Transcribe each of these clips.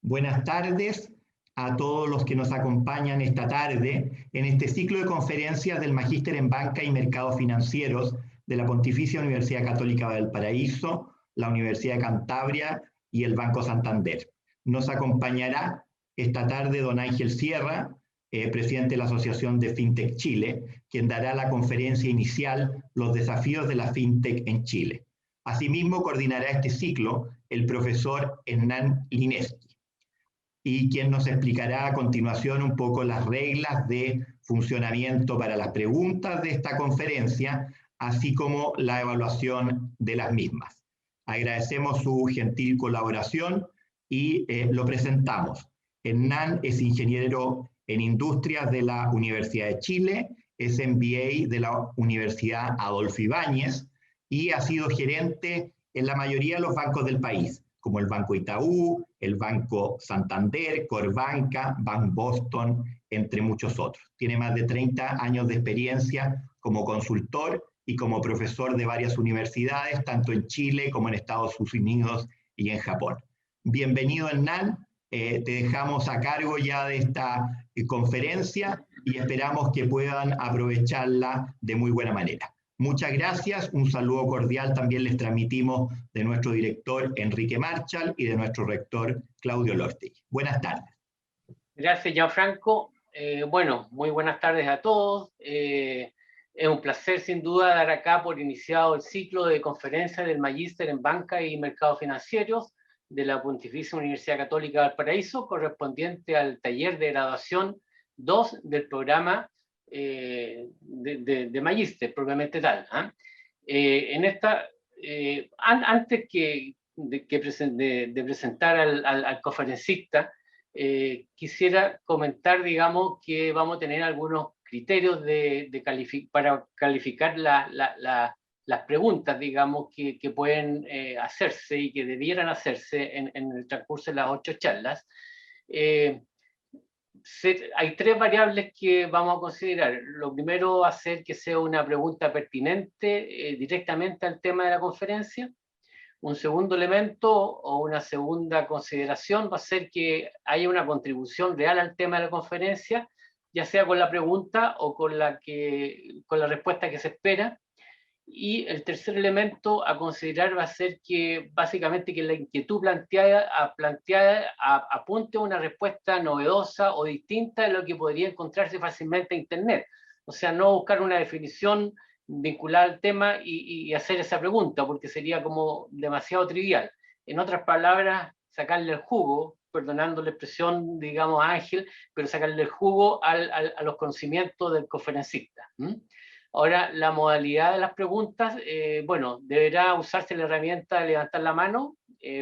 Buenas tardes a todos los que nos acompañan esta tarde en este ciclo de conferencias del Magíster en Banca y Mercados Financieros de la Pontificia Universidad Católica de Valparaíso, la Universidad de Cantabria y el Banco Santander. Nos acompañará esta tarde don Ángel Sierra, presidente de la Asociación de FinTech Chile, quien dará la conferencia inicial Los desafíos de la FinTech en Chile. Asimismo, coordinará este ciclo el profesor Hernán Lineski, y quien nos explicará a continuación un poco las reglas de funcionamiento para las preguntas de esta conferencia, así como la evaluación de las mismas. Agradecemos su gentil colaboración y lo presentamos. Hernán es ingeniero en Industrias de la Universidad de Chile, es MBA de la Universidad Adolfo Ibáñez y ha sido gerente en la mayoría de los bancos del país, como el Banco Itaú, el Banco Santander, Corbanca, Bank Boston, entre muchos otros. Tiene más de 30 años de experiencia como consultor y como profesor de varias universidades, tanto en Chile como en Estados Unidos y en Japón. Bienvenido, Hernán. Te dejamos a cargo ya de esta conferencia y esperamos que puedan aprovecharla de muy buena manera. Muchas gracias, un saludo cordial también les transmitimos de nuestro director Enrique Marchal y de nuestro rector Claudio Lortig. Buenas tardes. Gracias, Gianfranco. Bueno, muy buenas tardes a todos. Es un placer sin duda dar acá por iniciado el ciclo de conferencias del Magíster en Banca y Mercados Financieros de la Pontificia Universidad Católica de Valparaíso, correspondiente al taller de graduación 2 del programa de Magíster, propiamente tal. En esta, antes de presentar al conferencista, quisiera comentar, digamos, que vamos a tener algunos criterios para calificar las preguntas, digamos, que pueden hacerse y que debieran hacerse en el transcurso de las 8 charlas. Hay 3 variables que vamos a considerar. Lo primero va a ser que sea una pregunta pertinente directamente al tema de la conferencia. Un segundo elemento o una segunda consideración va a ser que haya una contribución real al tema de la conferencia, ya sea con la pregunta o con la respuesta que se espera. Y el tercer elemento a considerar va a ser que básicamente que la inquietud planteada apunte a una respuesta novedosa o distinta de lo que podría encontrarse fácilmente en Internet. O sea, no buscar una definición vinculada al tema y hacer esa pregunta, porque sería como demasiado trivial. En otras palabras, sacarle el jugo, perdonando la expresión, digamos, a Ángel, pero sacarle el jugo a los conocimientos del conferencista. Ahora, la modalidad de las preguntas, bueno, deberá usarse la herramienta de levantar la mano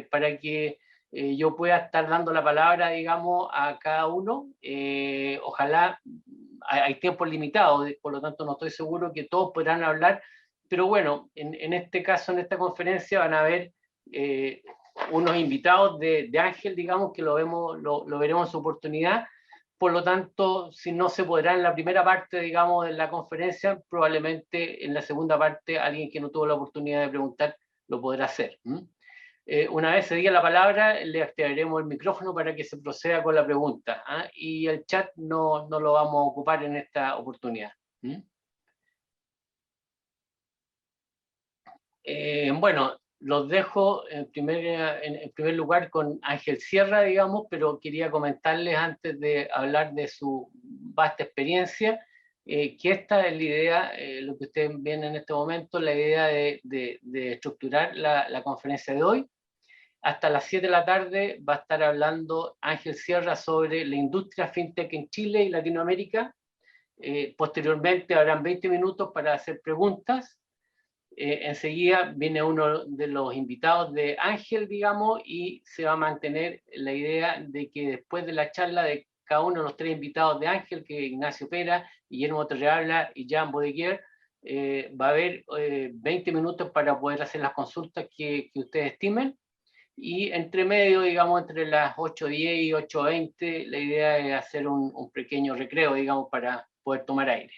para que yo pueda estar dando la palabra, digamos, a cada uno. Ojalá, hay tiempo limitado, por lo tanto no estoy seguro que todos podrán hablar, pero bueno, en este caso, en esta conferencia van a haber unos invitados de Ángel, digamos, que lo veremos en su oportunidad. Por lo tanto, si no se podrá en la primera parte, digamos, de la conferencia, probablemente en la segunda parte alguien que no tuvo la oportunidad de preguntar lo podrá hacer. Una vez se diga la palabra, le activaremos el micrófono para que se proceda con la pregunta. Y el chat no lo vamos a ocupar en esta oportunidad. Bueno, los dejo en primer lugar con Ángel Sierra, digamos, pero quería comentarles antes de hablar de su vasta experiencia, que esta es la idea, lo que ustedes ven en este momento, la idea de estructurar la conferencia de hoy. Hasta las 7 de la tarde va a estar hablando Ángel Sierra sobre la industria fintech en Chile y Latinoamérica. Posteriormente habrán 20 minutos para hacer preguntas. Enseguida viene uno de los invitados de Ángel, digamos, y se va a mantener la idea de que después de la charla de cada uno de los 3 invitados de Ángel, que Ignacio Pera, Guillermo Torrealba y Jean Bodeguer, va a haber 20 minutos para poder hacer las consultas que ustedes estimen. Y entre medio, digamos, entre las 8:10 y 8:20, la idea es hacer un pequeño recreo, digamos, para poder tomar aire.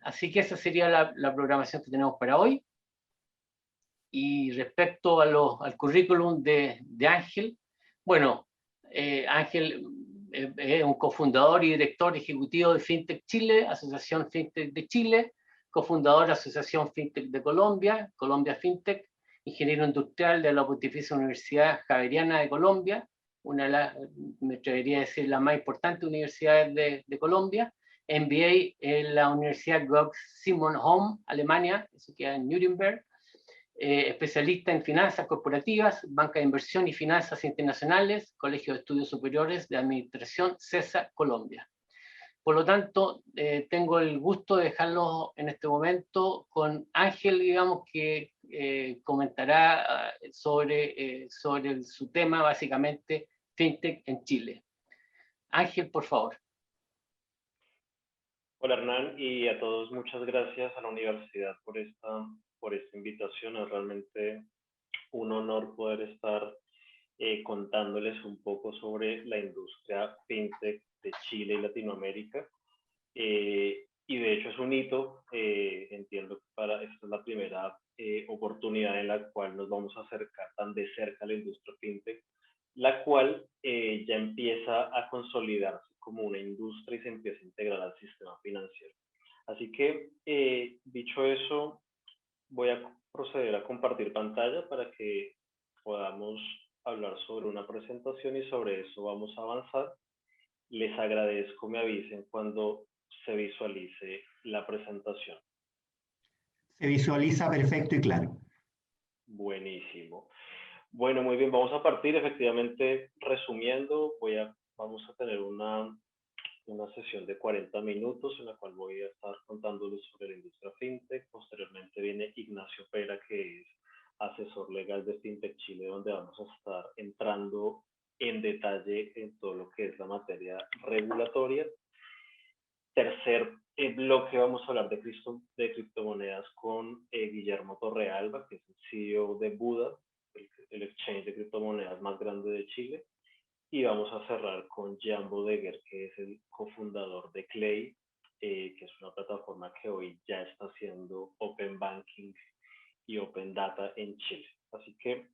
Así que esa sería la programación que tenemos para hoy. Y respecto al currículum de Ángel, Bueno, Ángel es un cofundador y director ejecutivo de FinTech Chile, Asociación FinTech de Chile, cofundador de Asociación FinTech de Colombia, Colombia FinTech, ingeniero industrial de la Pontificia Universidad Javeriana de Colombia, una de las, me atrevería a decir, las más importantes universidades de Colombia, MBA en la Universidad Georg Simon Home, Alemania, eso queda en Nuremberg, especialista en finanzas corporativas, banca de inversión y finanzas internacionales, Colegio de Estudios Superiores de Administración, CESA, Colombia. Por lo tanto, tengo el gusto de dejarlo en este momento con Ángel, digamos, que comentará sobre su tema, básicamente, FinTech en Chile. Ángel, por favor. Hola Hernán, y a todos muchas gracias a la universidad por esta invitación. Es realmente un honor poder estar contándoles un poco sobre la industria FinTech de Chile y Latinoamérica. Y de hecho es un hito, entiendo que esta es la primera oportunidad en la cual nos vamos a acercar tan de cerca a la industria FinTech, la cual ya empieza a consolidarse como una industria y se empieza a integrar al sistema financiero. Así que, dicho eso, voy a proceder a compartir pantalla para que podamos hablar sobre una presentación y sobre eso vamos a avanzar. Les agradezco me avisen cuando se visualice la presentación. Se visualiza perfecto y claro. Buenísimo. Bueno, muy bien, vamos a partir. Efectivamente, resumiendo, vamos a tener una sesión de 40 minutos en la cual voy a estar contándoles sobre la industria FinTech. Posteriormente viene Ignacio Pera, que es asesor legal de FinTech Chile, donde vamos a estar entrando en detalle en todo lo que es la materia regulatoria. Tercer bloque vamos a hablar de criptomonedas con Guillermo Torrealba, que es el CEO de Buda, el exchange de criptomonedas más grande de Chile. Y vamos a cerrar con Jan Bodeguer, que es el cofundador de Clay, que es una plataforma que hoy ya está haciendo Open Banking y Open Data en Chile. Así que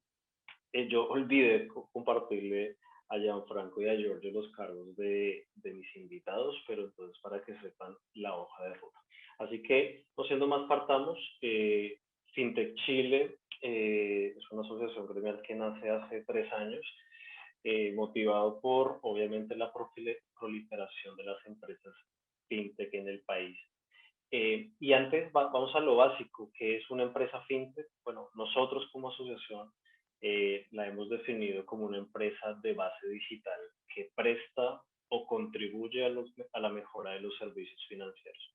yo olvidé compartirle a Gianfranco y a Giorgio los cargos de mis invitados, pero entonces para que sepan la hoja de ruta. Así que, no siendo más, partamos. FinTech Chile es una asociación gremial que nace hace 3 años, motivado por, obviamente, la proliferación de las empresas FinTech en el país. Y antes vamos a lo básico, que es una empresa FinTech. Bueno, nosotros como asociación la hemos definido como una empresa de base digital que presta o contribuye a la mejora de los servicios financieros.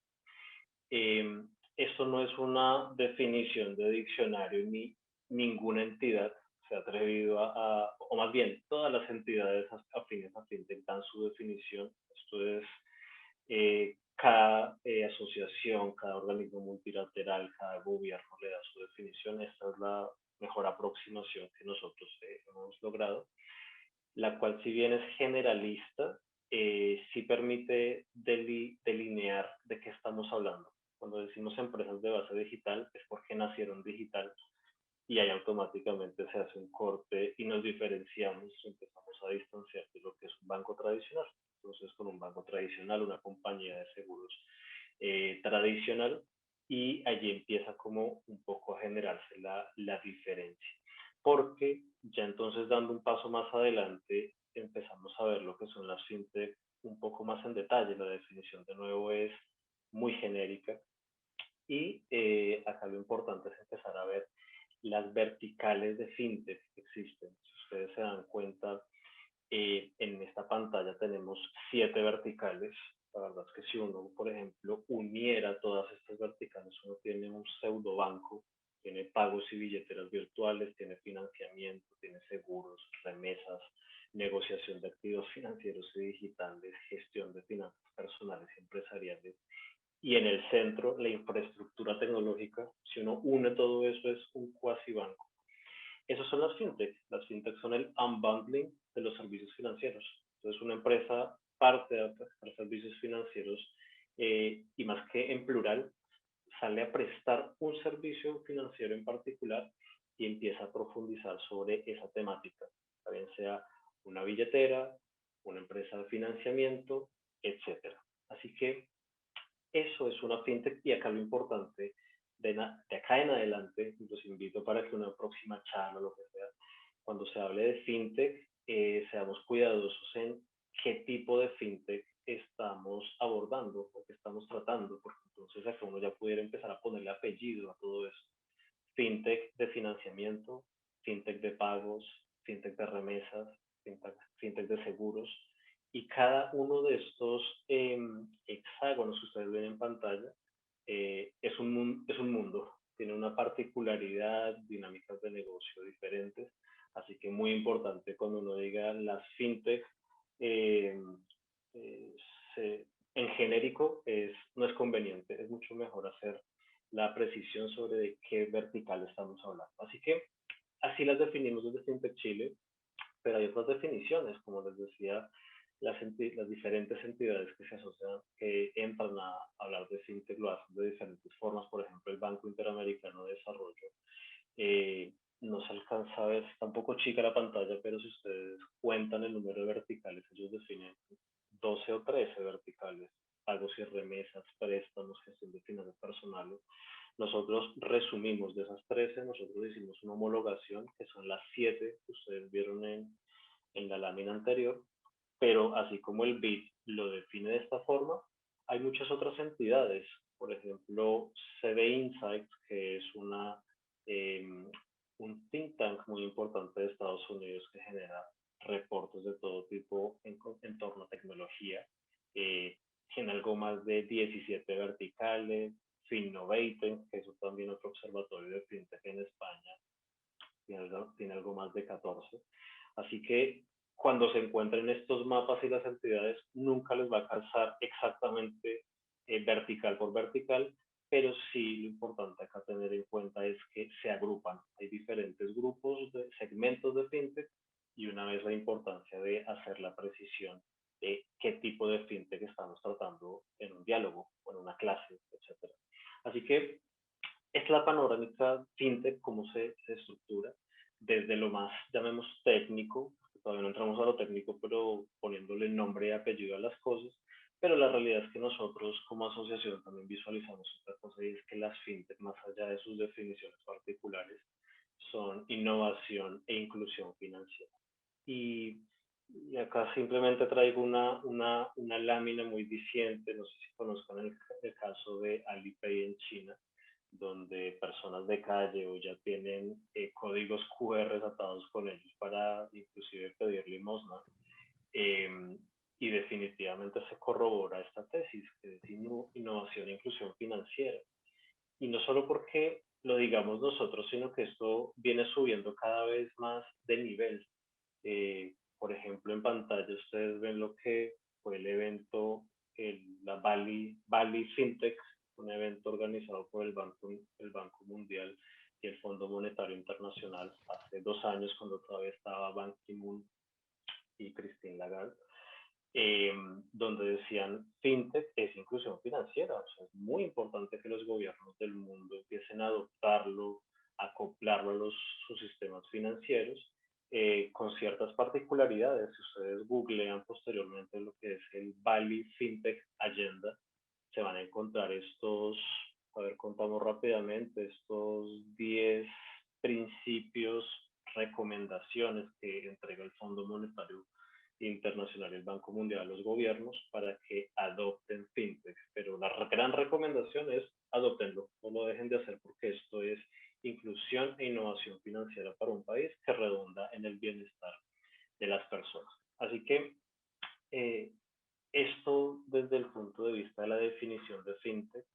Esto no es una definición de diccionario, ni ninguna entidad se ha atrevido o más bien todas las entidades afines a FinTech dan su definición. Esto es cada asociación, cada organismo multilateral, cada gobierno le da su definición. Esta es la mejor aproximación que nosotros hemos logrado, la cual, si bien es generalista, sí permite delinear de qué estamos hablando. Cuando decimos empresas de base digital es porque nacieron digital, y ahí automáticamente se hace un corte y nos diferenciamos, empezamos a distanciar de lo que es un banco tradicional. Entonces, con un banco tradicional, una compañía de seguros tradicional, y allí empieza como un poco a generarse la diferencia. Porque ya entonces, dando un paso más adelante, empezamos a ver lo que son las FinTech un poco más en detalle. La definición, de nuevo, es muy genérica, y acá lo importante es empezar a ver las verticales de FinTech que existen. Si ustedes se dan cuenta, en esta pantalla tenemos 7 verticales. La verdad es que si uno, por ejemplo, uniera todas estas verticales, uno tiene un pseudo banco, tiene pagos y billeteras virtuales, tiene financiamiento, tiene seguros, remesas, negociación de activos financieros y digitales, gestión de finanzas personales y empresariales, y en el centro la infraestructura tecnológica. Si uno une todo eso, es un cuasi banco. Esas son las FinTech. Las FinTech son el unbundling de los servicios financieros. Entonces, una empresa parte a prestar servicios financieros, y más que en plural, sale a prestar un servicio financiero en particular y empieza a profundizar sobre esa temática, también sea una billetera, una empresa de financiamiento, etcétera. Así que eso es una fintech, y acá lo importante de acá en adelante, los invito para que una próxima charla o lo que sea, cuando se hable de fintech, seamos cuidadosos en qué tipo de fintech estamos abordando o que estamos tratando, porque entonces acá uno ya pudiera empezar a ponerle apellido a todo eso. Fintech de financiamiento, fintech de pagos, fintech de remesas, fintech de seguros, y cada uno de estos hexágonos que ustedes ven en pantalla es un mundo, tiene una particularidad, dinámicas de negocio diferentes, así que muy importante cuando uno diga las fintech, eh, eh, en genérico no es conveniente, es mucho mejor hacer la precisión sobre de qué vertical estamos hablando. Así que así las definimos desde FinTech Chile, pero hay otras definiciones, como les decía, las diferentes entidades que se asocian, que entran a hablar de fintech, lo hacen de diferentes formas. Por ejemplo, el Banco Interamericano de Desarrollo, no se alcanza a ver, está un poco chica la pantalla, pero si ustedes cuentan el número de verticales, ellos definen 12 o 13 verticales: pagos y remesas, préstamos, gestión de finanzas personales. Nosotros resumimos de esas 13, nosotros hicimos una homologación, que son las 7 que ustedes vieron en la lámina anterior, pero así como el BID lo define de esta forma, hay muchas otras entidades. Por ejemplo, CB Insights, que es un think tank muy importante de Estados Unidos que genera reportes de todo tipo en torno a tecnología. Tiene algo más de 17 verticales. Finnovating, que es también otro observatorio de fintech en España, tiene algo más de 14. Así que cuando se encuentren estos mapas y las entidades, nunca les va a calzar exactamente vertical por vertical, pero sí lo importante acá tener en cuenta es que se agrupan. Hay diferentes grupos de segmentos de fintech, y una vez la importancia de hacer la precisión de qué tipo de fintech estamos tratando en un diálogo o en una clase, etc. Así que es la panorámica fintech, cómo se estructura, desde lo más, llamemos técnico, todavía no entramos a lo técnico, pero poniéndole nombre y apellido a las cosas, pero la realidad es que nosotros como asociación también visualizamos otra cosa, y es que las fintech, más allá de sus definiciones particulares, son innovación e inclusión financiera. Y acá simplemente traigo una lámina muy diciente, no sé si conozcan el caso de Alipay en China, donde personas de calle o ya tienen códigos QR atados con ellos para inclusive pedir limosna. Y definitivamente se corrobora esta tesis, que es innovación e inclusión financiera. Y no solo porque lo digamos nosotros, sino que esto viene subiendo cada vez más de nivel. Por ejemplo, en pantalla ustedes ven lo que fue el evento, la Bali FinTech, un evento organizado por el Banco Mundial y el Fondo Monetario Internacional hace 2 años, cuando todavía estaba Ban Ki-moon y Christine Lagarde, donde decían fintech es inclusión financiera. O sea, es muy importante que los gobiernos del mundo empiecen a adoptarlo, a acoplarlo a sus sistemas financieros, con ciertas particularidades. Si ustedes googlean posteriormente lo que es el Bali FinTech Agenda, se van a encontrar a ver, contamos rápidamente, estos 10 principios, recomendaciones que entrega el Fondo Monetario Internacional y el Banco Mundial a los gobiernos para que adopten fintech. Pero la gran recomendación es adoptenlo, no lo dejen de hacer, porque esto es inclusión e innovación financiera para un país que redunda en el bienestar de las personas. Así que esto desde el punto de vista de la definición de fintech,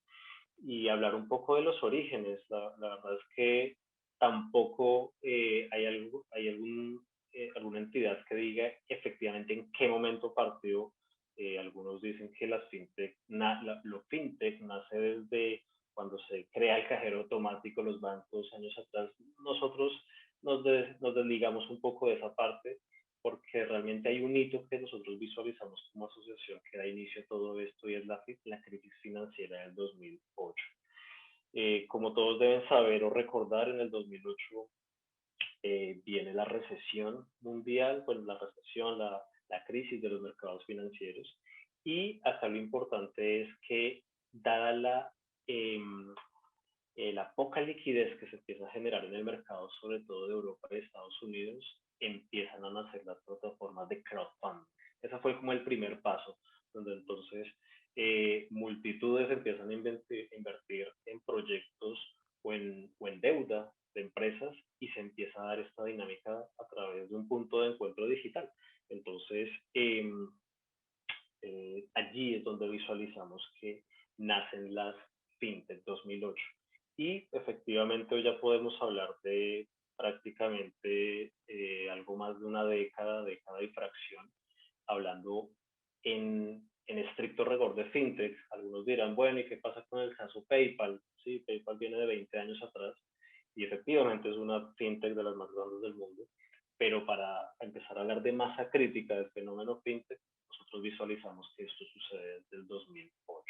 y hablar un poco de los orígenes. La verdad es que tampoco hay alguna entidad que diga efectivamente en qué momento partió. Algunos dicen que lo fintech nace desde cuando se crea el cajero automático, los bancos años atrás. Nosotros nos desligamos un poco de esa parte, porque realmente hay un hito que nosotros visualizamos como asociación que da inicio a todo esto, y es la crisis financiera del 2008. Como todos deben saber o recordar, en el 2008 viene la recesión mundial, bueno, la recesión, la crisis de los mercados financieros. Y acá lo importante es que, dada la poca liquidez que se empieza a generar en el mercado, sobre todo de Europa y Estados Unidos, empiezan a nacer las plataformas de crowdfunding. Ese fue como el primer paso, donde entonces multitudes empiezan a invertir en proyectos o en deuda de empresas, y se empieza a dar esta dinámica a través de un punto de encuentro digital. Entonces, allí es donde visualizamos que nacen las FinTech 2008. Y efectivamente hoy ya podemos hablar de prácticamente algo más de una década y fracción, hablando en estricto rigor de FinTech. Algunos dirán, bueno, ¿y qué pasa con el caso PayPal? Sí, PayPal viene de 20 años atrás y efectivamente es una FinTech de las más grandes del mundo, pero para empezar a hablar de masa crítica del fenómeno FinTech, nosotros visualizamos que esto sucede desde el 2008.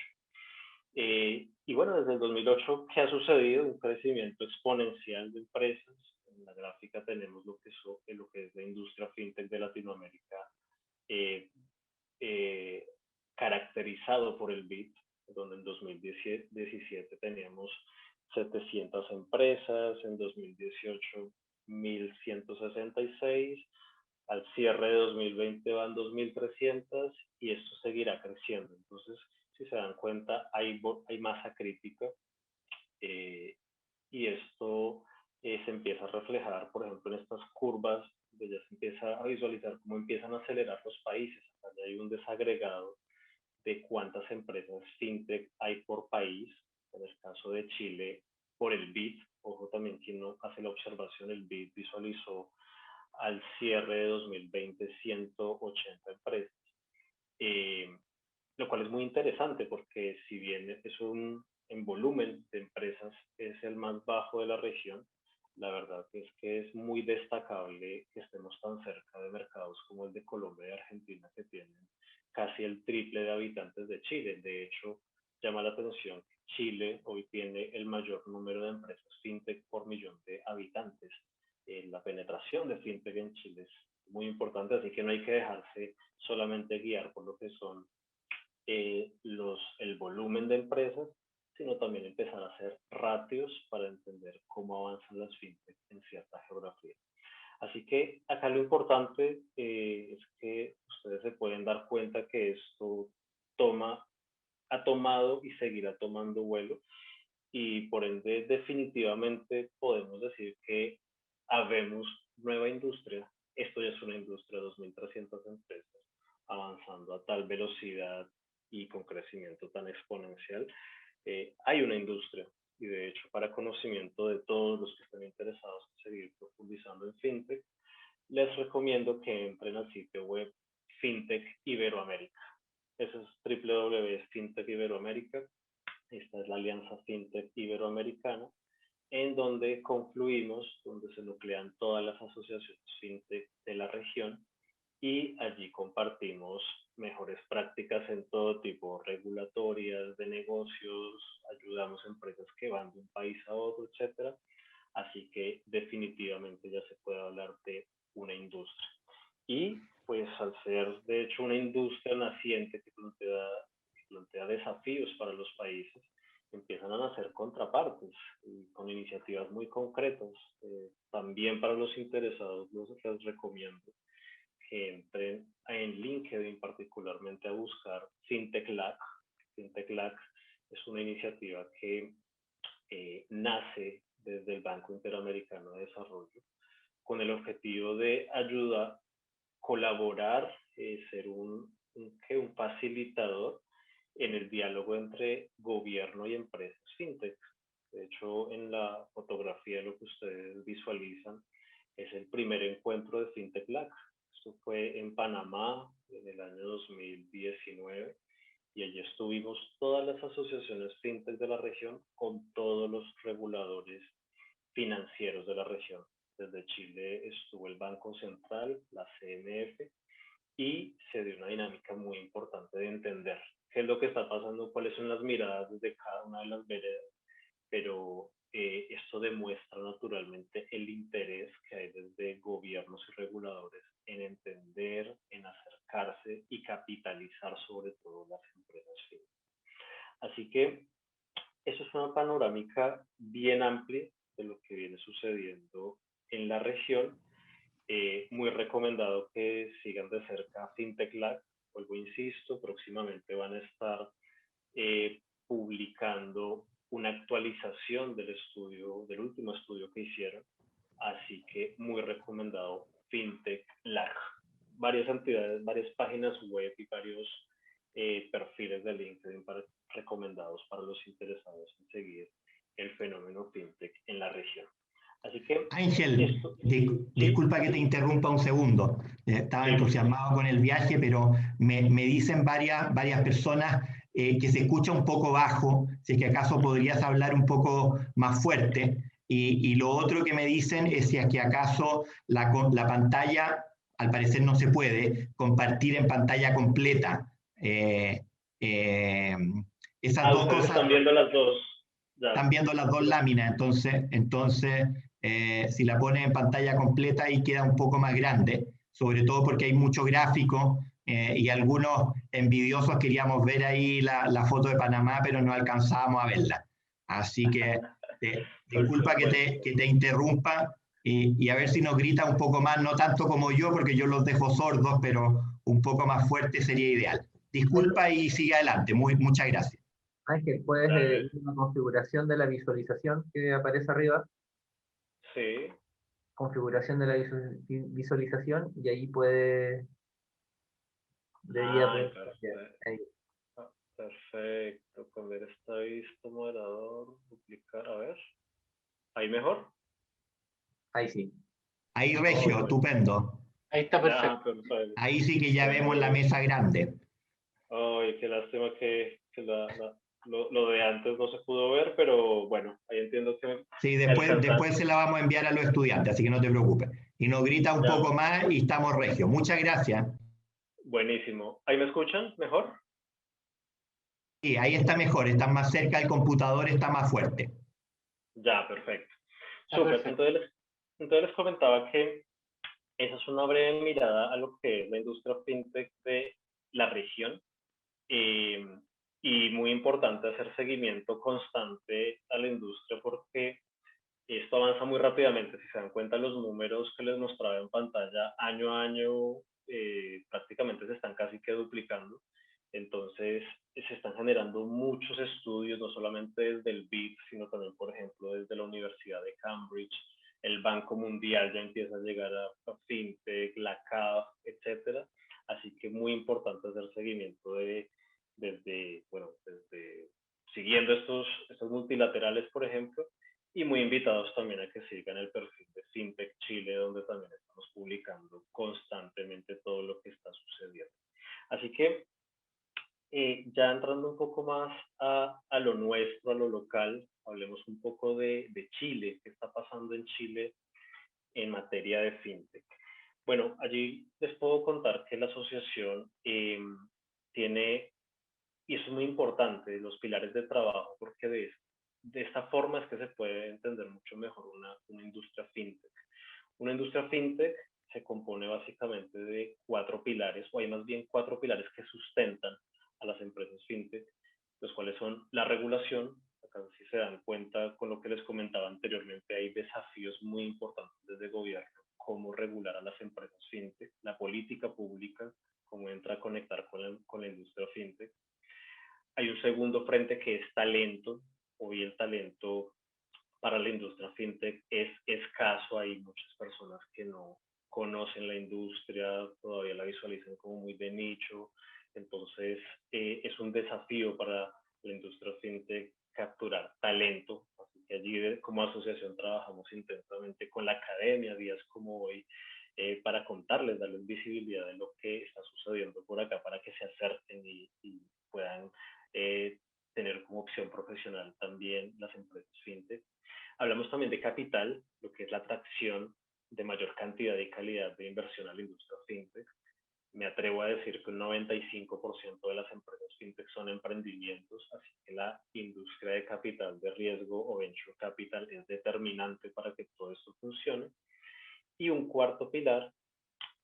Y bueno, desde el 2008, ¿qué ha sucedido? Un crecimiento exponencial de empresas. En la gráfica tenemos lo que es la industria FinTech de Latinoamérica, caracterizado por el BIT, donde en 2017 teníamos 700 empresas, en 2018 1.166, al cierre de 2020 van 2.300 y esto seguirá creciendo. Entonces, si se dan cuenta, hay masa crítica, y esto se empieza a reflejar, por ejemplo, en estas curvas, donde ya se empieza a visualizar cómo empiezan a acelerar los países. Acá ya hay un desagregado de cuántas empresas FinTech hay por país. En el caso de Chile, por el BID, ojo también, quien no hace la observación, el BID visualizó al cierre de 2020 180 empresas, lo cual es muy interesante porque si bien es en volumen de empresas es el más bajo de la región, la verdad es que es muy destacable que estemos tan cerca de mercados como el de Colombia y Argentina, que tienen casi el triple de habitantes de Chile. De hecho, llama la atención que Chile hoy tiene el mayor número de empresas FinTech por millón de habitantes. La penetración de FinTech en Chile es muy importante, así que no hay que dejarse solamente guiar por lo que son el volumen de empresas, sino también empezar a hacer ratios para entender cómo avanzan las FinTech en cierta geografía. Así que acá lo importante es que ustedes se pueden dar cuenta que esto ha tomado y seguirá tomando vuelo, y por ende definitivamente podemos decir que habemos nueva industria. Esto ya es una industria de 2.300 empresas avanzando a tal velocidad y con crecimiento tan exponencial. Hay una industria, y de hecho, para conocimiento de todos los que estén interesados en seguir profundizando en FinTech, les recomiendo que entren al sitio web FinTech Iberoamérica. Eso es www.fintech Iberoamérica. Esta es la Alianza FinTech Iberoamericana, en donde confluimos, donde se nuclean todas las asociaciones FinTech de la región, y allí compartimos mejores prácticas en todo tipo, regulatorias, de negocios, ayudamos a empresas que van de un país a otro, etc. Así que definitivamente ya se puede hablar de una industria. Y pues al ser de hecho una industria naciente que plantea desafíos para los países, empiezan a nacer contrapartes y con iniciativas muy concretas. También para los interesados les recomiendo que entren en LinkedIn particularmente a buscar FinTech Lab. FinTech Lab es una iniciativa que nace desde el Banco Interamericano de Desarrollo con el objetivo de ayudar, colaborar, ser un facilitador en el diálogo entre gobierno y empresas FinTech. De hecho, en la fotografía lo que ustedes visualizan es el primer encuentro de FinTech Lab. Esto fue en Panamá en el año 2019, y allí estuvimos todas las asociaciones FinTech de la región con todos los reguladores financieros de la región. Desde Chile estuvo el Banco Central, la CMF, y se dio una dinámica muy importante de entender qué es lo que está pasando, cuáles son las miradas desde cada una de las veredas, pero esto demuestra naturalmente el interés que hay desde gobiernos y reguladores en entender, en acercarse y capitalizar sobre todo las empresas fintech. Así que eso es una panorámica bien amplia de lo que viene sucediendo en la región. Muy recomendado que sigan de cerca FinTech Lab. Vuelvo, insisto, próximamente van a estar publicando una actualización del estudio, del último estudio que hicieron. Así que muy recomendado FinTech Lab. Varias entidades, varias páginas web y varios perfiles de LinkedIn recomendados para los interesados en seguir el fenómeno FinTech en la región. Así que, Ángel, disculpa que te interrumpa un segundo. Estaba entusiasmado con el viaje, pero me dicen varias personas que se escucha un poco bajo, si es que acaso podrías hablar un poco más fuerte. Y lo otro que me dicen es si es que acaso la pantalla, al parecer no se puede, compartir en pantalla completa. Esas dos cosas. Están viendo las dos. Ya. Están viendo las dos láminas, entonces si la pones en pantalla completa ahí queda un poco más grande, sobre todo porque hay mucho gráfico y algunos envidiosos queríamos ver ahí la foto de Panamá, pero no alcanzábamos a verla. Así que disculpa que te interrumpa y a ver si nos grita un poco más, no tanto como yo, porque yo los dejo sordos, pero un poco más fuerte sería ideal. Disculpa y sigue adelante. Muchas gracias. Ángel, ¿puedes ir a una configuración de la visualización que aparece arriba? Sí. Configuración de la visualización y ahí puede... Perfecto. Con ver está visto, moderador, duplicar, a ver. ¿Ahí mejor? Ahí sí. Ahí, Regio, estupendo. Ahí está perfecto. Perfecto. Ahí sí que ya vemos la mesa grande. Ay, qué lástima que lo de antes no se pudo ver, pero bueno, ahí entiendo que... Sí, después se la vamos a enviar a los estudiantes, así que no te preocupes. Y nos grita un poco más y estamos Regio. Muchas gracias. Buenísimo. ¿Ahí me escuchan mejor? Sí, ahí está mejor, está más cerca del computador, está más fuerte. Ya, perfecto. Súper. Entonces les comentaba que esa es una breve mirada a lo que es la industria fintech de la región. Y muy importante hacer seguimiento constante a la industria porque esto avanza muy rápidamente. Si se dan cuenta, los números que les mostraba en pantalla año a año prácticamente se están casi que duplicando. Entonces se están generando muchos estudios, no solamente desde el BID, sino también, por ejemplo, desde la Universidad de Cambridge. El Banco Mundial ya empieza a llegar a FinTech, la CAF, etcétera. Así que muy importante hacer seguimiento desde siguiendo estos multilaterales, por ejemplo, y muy invitados también a que sigan el perfil de FinTech Chile, donde también estamos publicando constantemente todo lo que está sucediendo. Así que ya entrando un poco más a lo nuestro, a lo local, hablemos un poco de Chile, qué está pasando en Chile en materia de FinTech. Bueno, allí les puedo contar que la asociación tiene, y eso es muy importante, los pilares de trabajo, porque de esta forma es que se puede entender mucho mejor una industria fintech. Una industria fintech se compone básicamente de 4 pilares, o hay más bien 4 pilares que sustentan a las empresas fintech, los cuales son la regulación. Acá si se dan cuenta con lo que les comentaba anteriormente, hay desafíos muy importantes desde gobierno, cómo regular a las empresas fintech, la política pública, cómo entra a conectar con la industria fintech. Hay un segundo frente que es talento. Hoy el talento para la industria fintech es escaso. Hay muchas personas que no conocen la industria, todavía la visualizan como muy de nicho. Entonces, es un desafío para la industria fintech capturar talento. Así que allí como asociación trabajamos intensamente con la academia, días como hoy, para contarles, darles visibilidad de lo que está sucediendo por acá, para que se acerquen y puedan tener como opción profesional también las empresas fintech. Hablamos también de capital, lo que es la atracción de mayor cantidad y calidad de inversión a la industria fintech. Me atrevo a decir que un 95% de las empresas fintech son emprendimientos, así que la industria de capital de riesgo o venture capital es determinante para que todo esto funcione. Y un cuarto pilar,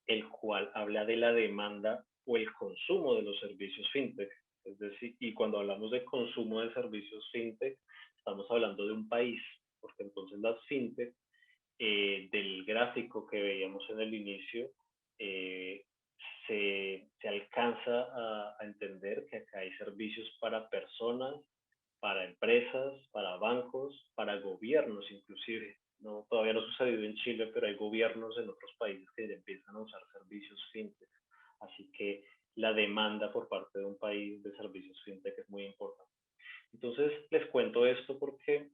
el cual habla de la demanda o el consumo de los servicios fintech. Es decir, y cuando hablamos de consumo de servicios fintech, estamos hablando de un país, porque entonces las fintech, del gráfico que veíamos en el inicio, se alcanza a entender que acá hay servicios para personas, para empresas, para bancos, para gobiernos inclusive. No, todavía no ha sucedido en Chile, pero hay gobiernos en otros países que ya empiezan a usar servicios fintech. Así que la demanda por parte de un país de servicios fintech es muy importante. Entonces, les cuento esto porque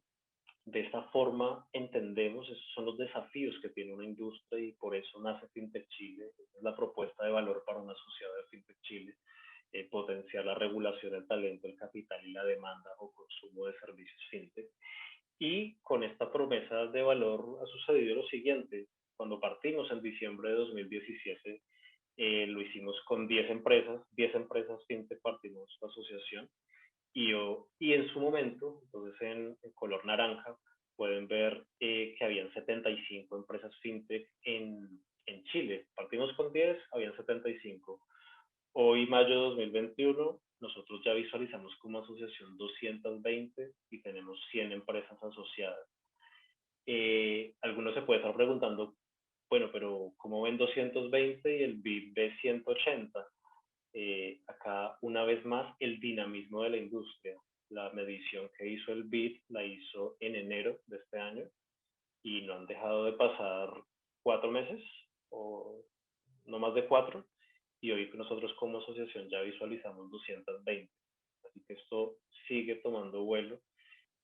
de esta forma entendemos, esos son los desafíos que tiene una industria y por eso nace FinTech Chile. Es la propuesta de valor para una sociedad de FinTech Chile, potenciar la regulación, el talento, el capital y la demanda o consumo de servicios FinTech. Y con esta promesa de valor ha sucedido lo siguiente. Cuando partimos en diciembre de 2017, lo hicimos con 10 empresas FinTech partimos la asociación. Y en su momento, entonces en color naranja, pueden ver que habían 75 empresas fintech en Chile. Partimos con 10, habían 75. Hoy, mayo de 2021, nosotros ya visualizamos como asociación 220 y tenemos 100 empresas asociadas. Algunos se pueden estar preguntando, bueno, pero ¿cómo ven 220 y el BID ve 180? Acá, una vez más, el dinamismo de la industria. La medición que hizo el BID la hizo en enero de este año y no han dejado de pasar 4 meses o no más de 4, y hoy nosotros como asociación ya visualizamos 220. Así que esto sigue tomando vuelo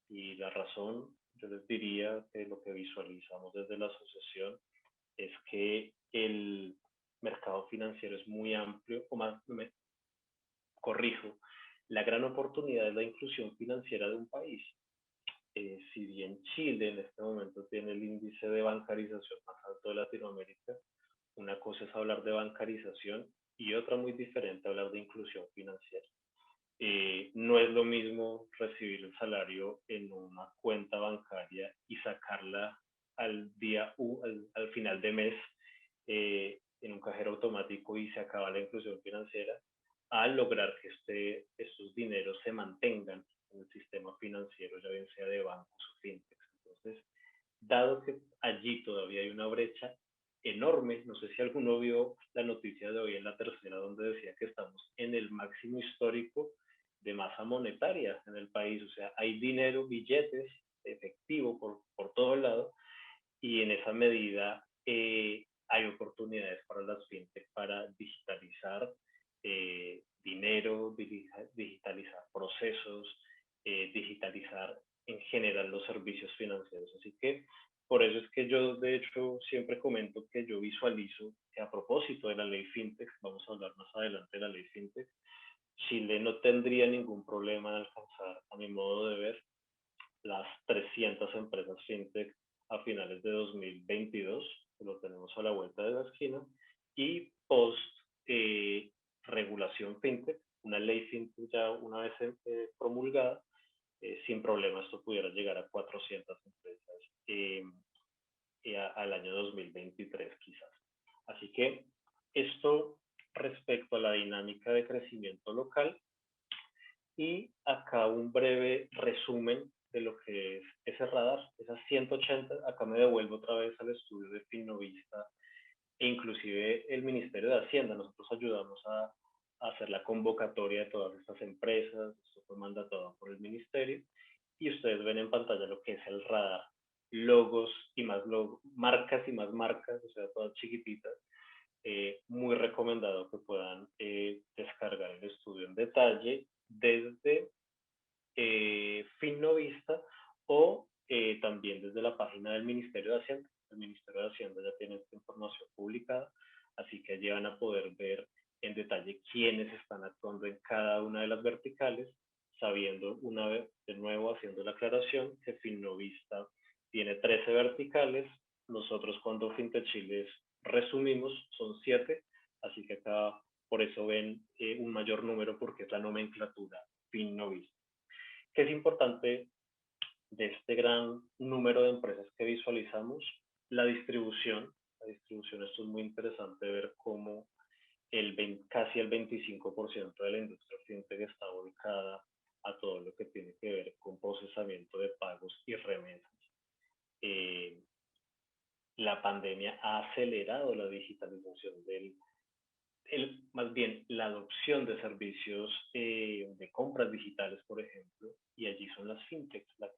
y la razón, yo les diría que lo que visualizamos desde la asociación es que el mercado financiero es muy amplio, o más, corrijo, la gran oportunidad es la inclusión financiera de un país. Si bien Chile en este momento tiene el índice de bancarización más alto de Latinoamérica, una cosa es hablar de bancarización y otra muy diferente hablar de inclusión financiera. No es lo mismo recibir el salario en una cuenta bancaria y sacarla al final de mes en un cajero automático y se acaba la inclusión financiera, a lograr que estos dineros se mantengan en el sistema financiero, ya bien sea de bancos o fintechs. Entonces, dado que allí todavía hay una brecha enorme, no sé si alguno vio la noticia de hoy en La Tercera, donde decía que estamos en el máximo histórico de masa monetaria en el país, o sea, hay dinero, billetes, efectivo por todo lado, y en esa medida hay oportunidades para las fintech para digitalizar dinero, digitalizar procesos, digitalizar en general los servicios financieros. Así que por eso es que yo de hecho siempre comento que yo visualizo que a propósito de la ley fintech, vamos a hablar más adelante de la ley fintech, Chile no tendría ningún problema en alcanzar, a mi modo de ver, las 300 empresas fintech a finales de 2022, que lo tenemos a la vuelta de la esquina, y post regulación fintech, una ley fintech ya una vez promulgada, sin problema esto pudiera llegar a 400 empresas al año 2023 quizás. Así que esto respecto a la dinámica de crecimiento local, y acá un breve resumen de lo que es ese radar, esas 180, acá me devuelvo otra vez al estudio de Finnovista e inclusive el Ministerio de Hacienda. Nosotros ayudamos a hacer la convocatoria de todas estas empresas, esto fue mandatado por el Ministerio, y ustedes ven en pantalla lo que es el radar, logos y más logos, marcas y más marcas, o sea, todas chiquititas. Muy recomendado que puedan descargar el estudio en detalle desde Finnovista o también desde la página del Ministerio de Hacienda. El Ministerio de Hacienda ya tiene esta información publicada, así que allí van a poder ver en detalle quiénes están actuando en cada una de las verticales, sabiendo una vez, de nuevo haciendo la aclaración, que Finnovista tiene 13 verticales. Nosotros cuando FinTech Chile resumimos son 7, así que acá por eso ven un mayor número porque es la nomenclatura Finnovista. ¿Qué es importante de este gran número de empresas que visualizamos? La distribución introducción, esto es muy interesante ver cómo casi el 25% de la industria fintech está ubicada a todo lo que tiene que ver con procesamiento de pagos y remesas. La pandemia ha acelerado la digitalización más bien la adopción de servicios de compras digitales, por ejemplo, y allí son las fintechs las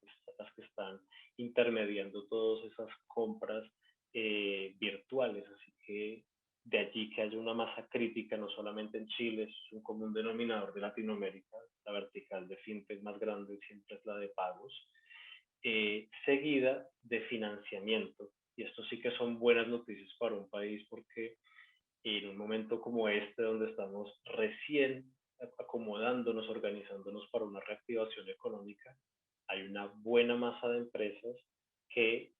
que están intermediando todas esas compras virtuales, así que de allí que haya una masa crítica, no solamente en Chile, es un común denominador de Latinoamérica, la vertical de fintech más grande siempre es la de pagos, seguida de financiamiento, y esto sí que son buenas noticias para un país porque en un momento como este, donde estamos recién acomodándonos, organizándonos para una reactivación económica, hay una buena masa de empresas que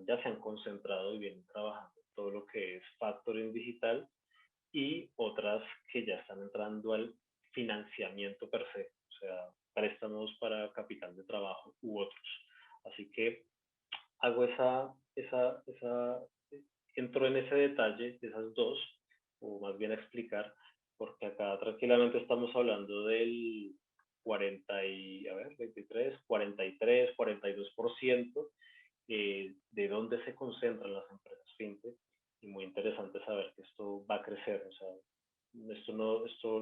ya se han concentrado y vienen trabajando en todo lo que es factoring digital y otras que ya están entrando al financiamiento per se, o sea, préstamos para capital de trabajo u otros. Así que hago entro en ese detalle de esas dos, o más bien a explicar, porque acá tranquilamente estamos hablando del 42% de dónde se concentran las empresas fintech, y muy interesante saber que esto va a crecer, o sea,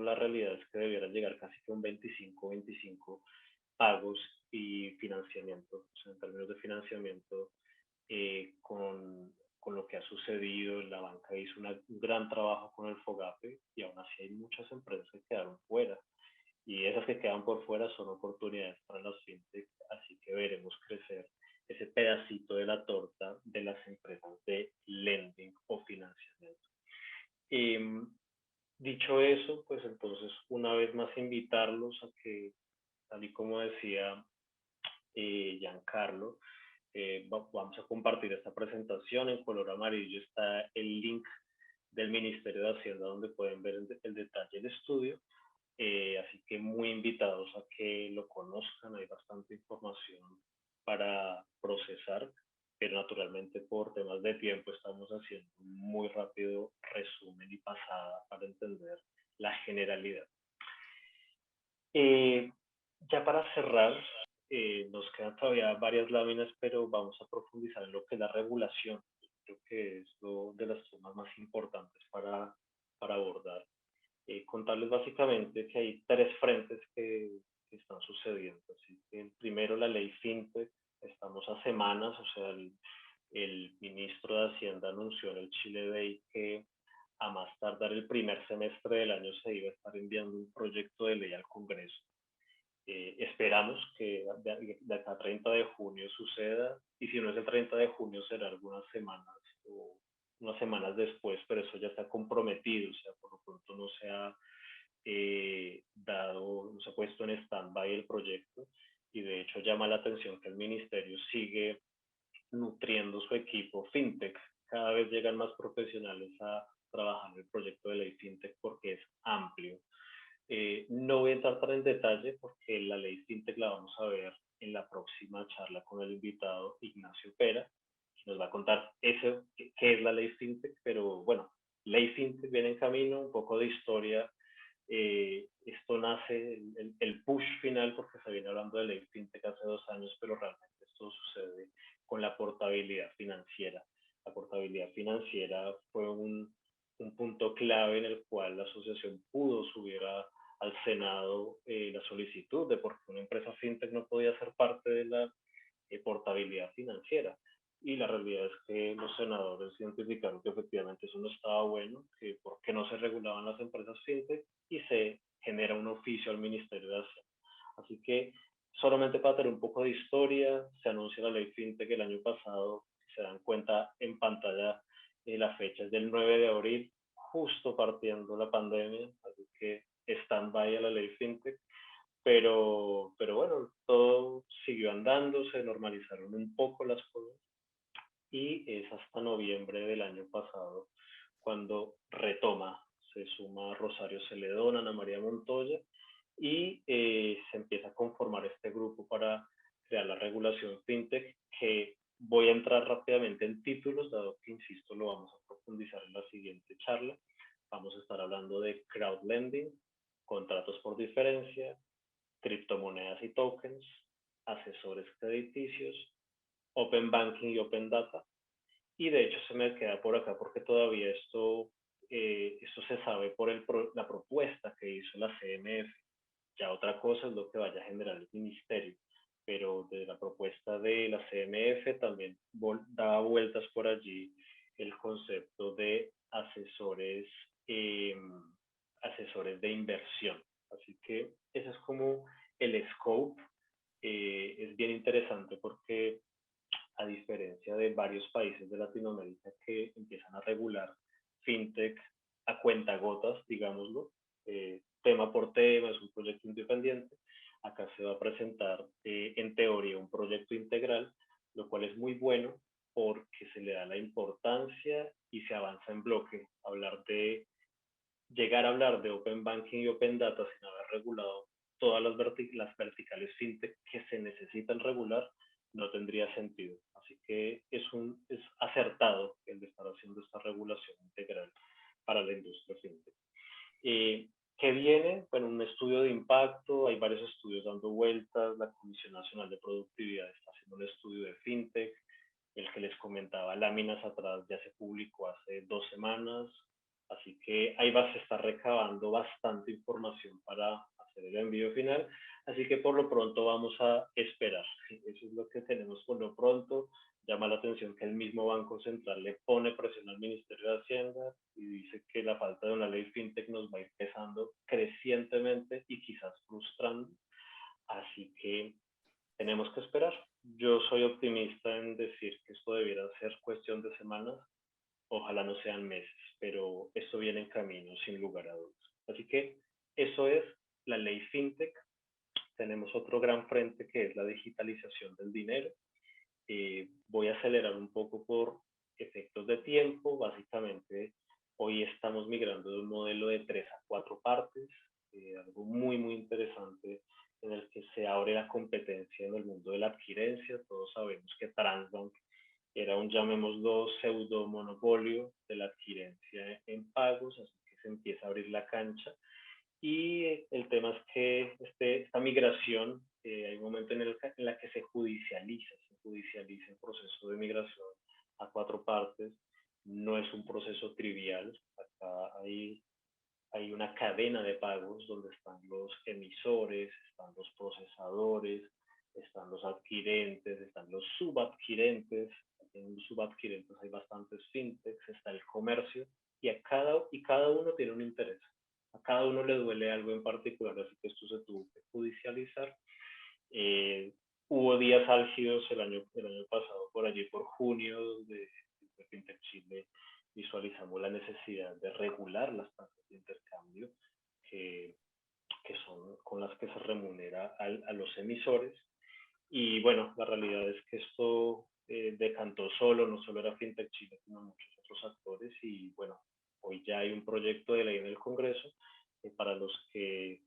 la realidad es que debiera llegar casi que un 25 pagos y financiamiento, o sea, en términos de financiamiento, con lo que ha sucedido. La banca hizo un gran trabajo con el FOGAPE y aún así hay muchas empresas que quedaron fuera. Y esas que quedan por fuera son oportunidades para las fintech, así que veremos crecer ese pedacito de la torta de las empresas de lending o financiamiento. Dicho eso, pues entonces una vez más invitarlos a que, tal y como decía Giancarlo, vamos a compartir esta presentación. En color amarillo está el link del Ministerio de Hacienda donde pueden ver el detalle del estudio, así que muy invitados a que lo conozcan. Hay bastante información para procesar, pero naturalmente por temas de tiempo estamos haciendo un muy rápido resumen y pasada para entender la generalidad. Ya para cerrar, nos quedan todavía varias láminas, pero vamos a profundizar en lo que es la regulación. Creo que es de las temas más importantes para abordar. Contarles básicamente que hay tres frentes que están sucediendo. Así que primero, la ley FinTech. Estamos a semanas, o sea, el ministro de Hacienda anunció en el Chile Day que a más tardar el primer semestre del año se iba a estar enviando un proyecto de ley al Congreso. Esperamos que de acá 30 de junio suceda, y si no es el 30 de junio será algunas semanas o unas semanas después, pero eso ya está comprometido, o sea, por lo pronto no se ha no se ha puesto en stand-by el proyecto, y de hecho llama la atención que el ministerio sigue nutriendo su equipo fintech. Cada vez llegan más profesionales a trabajar en el proyecto de ley fintech porque es amplio. No voy a entrar tan en detalle porque la ley fintech la vamos a ver en la próxima charla con el invitado Ignacio Pera, que nos va a contar qué es la ley fintech, pero bueno, ley fintech viene en camino, un poco de historia. Esto nace, el push final, porque se viene hablando de ley fintech hace 2 años, pero realmente esto sucede con la portabilidad financiera. La portabilidad financiera fue un punto clave en el cual la asociación pudo subir al Senado la solicitud de por qué una empresa fintech no podía ser parte de la portabilidad financiera. Y la realidad es que los senadores identificaron que efectivamente eso no estaba bueno, que por qué no se regulaban las empresas fintech, y se genera un oficio al Ministerio de Hacienda. Así que, solamente para tener un poco de historia, se anuncia la ley fintech el año pasado. Se dan cuenta en pantalla, la fecha es del 9 de abril, justo partiendo la pandemia, así que stand-by a la ley fintech. Pero bueno, todo siguió andando, se normalizaron un poco las cosas, y es hasta noviembre del año pasado cuando se suma Rosario Celedón, Ana María Montoya, y se empieza a conformar este grupo para crear la regulación fintech, que voy a entrar rápidamente en títulos, dado que, insisto, lo vamos a profundizar en la siguiente charla. Vamos a estar hablando de crowdlending, contratos por diferencia, criptomonedas y tokens, asesores crediticios, open banking y open data. Y de hecho se me queda por acá porque todavía esto se sabe por la propuesta que hizo la CMF. Ya otra cosa es lo que vaya a generar el ministerio, pero de la propuesta de la CMF también daba vueltas por allí el concepto de asesores, asesores de inversión. Así que ese es como el scope. Es bien interesante porque, a diferencia de varios países de Latinoamérica que empiezan a regular fintech a cuentagotas, digámoslo, tema por tema, es un proyecto independiente, acá se va a presentar en teoría un proyecto integral, lo cual es muy bueno porque se le da la importancia y se avanza en bloque. Llegar a hablar de Open Banking y Open Data sin haber regulado todas las verticales fintech que se necesitan regular, no tendría sentido. Así que es acertado el de estar haciendo esta regulación integral para la industria fintech. ¿Qué viene? Bueno, un estudio de impacto, hay varios estudios dando vueltas, la Comisión Nacional de Productividad está haciendo un estudio de fintech, el que les comentaba láminas atrás ya se publicó hace 2 semanas, así que ahí se está recabando bastante información para hacer el envío final, así que por lo pronto vamos a esperar. Eso es lo que tenemos por lo pronto. Llama la atención que el mismo Banco Central le pone presión al Ministerio de Hacienda y dice que la falta de una ley fintech nos va a ir pesando crecientemente y quizás frustrando. Así que tenemos que esperar. Yo soy optimista en decir que esto debiera ser cuestión de semanas, ojalá no sean meses, pero esto viene en camino sin lugar a dudas. Así que eso es la ley fintech. Tenemos otro gran frente que es la digitalización del dinero. Voy a acelerar un poco por efectos de tiempo. Básicamente, hoy estamos migrando de un modelo de 3 a 4 partes, algo muy, muy interesante en el que se abre la competencia en el mundo de la adquirencia. Todos sabemos que Transbank era un, llamémoslo, pseudo monopolio de la adquirencia en pagos, así que se empieza a abrir la cancha. Y el tema es que esta migración, hay un momento en la que se judicializa el proceso de migración a 4 partes. No es un proceso trivial. Acá hay una cadena de pagos donde están los emisores, están los procesadores, están los adquirentes, están los subadquirentes. En los subadquirentes hay bastantes fintechs, está el comercio y cada uno tiene un interés. A cada uno le duele algo en particular, así que esto se tuvo que judicializar. Hubo días álgidos el año pasado, por allí por junio, de Fintech Chile, visualizamos la necesidad de regular las tasas de intercambio que son con las que se remunera a los emisores. Y bueno, la realidad es que esto decantó solo, no solo era Fintech Chile, sino muchos otros actores. Y bueno, hoy ya hay un proyecto de ley en el Congreso. Para los que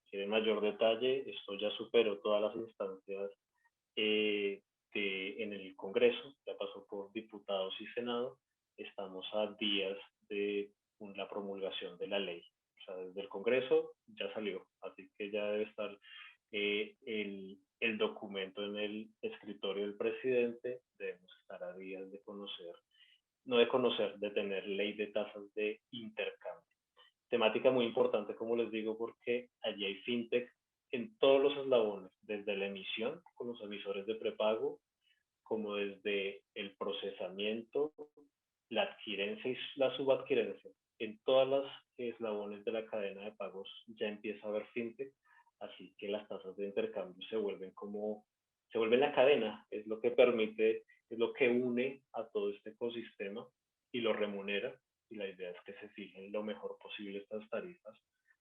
quieren mayor detalle, esto ya superó todas las instancias en el Congreso, ya pasó por diputados y Senado. Estamos a días de la promulgación de la ley. O sea, desde el Congreso ya salió, así que ya debe estar el documento en el escritorio del presidente. Debemos estar a días de conocer, de tener ley de tasas de intercambio. Temática muy importante, como les digo, porque allí hay fintech en todos los eslabones, desde la emisión con los emisores de prepago, como desde el procesamiento, la adquirencia y la subadquirencia. En todas las eslabones de la cadena de pagos ya empieza a haber fintech, así que las tasas de intercambio se vuelven la cadena, es lo que permite, es lo que une a todo este ecosistema y lo remunera. Y la idea es que se fijen lo mejor posible estas tarifas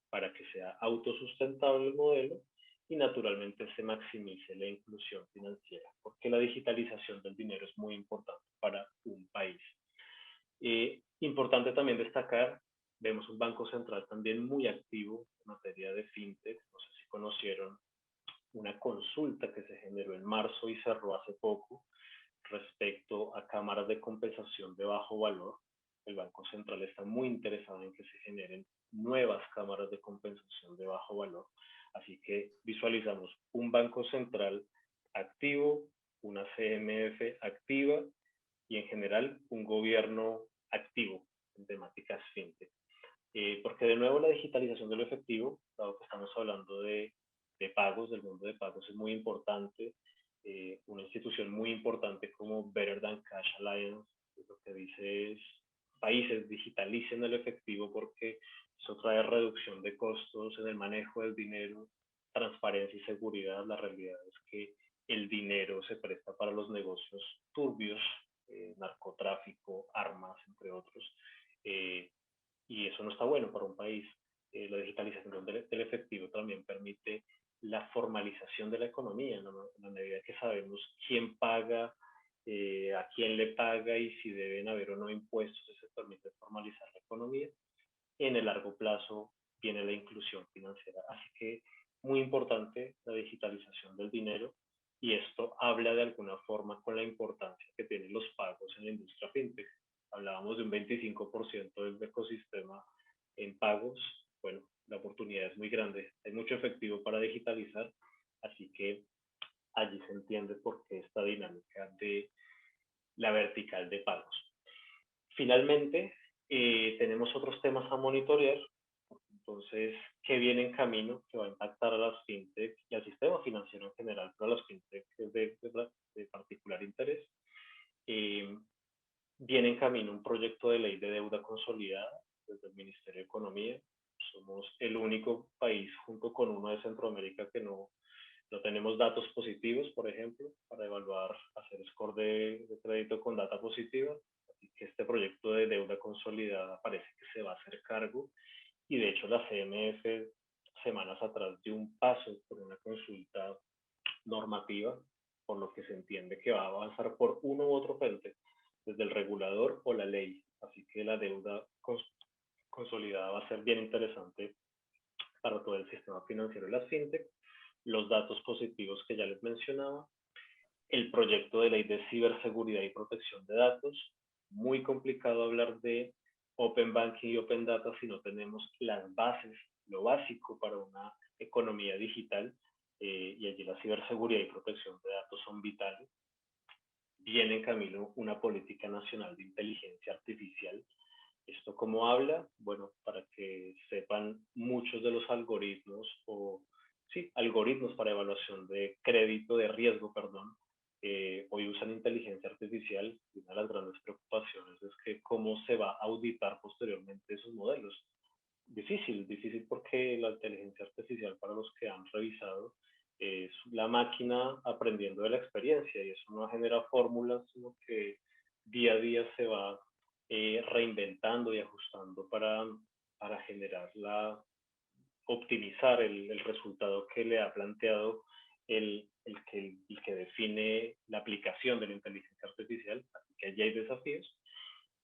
para que sea autosustentable el modelo y naturalmente se maximice la inclusión financiera, porque la digitalización del dinero es muy importante para un país. Importante también destacar, vemos un Banco Central también muy activo en materia de fintech. No sé si conocieron una consulta que se generó en marzo y cerró hace poco, respecto a cámaras de compensación de bajo valor. El Banco Central está muy interesado en que se generen nuevas cámaras de compensación de bajo valor. Así que visualizamos un Banco Central activo, una CMF activa y en general un gobierno activo en temáticas fintech. Porque de nuevo la digitalización de lo efectivo, dado que estamos hablando de pagos, del mundo de pagos, es muy importante. Una institución muy importante como Better Than Cash Alliance, lo que dice es países digitalicen el efectivo porque eso trae reducción de costos en el manejo del dinero, transparencia y seguridad. La realidad es que el dinero se presta para los negocios turbios, narcotráfico, armas, entre otros, y eso no está bueno para un país. La digitalización del efectivo también permite la formalización de la economía, en la medida que sabemos quién paga, a quién le paga y si deben haber o no impuestos, eso permite formalizar la economía. En el largo plazo viene la inclusión financiera. Así que muy importante la digitalización del dinero, y esto habla de alguna forma con la importancia que tienen los pagos en la industria fintech. Hablábamos de un 25% del ecosistema en pagos. Bueno, la oportunidad es muy grande. Hay mucho efectivo para digitalizar, así que allí se entiende por qué esta dinámica de la vertical de pagos. Finalmente, tenemos otros temas a monitorear. Entonces, ¿qué viene en camino que va a impactar a las fintech y al sistema financiero en general, pero a las fintech es de particular interés? Viene en camino un proyecto de ley de deuda consolidada desde el Ministerio de Economía. Somos el único país junto con uno de Centroamérica que no tenemos datos positivos, por ejemplo, para evaluar, hacer score de crédito con data positiva. Así que este proyecto de deuda consolidada parece que se va a hacer cargo, y de hecho la CMF semanas atrás dio un paso por una consulta normativa, por lo que se entiende que va a avanzar por uno u otro frente, desde el regulador o la ley. Así que la deuda consolidada va a ser bien interesante para todo el sistema financiero y las fintech. Los datos positivos que ya les mencionaba, el proyecto de ley de ciberseguridad y protección de datos. Muy complicado hablar de Open Banking y Open Data si no tenemos las bases, lo básico para una economía digital, y allí la ciberseguridad y protección de datos son vitales. Viene en camino una política nacional de inteligencia artificial. ¿Esto cómo habla? Bueno, para que sepan, muchos de los algoritmos, algoritmos para evaluación de crédito, de riesgo, perdón, hoy usan inteligencia artificial, y una de las grandes preocupaciones es que cómo se va a auditar posteriormente esos modelos. Difícil porque la inteligencia artificial, para los que han revisado, es la máquina aprendiendo de la experiencia, y eso no genera fórmulas, sino que día a día se va reinventando y ajustando para generar optimizar el resultado que le ha planteado el que define la aplicación de la inteligencia artificial. Así que allí hay desafíos.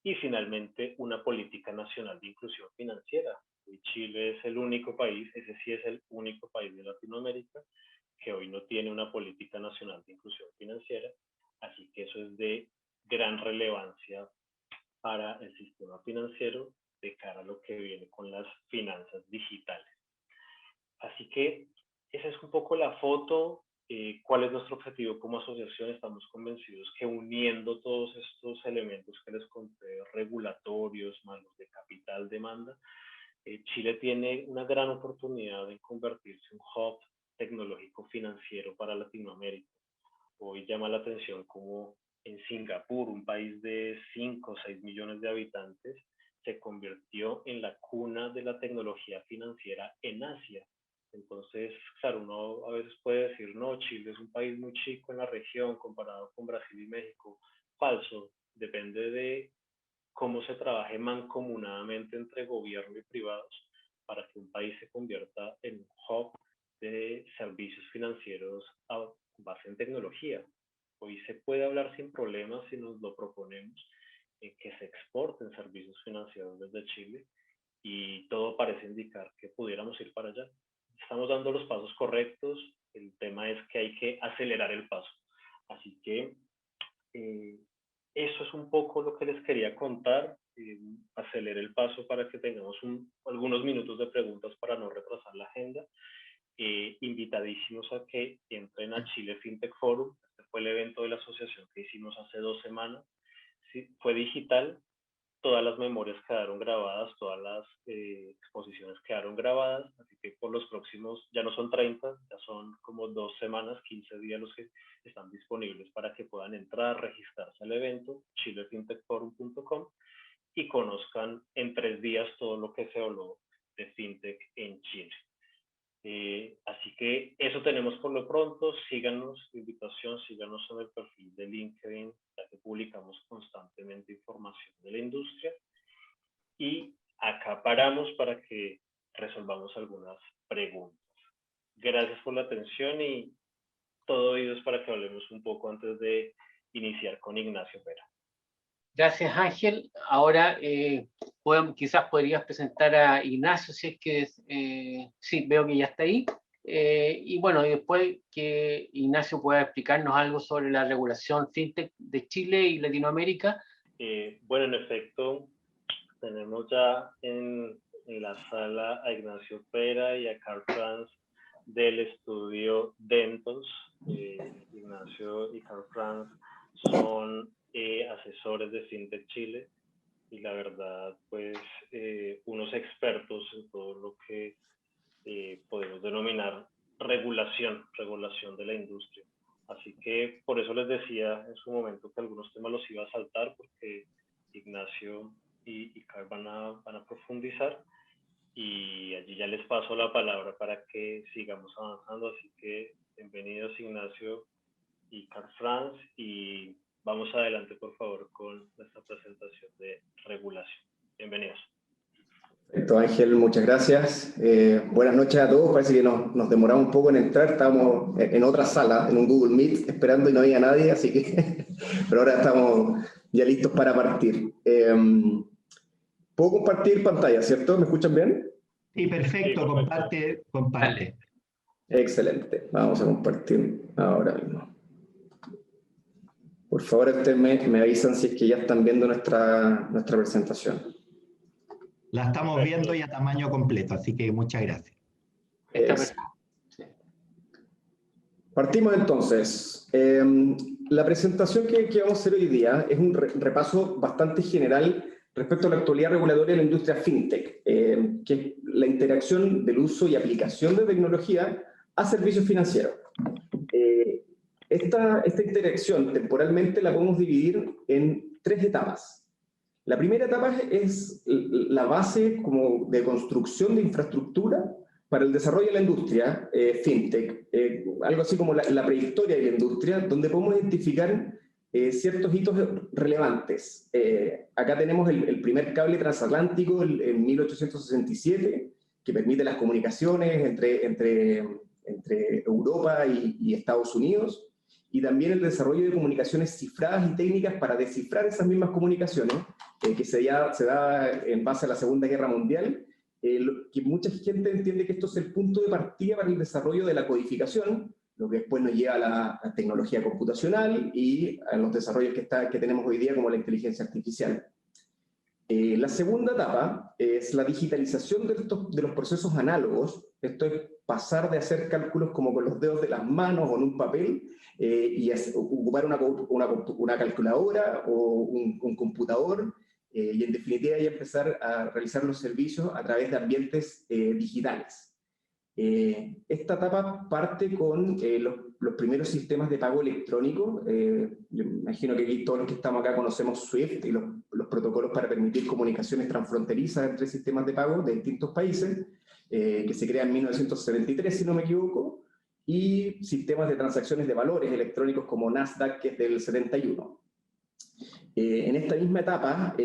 Y finalmente, una política nacional de inclusión financiera. Y Chile es el único país, ese sí es el único país de Latinoamérica que hoy no tiene una política nacional de inclusión financiera. Así que eso es de gran relevancia para el sistema financiero de cara a lo que viene con las finanzas digitales. Así que esa es un poco la foto. ¿Cuál es nuestro objetivo como asociación? Estamos convencidos que uniendo todos estos elementos que les conté, regulatorios, más los de capital, demanda, Chile tiene una gran oportunidad en convertirse en un hub tecnológico financiero para Latinoamérica. Hoy llama la atención como en Singapur, un país de 5 o 6 millones de habitantes, se convirtió en la cuna de la tecnología financiera en Asia. Entonces, claro, uno a veces puede decir, no, Chile es un país muy chico en la región comparado con Brasil y México. Falso, depende de cómo se trabaje mancomunadamente entre gobierno y privados para que un país se convierta en un hub de servicios financieros a base en tecnología. Hoy se puede hablar sin problemas, si nos lo proponemos, que se exporten servicios financieros desde Chile, y todo parece indicar que pudiéramos ir para allá. Estamos dando los pasos correctos, el tema es que hay que acelerar el paso. Así que eso es un poco lo que les quería contar. Aceleré el paso para que tengamos algunos minutos de preguntas para no retrasar la agenda. Invitadísimos a que entren a Chile FinTech Forum. Este fue el evento de la asociación que hicimos hace 2 semanas. Sí, fue digital, todas las memorias quedaron grabadas, todas las exposiciones quedaron grabadas, así que por los próximos, ya no son 30, ya son como 2 semanas, 15 días los que están disponibles para que puedan entrar, registrarse al evento, chilefintechforum.com, y conozcan en 3 días todo lo que se habló de FinTech en Chile. Así que eso tenemos por lo pronto. Síganos, invitación, síganos en el perfil de LinkedIn, ya que publicamos constantemente información de la industria. Y acá paramos para que resolvamos algunas preguntas. Gracias por la atención y todo oídos para que hablemos un poco antes de iniciar con Ignacio Pera. Gracias, Ángel. Ahora quizás podrías presentar a Ignacio, si es que sí, veo que ya está ahí. Y bueno, después que Ignacio pueda explicarnos algo sobre la regulación FinTech de Chile y Latinoamérica. Bueno, en efecto, tenemos ya en la sala a Ignacio Pera y a Carl Franz del estudio Dentos. Ignacio y Carl Franz son asesores de FinTech Chile y la verdad, pues, unos expertos en todo lo que podemos denominar regulación de la industria. Así que por eso les decía en su momento que algunos temas los iba a saltar, porque Ignacio y Carl van a profundizar, y allí ya les paso la palabra para que sigamos avanzando. Así que bienvenidos Ignacio y Carl Franz, y vamos adelante por favor con nuestra presentación de regulación. Bienvenidos. Perfecto, Ángel, muchas gracias. Buenas noches a todos. Parece que nos demoramos un poco en entrar. Estábamos en otra sala, en un Google Meet, esperando y no había nadie, así que... Pero ahora estamos ya listos para partir. ¿Puedo compartir pantalla, cierto? ¿Me escuchan bien? Sí, perfecto. Comparte. Excelente. Vamos a compartir ahora mismo. Por favor, ustedes me avisan si es que ya están viendo nuestra presentación. La estamos viendo y a tamaño completo, así que muchas gracias. Partimos entonces. La presentación que vamos a hacer hoy día es un repaso bastante general respecto a la actualidad regulatoria de la industria FinTech, que es la interacción del uso y aplicación de tecnología a servicios financieros. Esta interacción temporalmente la podemos dividir en 3 etapas. La primera etapa es la base como de construcción de infraestructura para el desarrollo de la industria FinTech, algo así como la prehistoria de la industria, donde podemos identificar ciertos hitos relevantes. Acá tenemos el primer cable transatlántico en 1867, que permite las comunicaciones entre Europa y Estados Unidos, y también el desarrollo de comunicaciones cifradas y técnicas para descifrar esas mismas comunicaciones, que se da en base a la Segunda Guerra Mundial, que mucha gente entiende que esto es el punto de partida para el desarrollo de la codificación, lo que después nos lleva a la tecnología computacional y a los desarrollos que tenemos hoy día como la inteligencia artificial. La segunda etapa es la digitalización de los procesos análogos. Esto es pasar de hacer cálculos como con los dedos de las manos o en un papel y ocupar una calculadora o un computador, y en definitiva ya empezar a realizar los servicios a través de ambientes digitales. Esta etapa parte con los primeros sistemas de pago electrónico. Yo imagino que aquí todos los que estamos acá conocemos SWIFT y los protocolos para permitir comunicaciones transfronterizas entre sistemas de pago de distintos países, que se crean en 1973, si no me equivoco, y sistemas de transacciones de valores electrónicos como Nasdaq, que es del 71. En esta misma etapa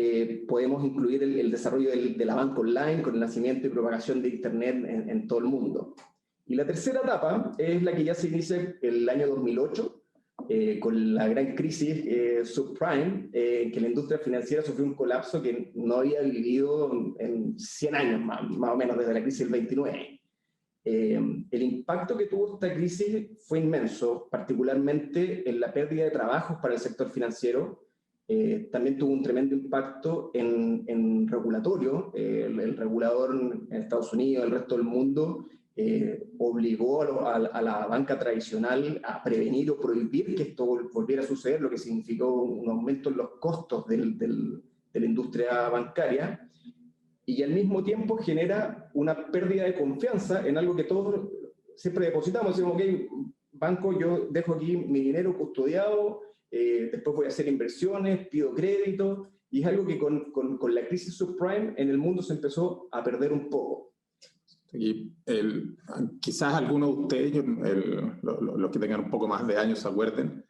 podemos incluir el desarrollo de la banca online con el nacimiento y propagación de Internet en todo el mundo. Y la tercera etapa es la que ya se inicia el año 2008, con la gran crisis subprime, que la industria financiera sufrió un colapso que no había vivido en 100 años más o menos, desde la crisis del 29. El impacto que tuvo esta crisis fue inmenso, particularmente en la pérdida de trabajos para el sector financiero. También tuvo un tremendo impacto en regulatorio. El regulador en Estados Unidos, el resto del mundo, obligó a la banca tradicional a prevenir o prohibir que esto volviera a suceder, lo que significó un aumento en los costos de la industria bancaria, y al mismo tiempo genera una pérdida de confianza en algo que todos siempre depositamos. Decimos, ok, banco, yo dejo aquí mi dinero custodiado, después voy a hacer inversiones, pido crédito, y es algo que con la crisis subprime en el mundo se empezó a perder un poco. Y quizás algunos de ustedes, los que tengan un poco más de años, se acuerden,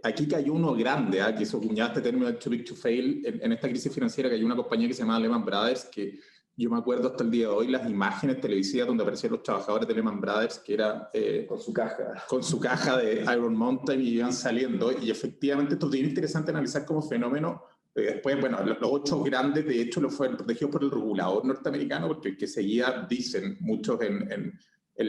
aquí cayó uno grande, que se acuñaba este término de too big to fail. En esta crisis financiera cayó una compañía que se llamaba Lehman Brothers, que yo me acuerdo hasta el día de hoy las imágenes televisivas donde aparecían los trabajadores de Lehman Brothers, que era con su caja de Iron Mountain, y iban saliendo, y efectivamente esto es bien interesante analizar como fenómeno. Después, bueno, los 8 grandes, de hecho, lo fueron protegidos por el regulador norteamericano, porque el que seguía, dicen muchos en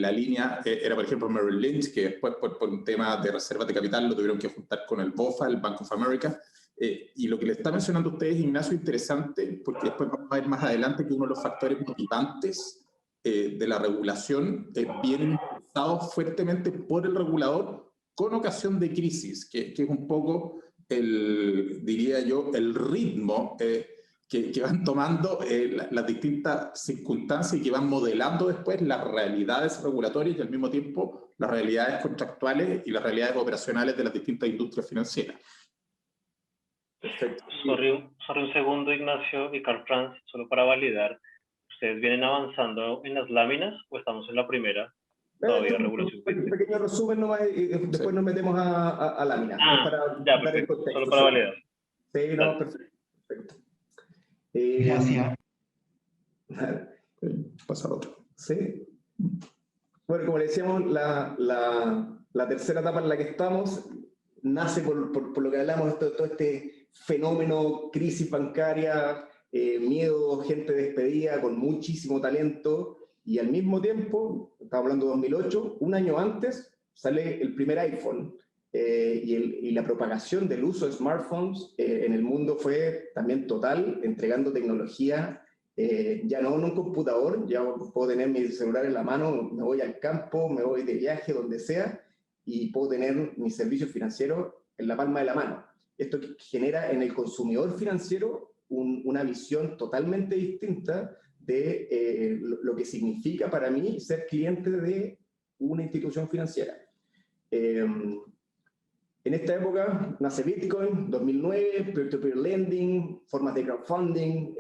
la línea, era por ejemplo Merrill Lynch, que después por un tema de reservas de capital lo tuvieron que juntar con el BOFA, el Bank of America. Y lo que le está mencionando a ustedes, Ignacio, es interesante, porque después vamos a ver más adelante que uno de los factores motivantes de la regulación vienen impulsados fuertemente por el regulador con ocasión de crisis, que es un poco diría yo, el ritmo que van tomando las distintas circunstancias y que van modelando después las realidades regulatorias y al mismo tiempo las realidades contractuales y las realidades operacionales de las distintas industrias financieras. Perfecto. Sorry un segundo, Ignacio y Carl Franz, solo para validar. ¿Ustedes vienen avanzando en las láminas o estamos en la primera? Todavía regulación. Un pequeño resumen nomás, y después nos metemos a láminas. Perfecto. Solo para validar. Sí, no, perfecto. Gracias. Pasa al otro. Sí. Bueno, como le decíamos, la tercera etapa en la que estamos nace por lo que hablamos de todo este fenómeno, crisis bancaria, miedo, gente despedida con muchísimo talento. Y al mismo tiempo, estamos hablando de 2008, un año antes sale el primer iPhone, y la propagación del uso de smartphones en el mundo fue también total, entregando tecnología, ya no en un computador, ya puedo tener mi celular en la mano, me voy al campo, me voy de viaje, donde sea, y puedo tener mis servicios financieros en la palma de la mano. Esto genera en el consumidor financiero una visión totalmente distinta de lo que significa para mí ser cliente de una institución financiera. En esta época nace Bitcoin, 2009, peer-to-peer lending, formas de crowdfunding,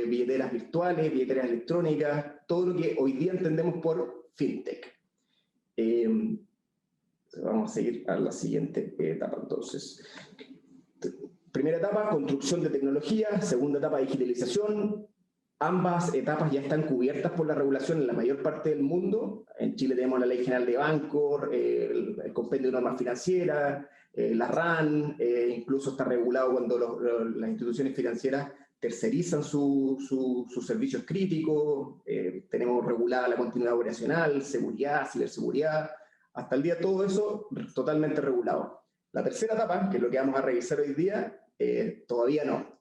billeteras virtuales, billeteras electrónicas, todo lo que hoy día entendemos por fintech. Vamos a seguir a la siguiente etapa entonces. Primera etapa, construcción de tecnología. Segunda etapa, digitalización. Ambas etapas ya están cubiertas por la regulación en la mayor parte del mundo. En Chile tenemos la Ley General de Bancos, el Compendio de Normas Financieras, la RAN, incluso está regulado cuando las instituciones financieras tercerizan sus servicios críticos. Tenemos regulada la continuidad operacional, seguridad, ciberseguridad. Hasta el día todo eso totalmente regulado. La tercera etapa, que es lo que vamos a revisar hoy día, todavía no.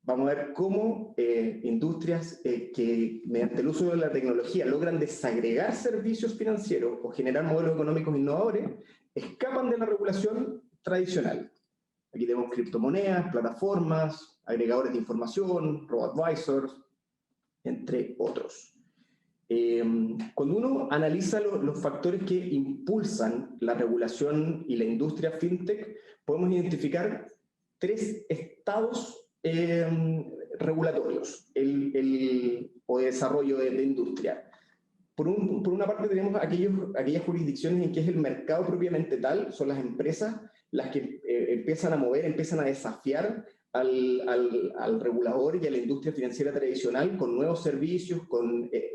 Vamos a ver cómo industrias que mediante el uso de la tecnología logran desagregar servicios financieros o generar modelos económicos innovadores, escapan de la regulación tradicional. Aquí tenemos criptomonedas, plataformas, agregadores de información, robo-advisors, entre otros. Cuando uno analiza los factores que impulsan la regulación y la industria fintech, podemos identificar 3 estados regulatorios o de desarrollo de industria. Por una parte tenemos aquellas jurisdicciones en que es el mercado propiamente tal, son las empresas las que empiezan a mover, empiezan a desafiar al regulador y a la industria financiera tradicional con nuevos servicios,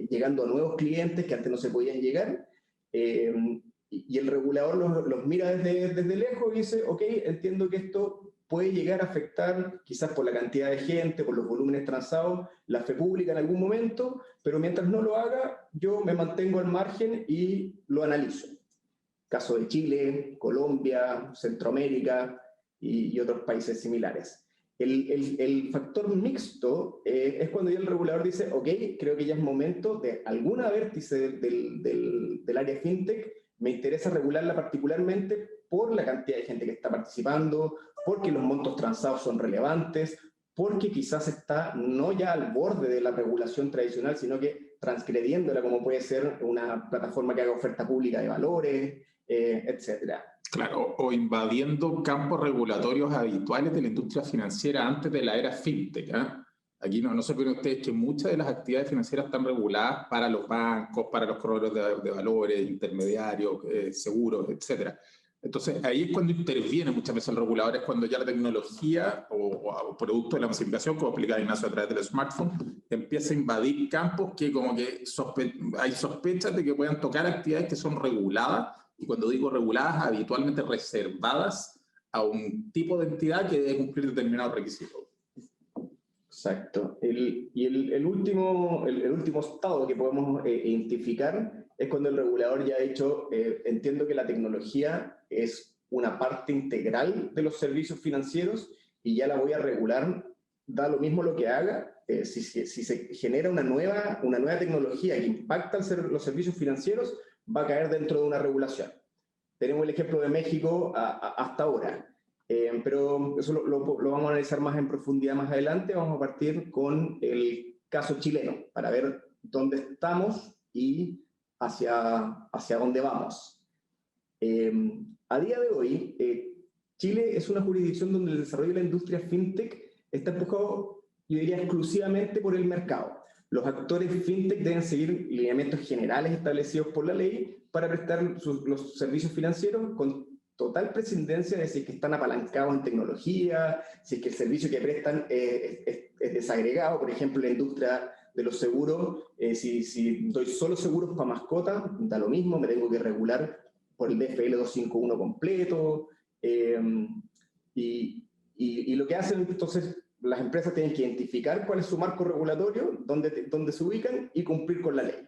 llegando a nuevos clientes que antes no se podían llegar, y el regulador los mira desde lejos y dice, ok, entiendo que esto puede llegar a afectar, quizás por la cantidad de gente, por los volúmenes transados, la fe pública en algún momento, pero mientras no lo haga, yo me mantengo al margen y lo analizo. Caso de Chile, Colombia, Centroamérica y otros países similares. El factor mixto es cuando ya el regulador dice, ok, creo que ya es momento de alguna vértice del área fintech, me interesa regularla particularmente por la cantidad de gente que está participando, porque los montos transados son relevantes, porque quizás está no ya al borde de la regulación tradicional, sino que transgrediéndola, como puede ser una plataforma que haga oferta pública de valores, etcétera. Claro, o invadiendo campos regulatorios habituales de la industria financiera antes de la era fintech. Aquí no se olviden ustedes que muchas de las actividades financieras están reguladas para los bancos, para los corredores de valores, intermediarios, seguros, etc. Entonces, ahí es cuando interviene muchas veces el regulador, es cuando ya la tecnología o producto de la masificación, como explicaba Ignacio a través del smartphone, empieza a invadir campos que como que hay sospechas de que puedan tocar actividades que son reguladas, y cuando digo reguladas, habitualmente reservadas a un tipo de entidad que debe cumplir determinados requisitos. Exacto. El último estado que podemos identificar es cuando el regulador ya ha dicho, entiendo que la tecnología es una parte integral de los servicios financieros y ya la voy a regular, da lo mismo lo que haga, si se genera una nueva tecnología que impacta los servicios financieros, va a caer dentro de una regulación. Tenemos el ejemplo de México hasta ahora. Pero eso lo vamos a analizar más en profundidad más adelante. Vamos a partir con el caso chileno para ver dónde estamos y hacia dónde vamos. A día de hoy, Chile es una jurisdicción donde el desarrollo de la industria fintech está empujado, yo diría, exclusivamente por el mercado. Los actores fintech deben seguir lineamientos generales establecidos por la ley para prestar los servicios financieros con total prescindencia de si es que están apalancados en tecnología, si es que el servicio que prestan es desagregado. Por ejemplo, la industria de los seguros, si doy solo seguros para mascotas, da lo mismo, me tengo que regular por el DFL 251 completo. Y lo que hacen entonces, las empresas tienen que identificar cuál es su marco regulatorio, dónde se ubican y cumplir con la ley.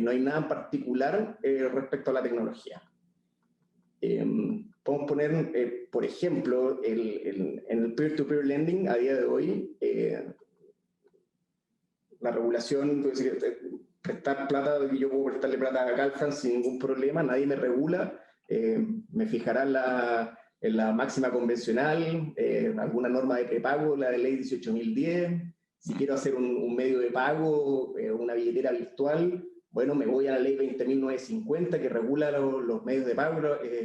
No hay nada en particular respecto a la tecnología. Podemos poner, por ejemplo, en el peer-to-peer lending a día de hoy, la regulación, prestar plata, yo puedo prestarle plata a Caltrans sin ningún problema, nadie me regula, me fijará en la máxima convencional, alguna norma de prepago, la de ley 18.010, si quiero hacer un medio de pago, una billetera virtual, bueno, me voy a la ley 20.950 que regula los medios de pago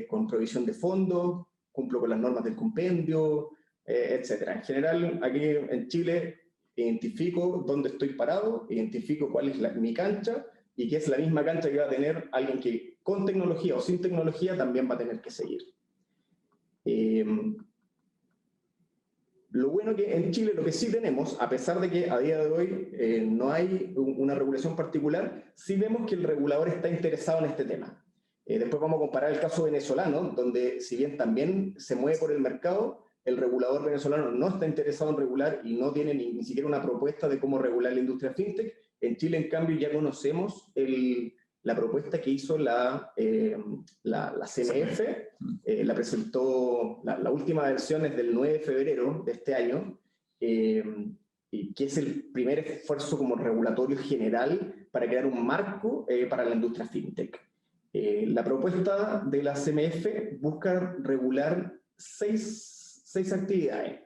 con provisión de fondos, cumplo con las normas del compendio, etc. En general, aquí en Chile, identifico dónde estoy parado, identifico cuál es mi cancha y que es la misma cancha que va a tener alguien que con tecnología o sin tecnología también va a tener que seguir. Lo bueno que en Chile lo que sí tenemos, a pesar de que a día de hoy no hay una regulación particular, sí vemos que el regulador está interesado en este tema. Después vamos a comparar el caso venezolano, donde si bien también se mueve por el mercado, el regulador venezolano no está interesado en regular y no tiene ni siquiera una propuesta de cómo regular la industria fintech. En Chile, en cambio, ya conocemos la propuesta que hizo la CMF, la presentó, la última versión es del 9 de febrero de este año, y que es el primer esfuerzo como regulatorio general para crear un marco para la industria fintech. La propuesta de la CMF busca regular seis actividades.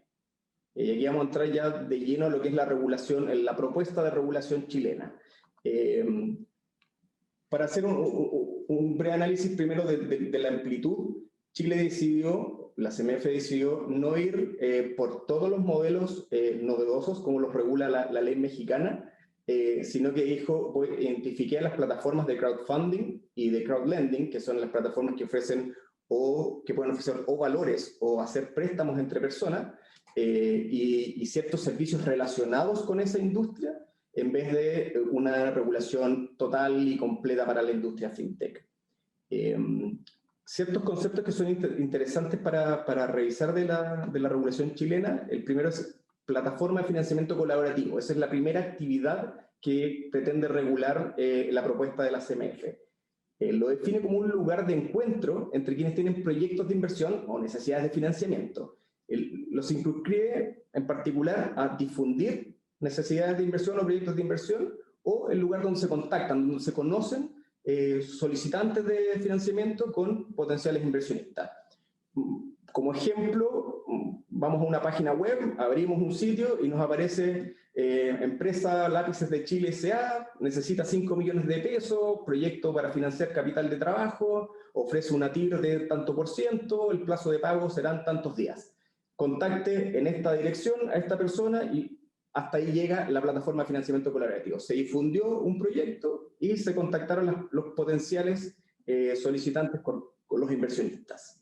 Y aquí vamos a entrar ya de lleno a lo que es la regulación, la propuesta de regulación chilena. Para hacer un breve análisis primero de la amplitud, Chile decidió, la CMF decidió no ir por todos los modelos novedosos como los regula la ley mexicana, sino que dijo, identifiqué a las plataformas de crowdfunding y de crowdlending, que son las plataformas que ofrecen o que pueden ofrecer o valores o hacer préstamos entre personas y ciertos servicios relacionados con esa industria, en vez de una regulación total y completa para la industria fintech. ciertos conceptos que son interesantes para revisar de la regulación chilena. El primero es plataforma de financiamiento colaborativo. Esa es la primera actividad que pretende regular la propuesta de la CMF. Lo define como un lugar de encuentro entre quienes tienen proyectos de inversión o necesidades de financiamiento. Lo circunscribe en particular a difundir necesidades de inversión o proyectos de inversión, o el lugar donde se contactan, donde se conocen solicitantes de financiamiento con potenciales inversionistas. Como ejemplo, vamos a una página web, abrimos un sitio y nos aparece empresa Lápices de Chile S.A., necesita 5 millones de pesos, proyecto para financiar capital de trabajo, ofrece una TIR de tanto por ciento, el plazo de pago serán tantos días. Contacte en esta dirección a esta persona y hasta ahí llega la plataforma de financiamiento colaborativo. Se difundió un proyecto y se contactaron los potenciales solicitantes con los inversionistas.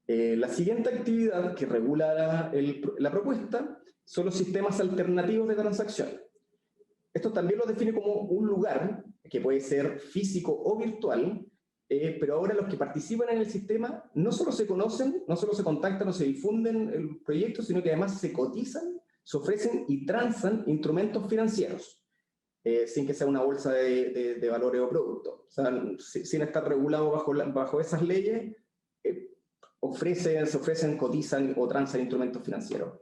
La siguiente actividad que regula la propuesta son los sistemas alternativos de transacción. Esto también lo define como un lugar que puede ser físico o virtual, pero ahora los que participan en el sistema no solo se conocen, no solo se contactan o se difunden el proyecto, sino que además se cotizan, se ofrecen y transan instrumentos financieros, sin que sea una bolsa de valores o productos. O sea, sin estar regulado bajo esas leyes, se ofrecen, cotizan o transan instrumentos financieros.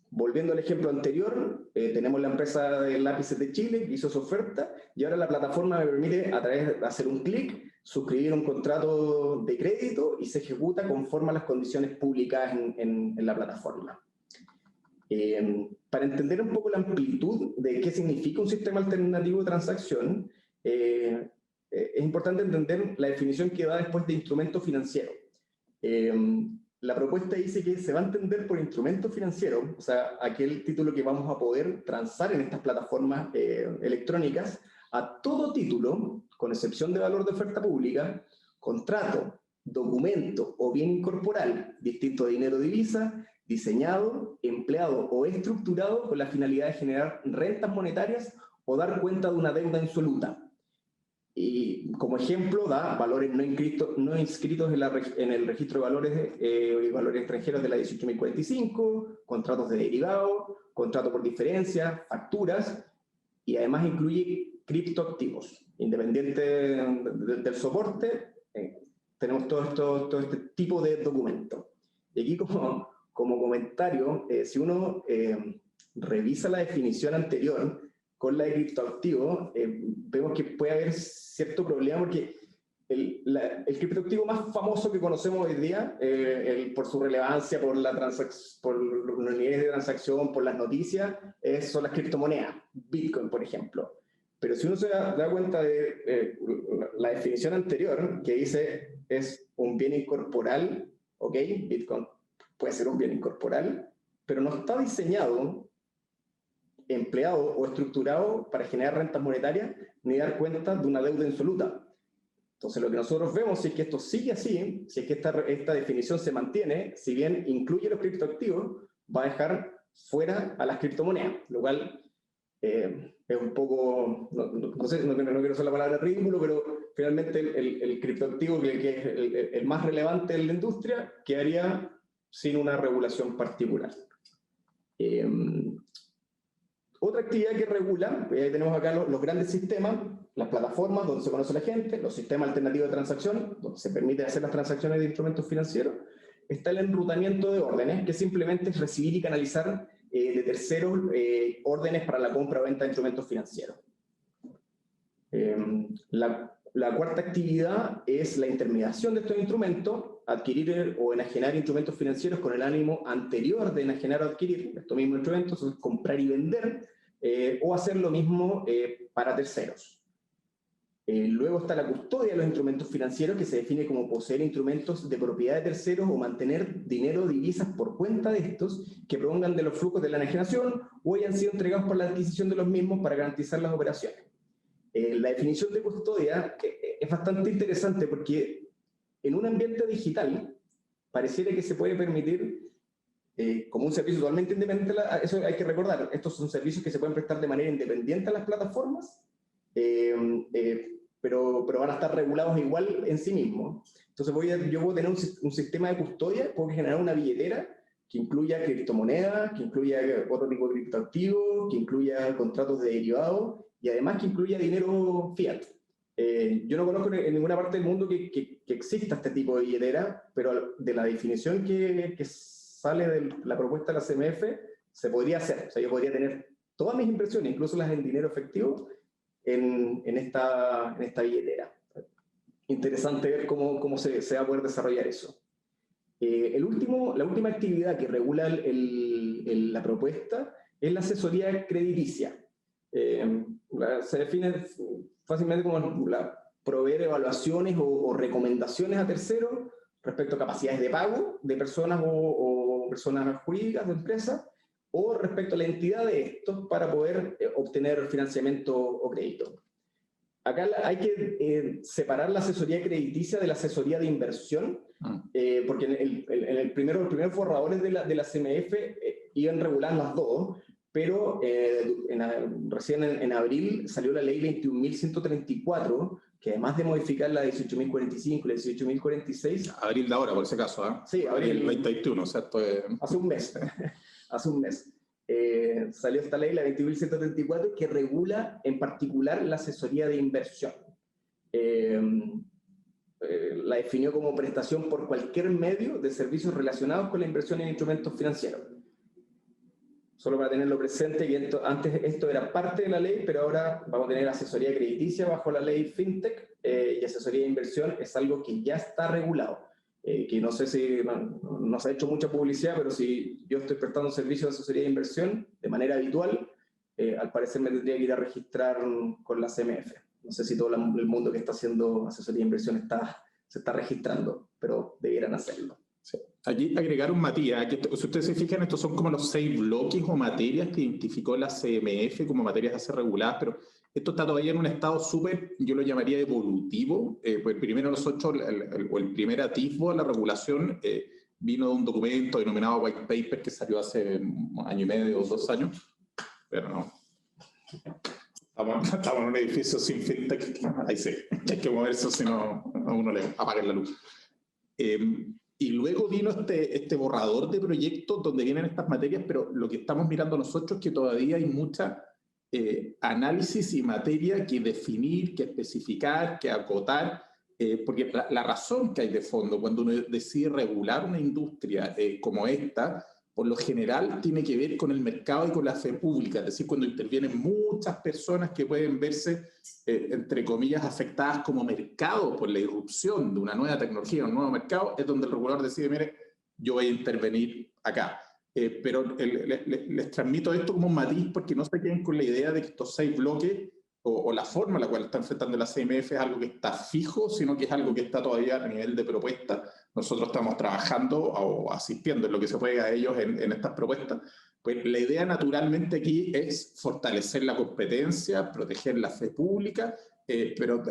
Volviendo al ejemplo anterior, tenemos la empresa de Lápices de Chile que hizo su oferta y ahora la plataforma me permite, a través de hacer un clic, suscribir un contrato de crédito y se ejecuta conforme a las condiciones publicadas en la plataforma. Para entender un poco la amplitud de qué significa un sistema alternativo de transacción, es importante entender la definición que da después de instrumento financiero. La propuesta dice que se va a entender por instrumento financiero, o sea, aquel título que vamos a poder transar en estas plataformas electrónicas, a todo título, con excepción de valor de oferta pública, contrato, documento o bien incorporal, distinto de dinero o divisa, diseñado, empleado o estructurado con la finalidad de generar rentas monetarias o dar cuenta de una deuda insoluta. Y como ejemplo da valores no inscritos en el registro de valores extranjeros de la 18.045, contratos de derivado, contrato por diferencia, facturas, y además incluye criptoactivos. Independiente del soporte, tenemos todo este tipo de documentos. Y aquí como comentario, si uno revisa la definición anterior con la de criptoactivo, vemos que puede haber cierto problema porque el criptoactivo más famoso que conocemos hoy día, por su relevancia, por los niveles de transacción, por las noticias, son las criptomonedas, Bitcoin, por ejemplo. Pero si uno se da cuenta de la definición anterior, que dice es un bien incorporal, ¿ok? Bitcoin puede ser un bien incorporal, pero no está diseñado, empleado o estructurado para generar rentas monetarias ni dar cuenta de una deuda insoluta. Entonces, lo que nosotros vemos, si es que esto sigue así, si es que esta definición se mantiene, si bien incluye los criptoactivos, va a dejar fuera a las criptomonedas, lo cual es un poco, no quiero usar la palabra ridículo, pero finalmente el criptoactivo, que es el más relevante en la industria, quedaría sin una regulación particular. Otra actividad que regula, ahí tenemos acá los grandes sistemas, las plataformas donde se conoce la gente, los sistemas alternativos de transacción, donde se permite hacer las transacciones de instrumentos financieros, está el enrutamiento de órdenes, que simplemente es recibir y canalizar de terceros órdenes para la compra o venta de instrumentos financieros. La cuarta actividad es la intermediación de estos instrumentos, adquirir o enajenar instrumentos financieros con el ánimo anterior de enajenar o adquirir estos mismos instrumentos, comprar y vender, o hacer lo mismo para terceros. Luego está la custodia de los instrumentos financieros, que se define como poseer instrumentos de propiedad de terceros o mantener dinero o divisas por cuenta de estos que provengan de los flujos de la enajenación o hayan sido entregados por la adquisición de los mismos para garantizar las operaciones. La definición de custodia es bastante interesante porque en un ambiente digital pareciera que se puede permitir como un servicio totalmente independiente, eso hay que recordar, estos son servicios que se pueden prestar de manera independiente a las plataformas, pero van a estar regulados igual en sí mismos. Entonces yo voy a tener un sistema de custodia, puedo generar una billetera que incluya criptomonedas, que incluya otro tipo de criptoactivos, que incluya contratos de derivados y además que incluya dinero fiat. Yo no conozco en ninguna parte del mundo que exista este tipo de billetera, pero de la definición que sale de la propuesta de la CMF, se podría hacer. O sea, yo podría tener todas mis impresiones, incluso las en dinero efectivo, en esta billetera. Interesante ver cómo se va a poder desarrollar eso. La última actividad que regula la propuesta es la asesoría crediticia. Se define fácilmente como proveer evaluaciones o recomendaciones a terceros respecto a capacidades de pago de personas o personas jurídicas de empresas, o respecto a la entidad de estos para poder obtener financiamiento o crédito. Acá hay que separar la asesoría crediticia de la asesoría de inversión, porque en el primer borradores de la CMF iban regular las dos, pero recién en abril salió la ley 21.134, que además de modificar la 18.045 y la 18.046... Abril de ahora, por ese caso, ¿eh? Sí, abril 2021, o sea, esto es... Hace un mes. Hace un mes. Salió esta ley, la 21.134, que regula en particular la asesoría de inversión. La definió como prestación por cualquier medio de servicios relacionados con la inversión en instrumentos financieros. Solo para tenerlo presente, que antes esto era parte de la ley, pero ahora vamos a tener asesoría crediticia bajo la ley FinTech, y asesoría de inversión es algo que ya está regulado. Que no sé si no se ha hecho mucha publicidad, pero si yo estoy prestando servicios de asesoría de inversión de manera habitual, al parecer me tendría que ir a registrar con la CMF. No sé si todo el mundo que está haciendo asesoría de inversión se está registrando, pero debieran hacerlo. Sí. Aquí agregaron Matías, que si ustedes se fijan, estos son como los 6 bloques o materias que identificó la CMF como materias a ser reguladas, pero esto está todavía en un estado súper, yo lo llamaría evolutivo. Pues primero nosotros, el primer atisbo de la regulación vino de un documento denominado White Paper que salió hace un año y medio o 2 años, pero no. Estamos en un edificio sin fintech, ahí sí, hay que moverse, si no a uno le apagan la luz. Y luego vino este borrador de proyectos donde vienen estas materias, pero lo que estamos mirando nosotros es que todavía hay mucha análisis y materia que definir, que especificar, que acotar, porque la razón que hay de fondo cuando uno decide regular una industria como esta, por lo general tiene que ver con el mercado y con la fe pública, es decir, cuando intervienen muchas personas que pueden verse, entre comillas, afectadas como mercado por la irrupción de una nueva tecnología, un nuevo mercado, es donde el regulador decide, mire, yo voy a intervenir acá. Pero les transmito esto como un matiz porque no se queden con la idea de que estos 6 bloques o la forma en la cual está enfrentando la CMF es algo que está fijo, sino que es algo que está todavía a nivel de propuesta. Nosotros estamos trabajando o asistiendo en lo que se puede a ellos en estas propuestas. Pues la idea naturalmente aquí es fortalecer la competencia, proteger la fe pública, pero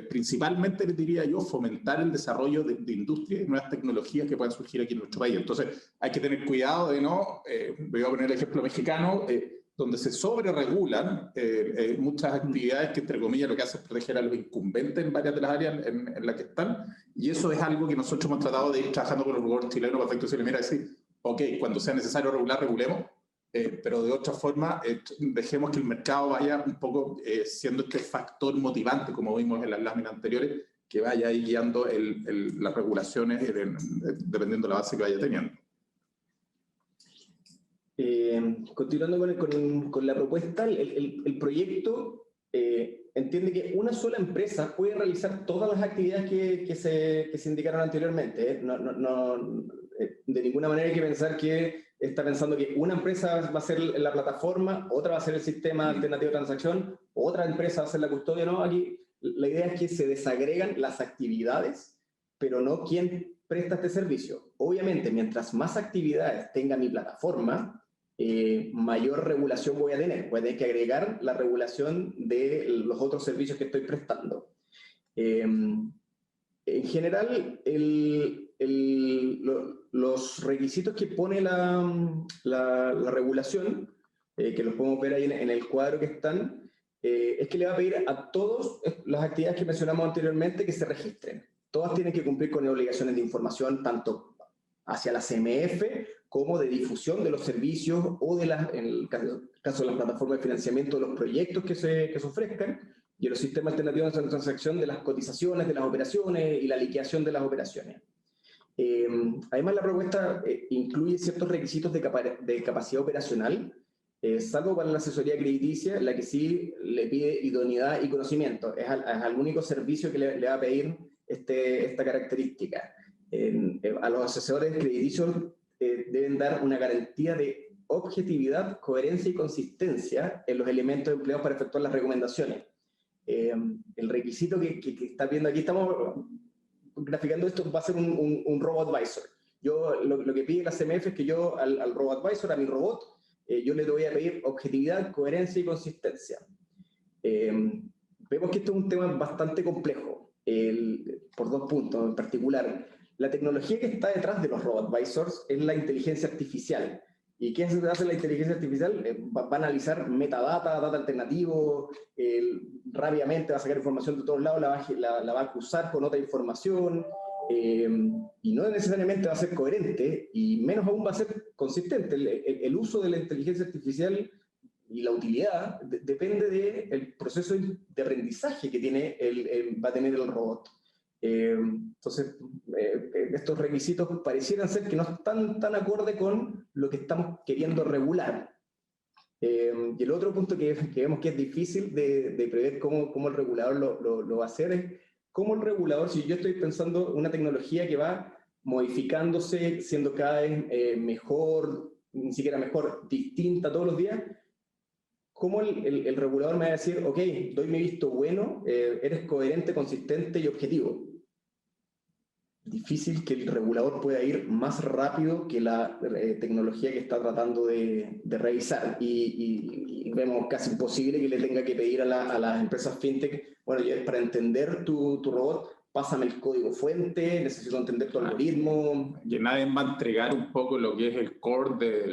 principalmente les diría yo fomentar el desarrollo de industria y nuevas tecnologías que puedan surgir aquí en nuestro país. Entonces hay que tener cuidado de no, voy a poner el ejemplo mexicano, donde se sobreregulan muchas actividades que, entre comillas, lo que hace es proteger a los incumbentes en varias de las áreas en las que están, y eso es algo que nosotros hemos tratado de ir trabajando con el regulador chileno para efectuar, mira, decir, ok, cuando sea necesario regular, regulemos, pero de otra forma, dejemos que el mercado vaya un poco siendo este factor motivante, como vimos en las láminas anteriores, que vaya ahí guiando las regulaciones dependiendo de la base que vaya teniendo. Continuando con la propuesta, el proyecto entiende que una sola empresa puede realizar todas las actividades que se indicaron anteriormente. De ninguna manera hay que pensar que está pensando que una empresa va a ser la plataforma, otra va a ser el sistema alternativo de transacción, otra empresa va a ser la custodia. No, aquí la idea es que se desagregan las actividades, pero no quién presta este servicio. Obviamente, mientras más actividades tenga mi plataforma, mayor regulación voy a tener. Voy a tener que agregar la regulación de los otros servicios que estoy prestando. En general, los requisitos que pone la regulación, que los podemos ver ahí en el cuadro que están, es que le va a pedir a todas las actividades que mencionamos anteriormente que se registren. Todas tienen que cumplir con obligaciones de información, tanto hacia la CMF como de difusión de los servicios o de en el caso de las plataformas de financiamiento de los proyectos que se ofrezcan, y en los sistemas alternativos de transacción de las cotizaciones, de las operaciones y la liquidación de las operaciones. Además, la propuesta incluye ciertos requisitos de capacidad operacional, salvo para la asesoría crediticia, la que sí le pide idoneidad y conocimiento. Es al único servicio que le va a pedir esta característica. A los asesores crediticios deben dar una garantía de objetividad, coherencia y consistencia en los elementos empleados para efectuar las recomendaciones. El requisito que está viendo aquí, estamos graficando esto, va a ser un robo-advisor. Lo que pide la CMF es que yo al robo-advisor, a mi robot, yo le voy a pedir objetividad, coherencia y consistencia. Vemos que esto es un tema bastante complejo, por dos puntos en particular. La tecnología que está detrás de los robo-advisors es la inteligencia artificial. ¿Y qué hace la inteligencia artificial? Va a analizar metadata, data alternativo, rápidamente va a sacar información de todos lados, la va a cruzar con otra información, y no necesariamente va a ser coherente, y menos aún va a ser consistente. El uso de la inteligencia artificial y la utilidad depende del proceso de aprendizaje que va a tener el robot. Entonces, estos requisitos parecieran ser que no están tan acorde con lo que estamos queriendo regular. Y el otro punto que vemos que es difícil de prever cómo el regulador lo va a hacer es cómo el regulador, si yo estoy pensando una tecnología que va modificándose, siendo cada vez mejor, ni siquiera mejor, distinta todos los días, ¿cómo el regulador me va a decir, ok, doy mi visto bueno, eres coherente, consistente y objetivo? Difícil que el regulador pueda ir más rápido que la tecnología que está tratando de revisar, y vemos casi imposible que le tenga que pedir a las empresas fintech, bueno, para entender tu robot, pásame el código fuente, necesito entender tu algoritmo. Que nadie va a entregar un poco lo que es el core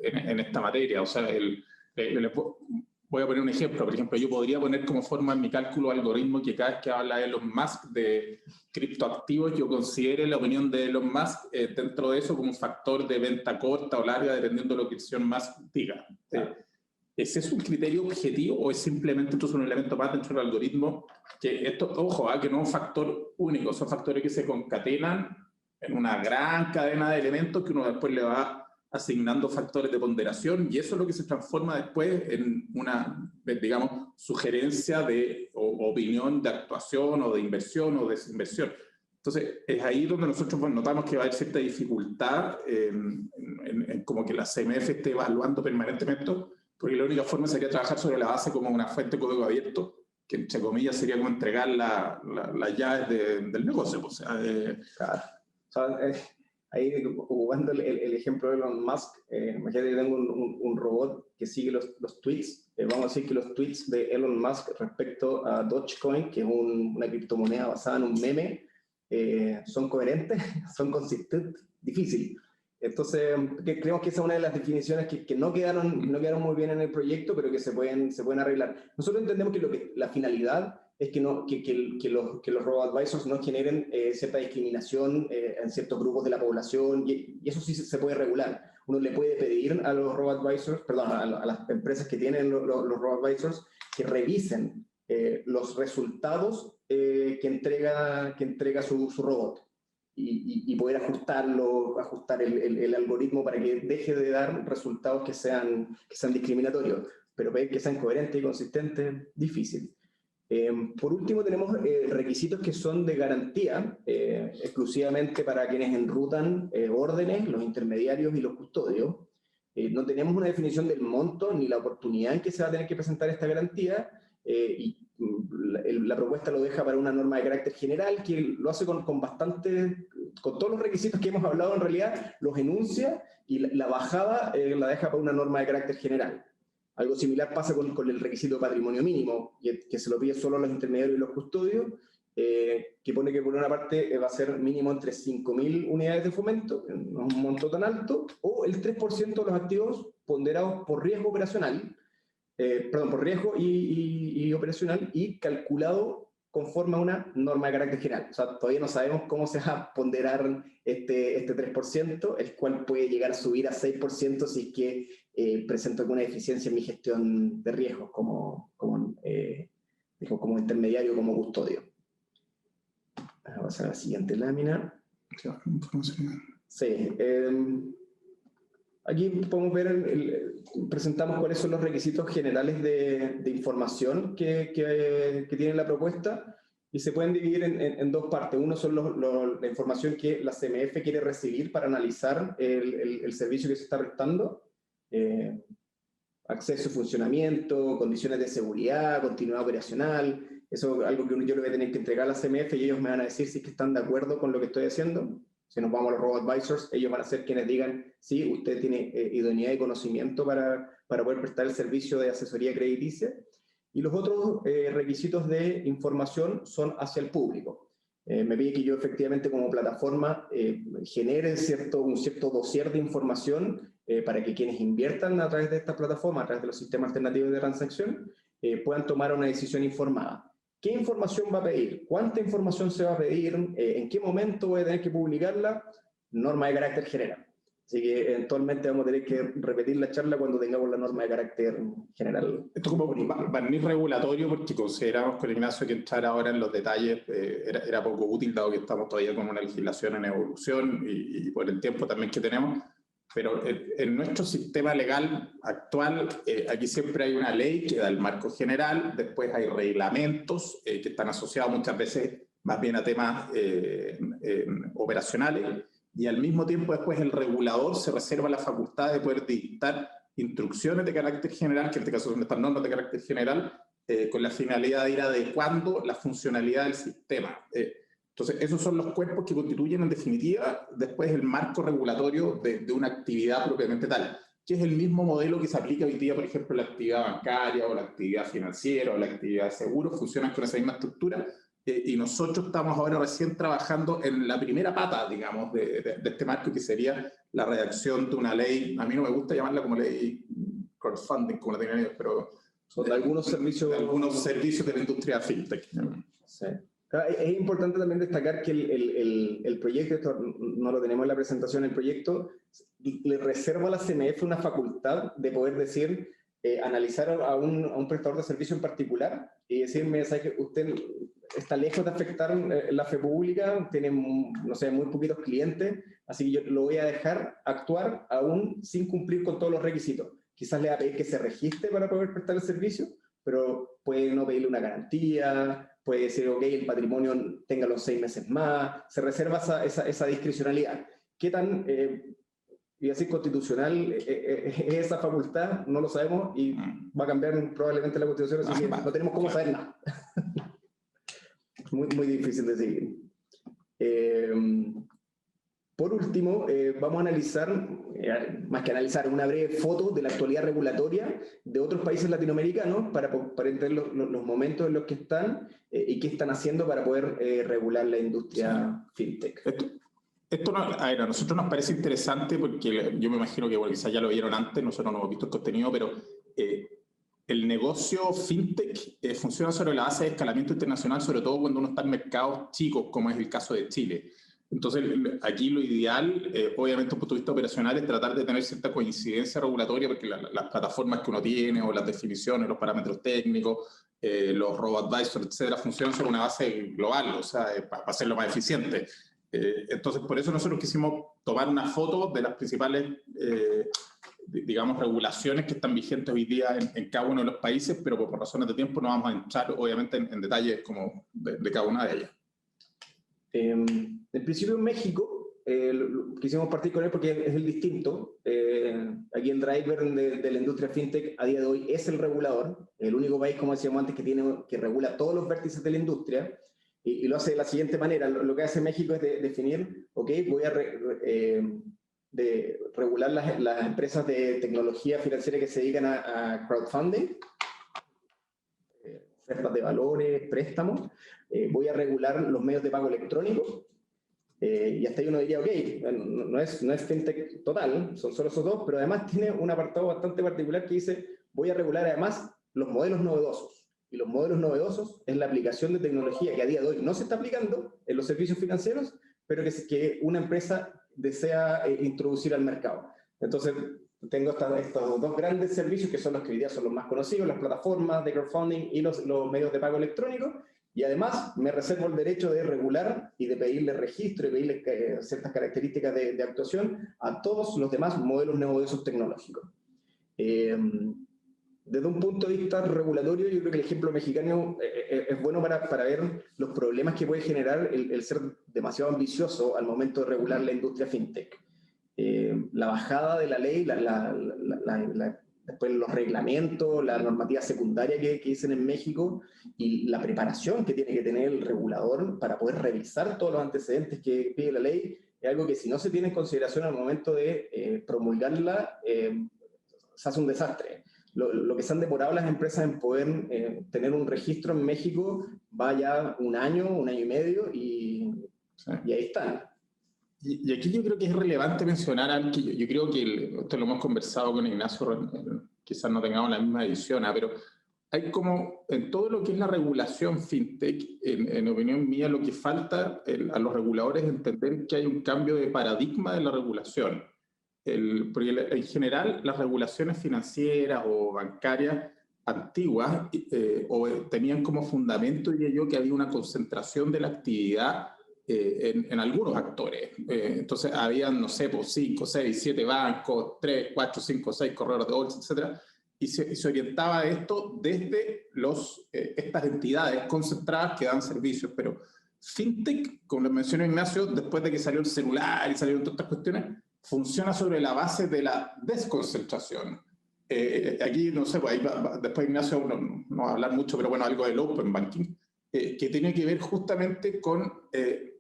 en esta materia. O sea, voy a poner un ejemplo. Por ejemplo, yo podría poner como forma en mi cálculo algoritmo que cada vez que habla Elon Musk de criptoactivos, yo considere la opinión de Elon Musk dentro de eso como un factor de venta corta o larga, dependiendo de lo que Elon Musk diga. ¿Es eso un criterio objetivo o es simplemente entonces un elemento más dentro del algoritmo? Que esto, ojo, que no es un factor único, son factores que se concatenan en una gran cadena de elementos que uno después le va asignando factores de ponderación, y eso es lo que se transforma después en una, digamos, sugerencia o opinión de actuación o de inversión o desinversión. Entonces, es ahí donde nosotros notamos que va a haber cierta dificultad en como que la CMF esté evaluando permanentemente, porque la única forma sería trabajar sobre la base como una fuente de código abierto, que entre comillas sería como entregar las llaves del negocio. O sea, claro. O sea, ahí jugando el ejemplo de Elon Musk, imagínate que tengo un robot que sigue los tweets, vamos a decir que los tweets de Elon Musk respecto a Dogecoin, que es una criptomoneda basada en un meme, son coherentes, son consistentes, difícil. Entonces, creemos que esa es una de las definiciones que no quedaron muy bien en el proyecto, pero que se pueden arreglar. Nosotros entendemos que la finalidad es que los robo-advisors no generen cierta discriminación en ciertos grupos de la población, y eso sí se puede regular. Uno le puede pedir a los robo-advisors, perdón, a las empresas que tienen los robo-advisors, que revisen los resultados que entrega su robot, y poder ajustar el algoritmo para que deje de dar resultados que sean discriminatorios, pero pedir que sean coherentes y consistentes, difícil. Por último, tenemos requisitos que son de garantía, exclusivamente para quienes enrutan órdenes, los intermediarios y los custodios. No tenemos una definición del monto ni la oportunidad en que se va a tener que presentar esta garantía, y la propuesta lo deja para una norma de carácter general, que lo hace con todos los requisitos que hemos hablado. En realidad los enuncia, y la bajada la deja para una norma de carácter general. Algo similar pasa con el requisito de patrimonio mínimo, que se lo pide solo a los intermediarios y los custodios, que pone que por una parte va a ser mínimo entre 5.000 unidades de fomento, no es un monto tan alto, o el 3% de los activos ponderados por riesgo operacional, por riesgo y operacional, y calculado conforme a una norma de carácter general. O sea, todavía no sabemos cómo se va a ponderar este 3%, el cual puede llegar a subir a 6% si es que presento alguna deficiencia en mi gestión de riesgos como intermediario, como custodio. Vamos a pasar a la siguiente lámina. Sí. Aquí podemos ver, presentamos cuáles son los requisitos generales de información que tiene la propuesta, y se pueden dividir en dos partes. Uno son la información que la CMF quiere recibir para analizar el servicio que se está prestando, acceso y funcionamiento, condiciones de seguridad, continuidad operacional. Eso es algo que yo le voy a tener que entregar a la CMF y ellos me van a decir si es que están de acuerdo con lo que estoy haciendo. Si nos vamos a los robo-advisors, ellos van a ser quienes digan si usted tiene idoneidad y conocimiento para poder prestar el servicio de asesoría crediticia. Y los otros requisitos de información son hacia el público. Me pide que yo efectivamente como plataforma genere un cierto dossier de información para que quienes inviertan a través de esta plataforma, a través de los sistemas alternativos de transacción, puedan tomar una decisión informada. ¿Qué información va a pedir? ¿Cuánta información se va a pedir? ¿En qué momento voy a tener que publicarla? Norma de carácter general. Así que eventualmente vamos a tener que repetir la charla cuando tengamos la norma de carácter general. Esto como barniz regulatorio, porque consideramos con Ignacio que entrar ahora en los detalles era poco útil, dado que estamos todavía con una legislación en evolución y por el tiempo también que tenemos. Pero en nuestro sistema legal actual, aquí siempre hay una ley que da el marco general, después hay reglamentos que están asociados muchas veces más bien a temas operacionales, y al mismo tiempo después el regulador se reserva la facultad de poder dictar instrucciones de carácter general, que en este caso son estas normas de carácter general, con la finalidad de ir adecuando la funcionalidad del sistema. Entonces, esos son los cuerpos que constituyen, en definitiva, después el marco regulatorio de una actividad propiamente tal, que es el mismo modelo que se aplica hoy día, por ejemplo, la actividad bancaria o la actividad financiera o la actividad de seguros, funcionan con esa misma estructura, y nosotros estamos ahora recién trabajando en la primera pata, digamos, de este marco, que sería la redacción de una ley. A mí no me gusta llamarla como ley crowdfunding, como la tienen ellos, pero son de algunos servicios de la industria fintech. Sí. Es importante también destacar que el proyecto, esto no lo tenemos en la presentación, el proyecto le reserva a la CMF una facultad de poder decir, analizar a un prestador de servicio en particular y decirme, ¿sabe que usted está lejos de afectar la fe pública, tiene, no sé, muy poquitos clientes, así que yo lo voy a dejar actuar aún sin cumplir con todos los requisitos? Quizás le va a pedir que se registre para poder prestar el servicio, pero puede no pedirle una garantía, puede decir, ok, el patrimonio tenga los 6 meses más, se reserva esa discrecionalidad. ¿Qué tan, y así constitucional es esa facultad? No lo sabemos y va a cambiar probablemente la Constitución, así que no tenemos cómo saber nada. Muy difícil de seguir. Por último, vamos a analizar, más que analizar, una breve foto de la actualidad regulatoria de otros países latinoamericanos para entender los momentos en los que están y qué están haciendo para poder regular la industria fintech. Esto a nosotros nos parece interesante porque yo me imagino que bueno, quizás ya lo vieron antes, nosotros no hemos visto el contenido, pero el negocio fintech funciona sobre la base de escalamiento internacional, sobre todo cuando uno está en mercados chicos, como es el caso de Chile. Entonces, aquí lo ideal, obviamente, desde un punto de vista operacional, es tratar de tener cierta coincidencia regulatoria, porque las plataformas que uno tiene, o las definiciones, los parámetros técnicos, los robo-advisors, etcétera, funcionan sobre una base global, o sea, para hacerlo más eficiente. Entonces, por eso nosotros quisimos tomar una foto de las principales, digamos, regulaciones que están vigentes hoy día en cada uno de los países, pero por razones de tiempo no vamos a entrar, obviamente, en detalles como de cada una de ellas. En principio en México, quisimos partir con él porque es el distinto. Aquí el driver de la industria fintech a día de hoy es el regulador, el único país, como decíamos antes, que regula todos los vértices de la industria, y lo hace de la siguiente manera. Lo que hace México es definir, ok, voy a regular las empresas de tecnología financiera que se dedican a crowdfunding, ofertas de valores, préstamos. Voy a regular los medios de pago electrónicos, y hasta ahí uno diría, ok, no es fintech total, son solo esos dos, pero además tiene un apartado bastante particular que dice, voy a regular además los modelos novedosos. Y los modelos novedosos es la aplicación de tecnología que a día de hoy no se está aplicando en los servicios financieros, pero que una empresa desea introducir al mercado. Entonces, tengo estos dos grandes servicios que son los que hoy día son los más conocidos, las plataformas de crowdfunding y los medios de pago electrónico, y además me reservo el derecho de regular y de pedirle registro y pedirle ciertas características de actuación a todos los demás modelos novedosos tecnológicos. Desde un punto de vista regulatorio, yo creo que el ejemplo mexicano es bueno para ver los problemas que puede generar el ser demasiado ambicioso al momento de regular la industria fintech. La bajada de la ley, después los reglamentos, la normativa secundaria que dicen en México y la preparación que tiene que tener el regulador para poder revisar todos los antecedentes que pide la ley, es algo que si no se tiene en consideración al momento de promulgarla, se hace un desastre. Lo que se han demorado las empresas en poder tener un registro en México va ya un año y medio y ahí están. Y aquí yo creo que es relevante mencionar algo que yo creo que esto lo hemos conversado con Ignacio, quizás no tengamos la misma edición, pero hay como en todo lo que es la regulación fintech, en opinión mía, lo que falta a los reguladores es entender que hay un cambio de paradigma de la regulación. Porque en general las regulaciones financieras o bancarias antiguas tenían como fundamento, diría yo, que había una concentración de la actividad en algunos actores. Entonces habían, no sé, pues 5, 6, 7 bancos, 3, 4, 5, 6 corredores de bolsa, etcétera, y se orientaba esto desde estas entidades concentradas que dan servicios. Pero fintech, como lo mencionó Ignacio, después de que salió el celular y salieron todas estas cuestiones, funciona sobre la base de la desconcentración. Aquí, no sé, pues después Ignacio no va a hablar mucho, pero bueno, algo del open banking, que tiene que ver justamente con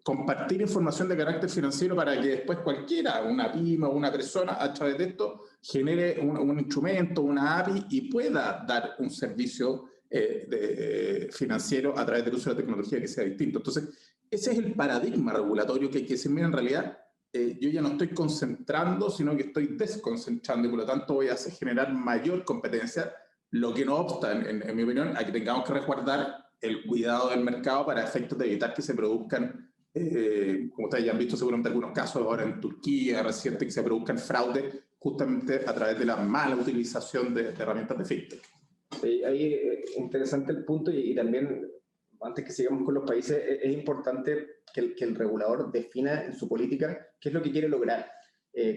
compartir información de carácter financiero para que después cualquiera, una pyme o una persona, a través de esto, genere un instrumento, una API y pueda dar un servicio financiero a través del uso de la tecnología que sea distinto. Entonces, ese es el paradigma regulatorio que hay que decir, mira, en realidad, yo ya no estoy concentrando, sino que estoy desconcentrando y por lo tanto voy a generar mayor competencia, lo que no obsta, en mi opinión, a que tengamos que resguardar el cuidado del mercado para efectos de evitar que se produzcan, como ustedes ya han visto seguramente algunos casos ahora en Turquía reciente, que se produzcan fraudes justamente a través de la mala utilización de herramientas de fintech. Ahí es interesante el punto y también, antes que sigamos con los países, es importante que el regulador defina en su política qué es lo que quiere lograr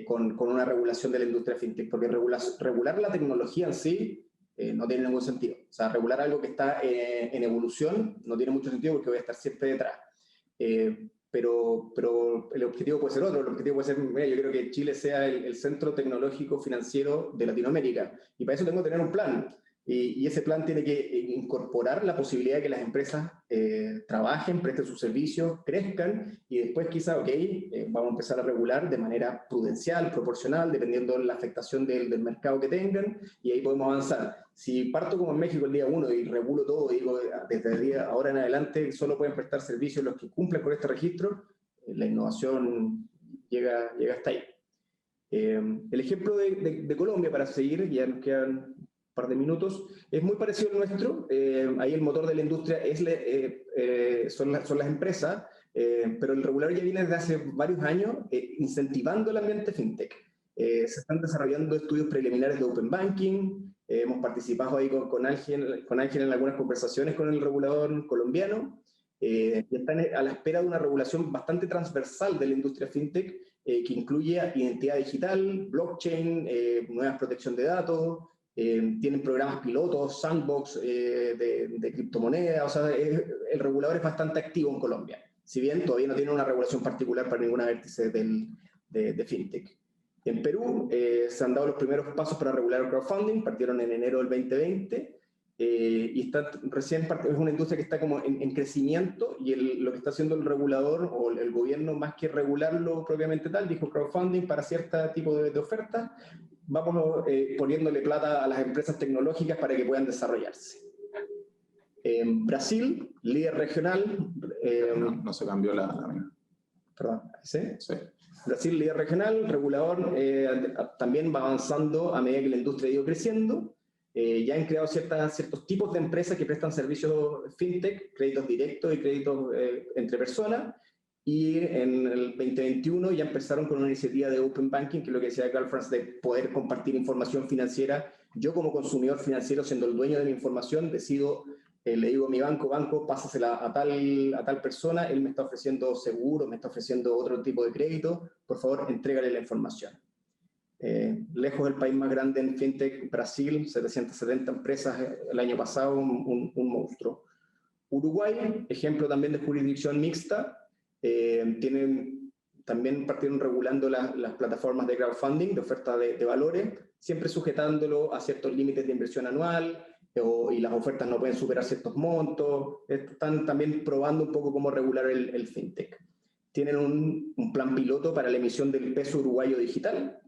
con una regulación de la industria fintech, porque regular la tecnología en sí no tiene ningún sentido. O sea, regular algo que está en evolución no tiene mucho sentido porque voy a estar siempre detrás. Pero el objetivo puede ser otro. El objetivo puede ser, mira, yo creo que Chile sea el centro tecnológico financiero de Latinoamérica y para eso tengo que tener un plan. Y ese plan tiene que incorporar la posibilidad de que las empresas trabajen, presten sus servicios, crezcan y después quizá, vamos a empezar a regular de manera prudencial, proporcional, dependiendo de la afectación del mercado que tengan y ahí podemos avanzar. Si parto como en México el día 1 y regulo todo y digo desde el día ahora en adelante solo pueden prestar servicios los que cumplen con este registro, la innovación llega hasta ahí. El ejemplo de Colombia, para seguir, ya nos quedan par de minutos, es muy parecido al nuestro. Ahí el motor de la industria son las empresas, pero el regulador ya viene desde hace varios años incentivando el ambiente fintech. Se están desarrollando estudios preliminares de open banking, hemos participado ahí con Ángel en algunas conversaciones con el regulador colombiano, y están a la espera de una regulación bastante transversal de la industria fintech, que incluye identidad digital, blockchain, nueva protección de datos. Tienen programas pilotos, sandbox de criptomonedas, o sea, el regulador es bastante activo en Colombia, si bien todavía no tiene una regulación particular para ninguna vértice de fintech. En Perú se han dado los primeros pasos para regular el crowdfunding, partieron en enero del 2020 y es una industria que está como en crecimiento y lo que está haciendo el regulador o el gobierno, más que regularlo propiamente tal, dijo crowdfunding para cierto tipo de ofertas, vamos poniéndole plata a las empresas tecnológicas para que puedan desarrollarse. Brasil, líder regional... no se cambió Perdón, ¿sí? Sí. Brasil, líder regional, regulador, también va avanzando a medida que la industria ha ido creciendo. ya han creado ciertos tipos de empresas que prestan servicios fintech, créditos directos y créditos entre personas, y en el 2021 ya empezaron con una iniciativa de Open Banking, que es lo que decía Carl Franz, de poder compartir información financiera. Yo como consumidor financiero, siendo el dueño de mi información, decido, le digo a mi banco, pásasela a tal persona, él me está ofreciendo seguro, me está ofreciendo otro tipo de crédito, por favor, entrégale la información. Lejos del país más grande en fintech, Brasil, 770 empresas el año pasado, un monstruo. Uruguay, ejemplo también de jurisdicción mixta, también partieron regulando las plataformas de crowdfunding, de oferta de valores, siempre sujetándolo a ciertos límites de inversión anual, y las ofertas no pueden superar ciertos montos. Están también probando un poco cómo regular el fintech. Tienen un plan piloto para la emisión del peso uruguayo digital,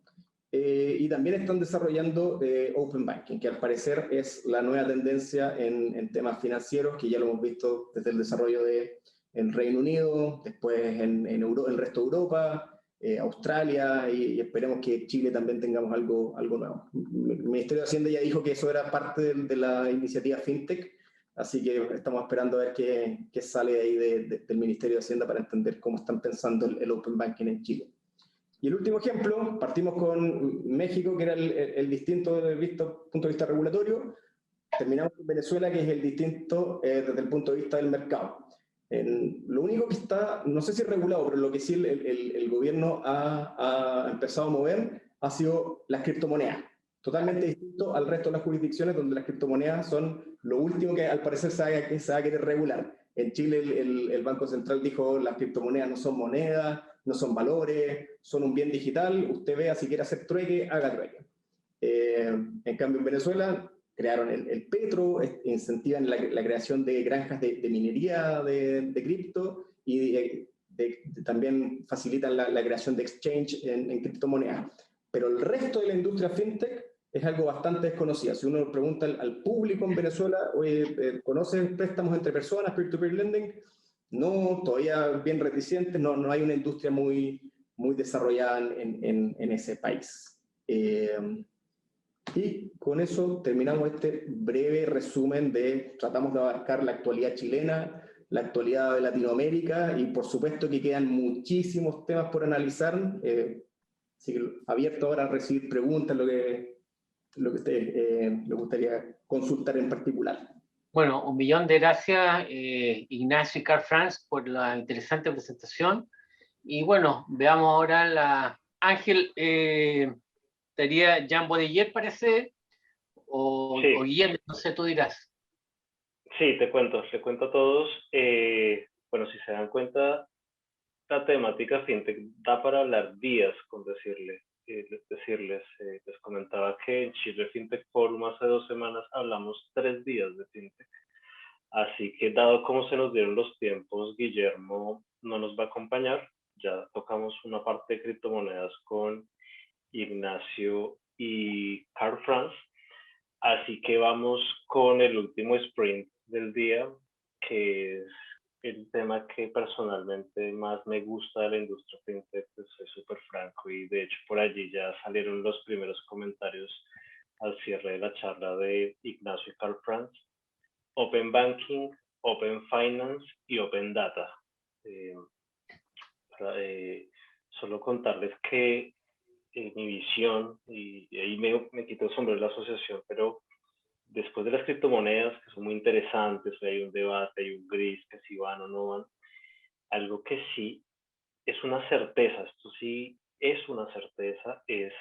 y también están desarrollando Open Banking, que al parecer es la nueva tendencia en temas financieros, que ya lo hemos visto desde el desarrollo en Reino Unido, después en el resto de Europa, Australia, y esperemos que Chile también tengamos algo nuevo. El Ministerio de Hacienda ya dijo que eso era parte de la iniciativa FinTech, así que estamos esperando a ver qué sale ahí del Ministerio de Hacienda para entender cómo están pensando el Open Banking en Chile. Y el último ejemplo, partimos con México, que era el distinto desde el punto de vista regulatorio, terminamos con Venezuela, que es el distinto desde el punto de vista del mercado. Lo único que está, no sé si regulado, pero lo que sí el gobierno ha empezado a mover ha sido las criptomonedas. Totalmente distinto al resto de las jurisdicciones, donde las criptomonedas son lo último que al parecer se va a querer regular. En Chile el Banco Central dijo las criptomonedas no son monedas, no son valores, son un bien digital, usted vea si quiere hacer trueque, haga trueque. En cambio en Venezuela crearon el Petro, incentivan la creación de granjas de minería de cripto, y también facilitan la creación de exchange en criptomonedas. Pero el resto de la industria fintech es algo bastante desconocido. Si uno pregunta al público en Venezuela, oye, ¿conocen préstamos entre personas, peer-to-peer lending? No, todavía bien reticentes, no hay una industria muy desarrollada en ese país. Y con eso terminamos este breve resumen tratamos de abarcar la actualidad chilena, la actualidad de Latinoamérica, y por supuesto que quedan muchísimos temas por analizar, así que abierto ahora a recibir preguntas, lo que ustedes le gustaría consultar en particular. Bueno, 1.000.000 de gracias, Ignacio y Carl Franz, por la interesante presentación. Y bueno, veamos ahora Ángel, ¿estaría Jean Bodiller, parece? Sí. O Guillermo, no sé, tú dirás. Sí, te cuento a todos. Bueno, si se dan cuenta, la temática fintech da para hablar días con decirles. Les comentaba que en Chile Fintech Forum hace 2 semanas hablamos 3 días de fintech. Así que dado cómo se nos dieron los tiempos, Guillermo no nos va a acompañar. Ya tocamos una parte de criptomonedas con Ignacio y Carl Franz. Así que vamos con el último sprint del día, que es el tema que personalmente más me gusta de la industria fintech. Pues soy súper franco, y de hecho por allí ya salieron los primeros comentarios al cierre de la charla de Ignacio y Carl Franz. Open Banking, Open Finance y Open Data. Solo contarles que mi visión, y ahí me quito el sombrero de la asociación, pero después de las criptomonedas, que son muy interesantes, hay un debate, hay un gris, que si van o no van, algo que sí es una certeza, esto sí es una certeza, es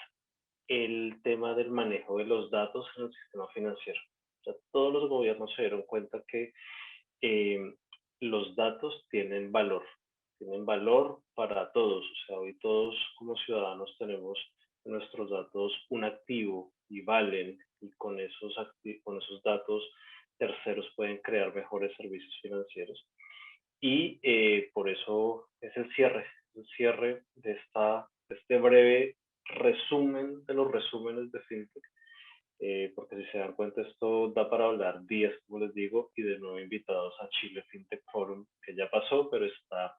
el tema del manejo de los datos en el sistema financiero. O sea, todos los gobiernos se dieron cuenta que los datos tienen valor para todos. O sea, hoy todos como ciudadanos tenemos en nuestros datos un activo y valen, y con esos datos terceros pueden crear mejores servicios financieros. Y por eso es el cierre de este breve resumen de los resúmenes de fintech. Porque si se dan cuenta, esto da para hablar días, como les digo, y de nuevo invitados a Chile Fintech Forum, que ya pasó, pero está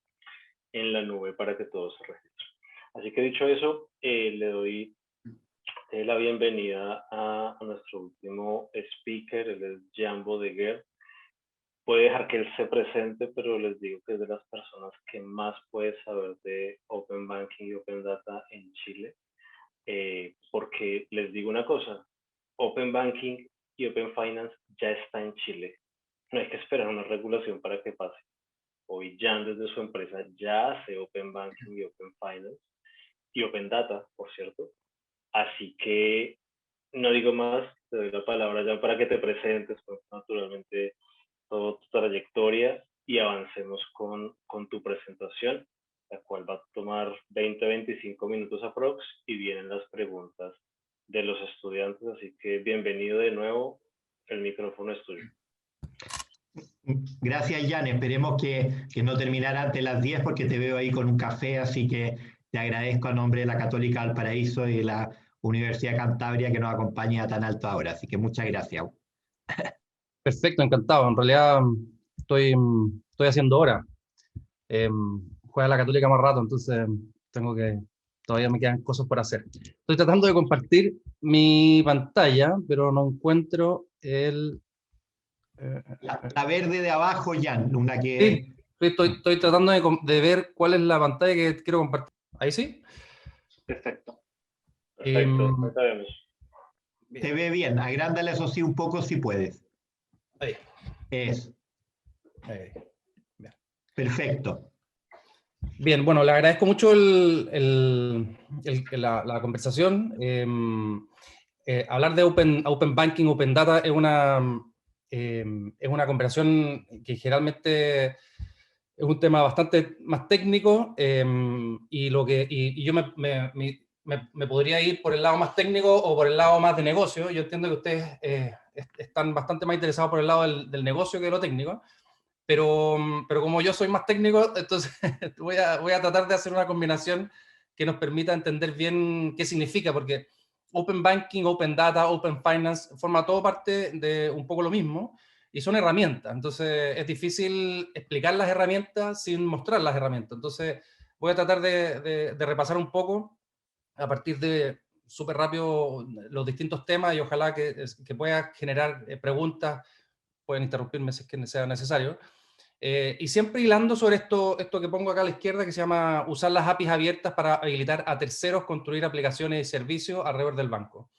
en la nube para que todos se registren. Así que dicho eso, le doy la bienvenida a nuestro último speaker, él es Jan Bodeguer. Puede dejar que él se presente, pero les digo que es de las personas que más puede saber de Open Banking y Open Data en Chile, porque les digo una cosa, Open Banking y Open Finance ya está en Chile. No hay que esperar una regulación para que pase. Hoy Jan desde su empresa ya hace Open Banking y Open Finance y Open Data, por cierto. Así que no digo más, te doy la palabra Jan para que te presentes, pues, naturalmente toda tu trayectoria y avancemos con tu presentación, la cual va a tomar 20-25 minutos aprox y vienen las preguntas de los estudiantes, así que bienvenido de nuevo, el micrófono es tuyo. Gracias, Jan. Esperemos que no terminara antes de las 10 porque te veo ahí con un café, así que te agradezco a nombre de la Católica Valparaíso y de la Universidad Cantabria que nos acompañe a tan alto ahora, así que muchas gracias. Perfecto, encantado. En realidad estoy haciendo hora. Juega la Católica más rato, entonces todavía me quedan cosas por hacer. Estoy tratando de compartir mi pantalla, pero no encuentro el... La verde de abajo, Jan, una que... Sí, estoy tratando de ver cuál es la pantalla que quiero compartir. ¿Ahí sí? Perfecto. Perfecto, no sabemos. Te ve bien, agrándale eso sí un poco si puedes. Ahí. Ahí. Perfecto. Bien, bueno, le agradezco mucho la conversación. Hablar de Open Banking, Open Data es una conversación que generalmente es un tema bastante más técnico y yo me podría ir por el lado más técnico o por el lado más de negocio. Yo entiendo que ustedes están bastante más interesados por el lado del negocio que de lo técnico. Pero como yo soy más técnico, entonces voy a tratar de hacer una combinación que nos permita entender bien qué significa, porque Open Banking, Open Data, Open Finance forma todo parte de un poco lo mismo y son herramientas. Entonces es difícil explicar las herramientas sin mostrar las herramientas. Entonces voy a tratar de repasar un poco a partir de súper rápido los distintos temas y ojalá que pueda generar preguntas. Pueden interrumpirme si es que sea necesario. Y siempre hilando sobre esto que pongo acá a la izquierda, que se llama usar las APIs abiertas para habilitar a terceros construir aplicaciones y servicios alrededor del banco.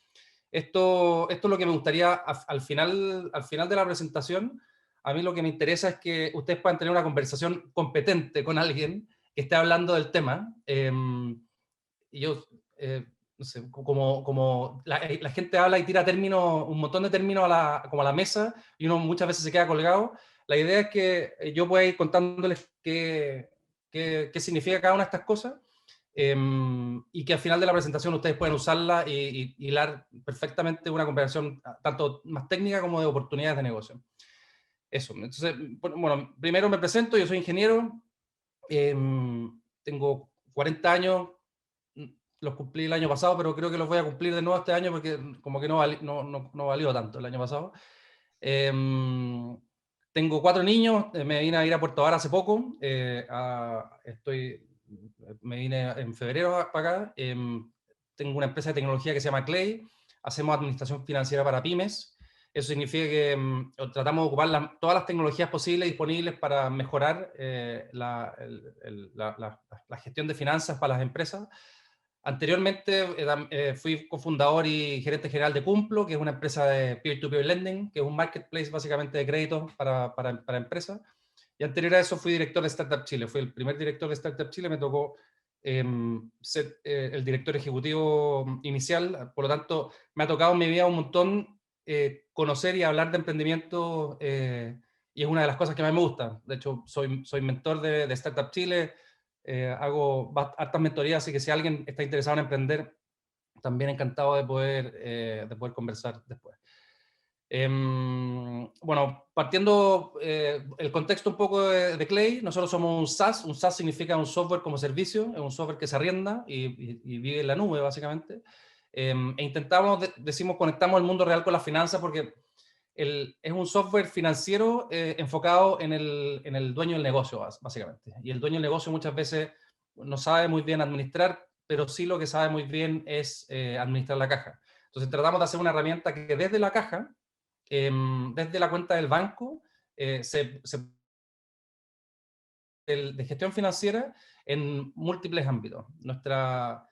Esto es lo que me gustaría al final de la presentación. A mí lo que me interesa es que ustedes puedan tener una conversación competente con alguien que esté hablando del tema. Y yo, no sé, como la gente habla y tira términos, un montón de términos como a la mesa, y uno muchas veces se queda colgado. La idea es que yo pueda ir contándoles qué significa cada una de estas cosas y que al final de la presentación ustedes pueden usarla y hilar perfectamente una conversación tanto más técnica como de oportunidades de negocio. Eso. Entonces, bueno, primero me presento, yo soy ingeniero, tengo 40 años, los cumplí el año pasado, pero creo que los voy a cumplir de nuevo este año porque como que no valió tanto el año pasado. Tengo 4 niños, me vine a ir a Puerto Vara hace poco, me vine en febrero para acá, tengo una empresa de tecnología que se llama Clay, hacemos administración financiera para pymes, eso significa que tratamos de ocupar todas las tecnologías posibles disponibles para mejorar la gestión de finanzas para las empresas. Anteriormente fui cofundador y gerente general de Cumplo, que es una empresa de peer-to-peer lending, que es un marketplace básicamente de créditos para empresas. Y anterior a eso fui director de Startup Chile. Fui el primer director de Startup Chile. Me tocó ser el director ejecutivo inicial. Por lo tanto, me ha tocado en mi vida un montón conocer y hablar de emprendimiento y es una de las cosas que más me gusta. De hecho, soy mentor de Startup Chile. Hago hartas mentorías, así que si alguien está interesado en emprender, también encantado de poder conversar después. Bueno, partiendo el contexto un poco de Clay, nosotros somos un SaaS. Un SaaS significa un software como servicio, es un software que se arrienda y vive en la nube, básicamente. E conectamos el mundo real con la finanza porque es un software financiero enfocado en el dueño del negocio, básicamente. Y el dueño del negocio muchas veces no sabe muy bien administrar pero sí lo que sabe muy bien es administrar la caja. Entonces tratamos de hacer una herramienta que desde la caja, desde la cuenta del banco, de gestión financiera en múltiples ámbitos. Nuestra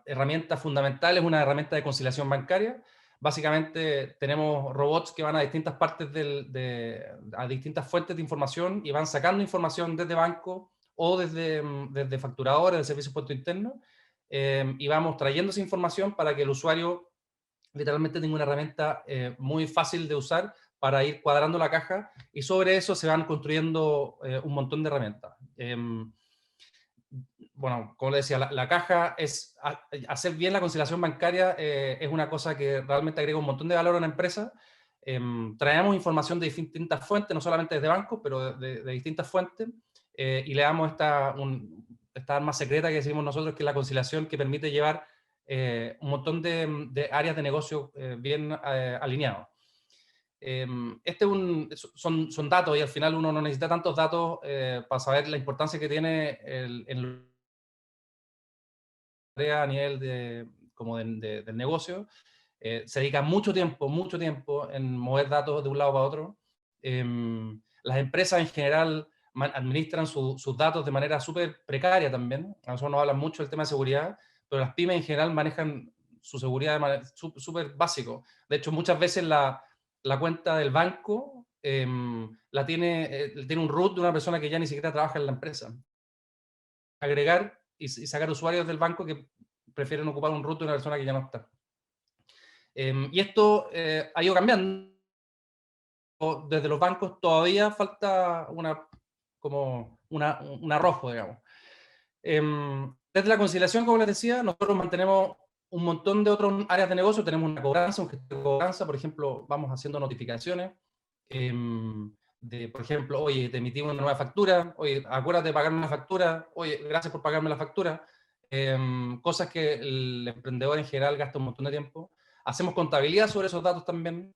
herramienta fundamental es una herramienta de conciliación bancaria. Básicamente tenemos robots que van a distintas partes a distintas fuentes de información y van sacando información desde banco o desde facturadores de servicios de impuesto interno, y vamos trayendo esa información para que el usuario literalmente tenga una herramienta muy fácil de usar para ir cuadrando la caja, y sobre eso se van construyendo un montón de herramientas. Bueno, como le decía, la caja es hacer bien la conciliación bancaria, es una cosa que realmente agrega un montón de valor a una empresa. Traemos información de distintas fuentes, no solamente desde bancos, pero de distintas fuentes, y le damos esta arma secreta que decimos nosotros, que es la conciliación, que permite llevar un montón de áreas de negocio bien alineados. Son datos, y al final uno no necesita tantos datos para saber la importancia que tiene a nivel del negocio. Se dedica mucho tiempo en mover datos de un lado para otro. Las empresas en general administran sus datos de manera súper precaria también. A nosotros nos hablan mucho del tema de seguridad, pero las pymes en general manejan su seguridad de manera súper básico. De hecho, muchas veces la cuenta del banco tiene un root de una persona que ya ni siquiera trabaja en la empresa. Agregar y sacar usuarios del banco que prefieren ocupar un root de una persona que ya no está. Y esto ha ido cambiando. Desde los bancos todavía falta un arrojo, digamos. Desde la conciliación, como les decía, nosotros mantenemos un montón de otras áreas de negocio. Tenemos una cobranza, un gestor de cobranza, por ejemplo, vamos haciendo notificaciones por ejemplo, oye, te emití una nueva factura, oye, acuérdate de pagarme una factura, oye, gracias por pagarme la factura. Cosas que el emprendedor en general gasta un montón de tiempo. Hacemos contabilidad sobre esos datos también,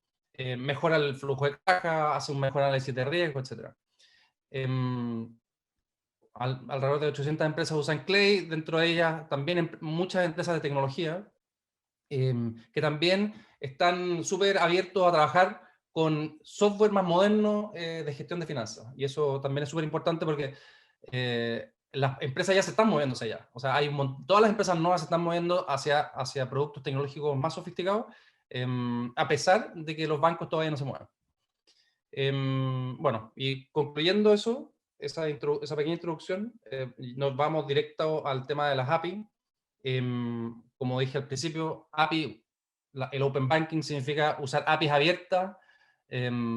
mejora el flujo de caja, hace un mejor análisis de riesgo, etc. Alrededor de 800 empresas usan Clay, dentro de ellas también muchas empresas de tecnología, que también están súper abiertos a trabajar con software más moderno de gestión de finanzas. Y eso también es súper importante porque las empresas ya se están moviéndose allá. O sea, todas las empresas nuevas se están moviendo hacia productos tecnológicos más sofisticados, a pesar de que los bancos todavía no se muevan. Bueno, y concluyendo esa pequeña introducción, nos vamos directo al tema de las API. Como dije al principio, API, el Open Banking significa usar APIs abiertas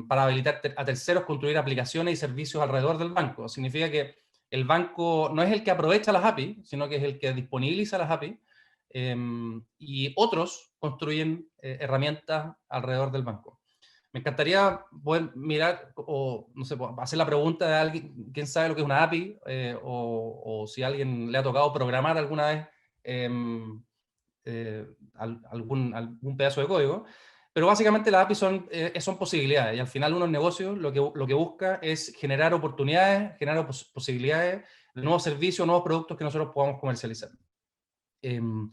para habilitar a terceros construir aplicaciones y servicios alrededor del banco. Significa que el banco no es el que aprovecha las APIs, sino que es el que disponibiliza las APIs, y otros construyen herramientas alrededor del banco. Me encantaría poder mirar, o no sé, hacer la pregunta de alguien, quién sabe lo que es una API, o si a alguien le ha tocado programar alguna vez algún pedazo de código. Pero básicamente las APIs son posibilidades, y al final uno en negocio lo que busca es generar oportunidades, generar posibilidades de nuevos servicios, nuevos productos que nosotros podamos comercializar. De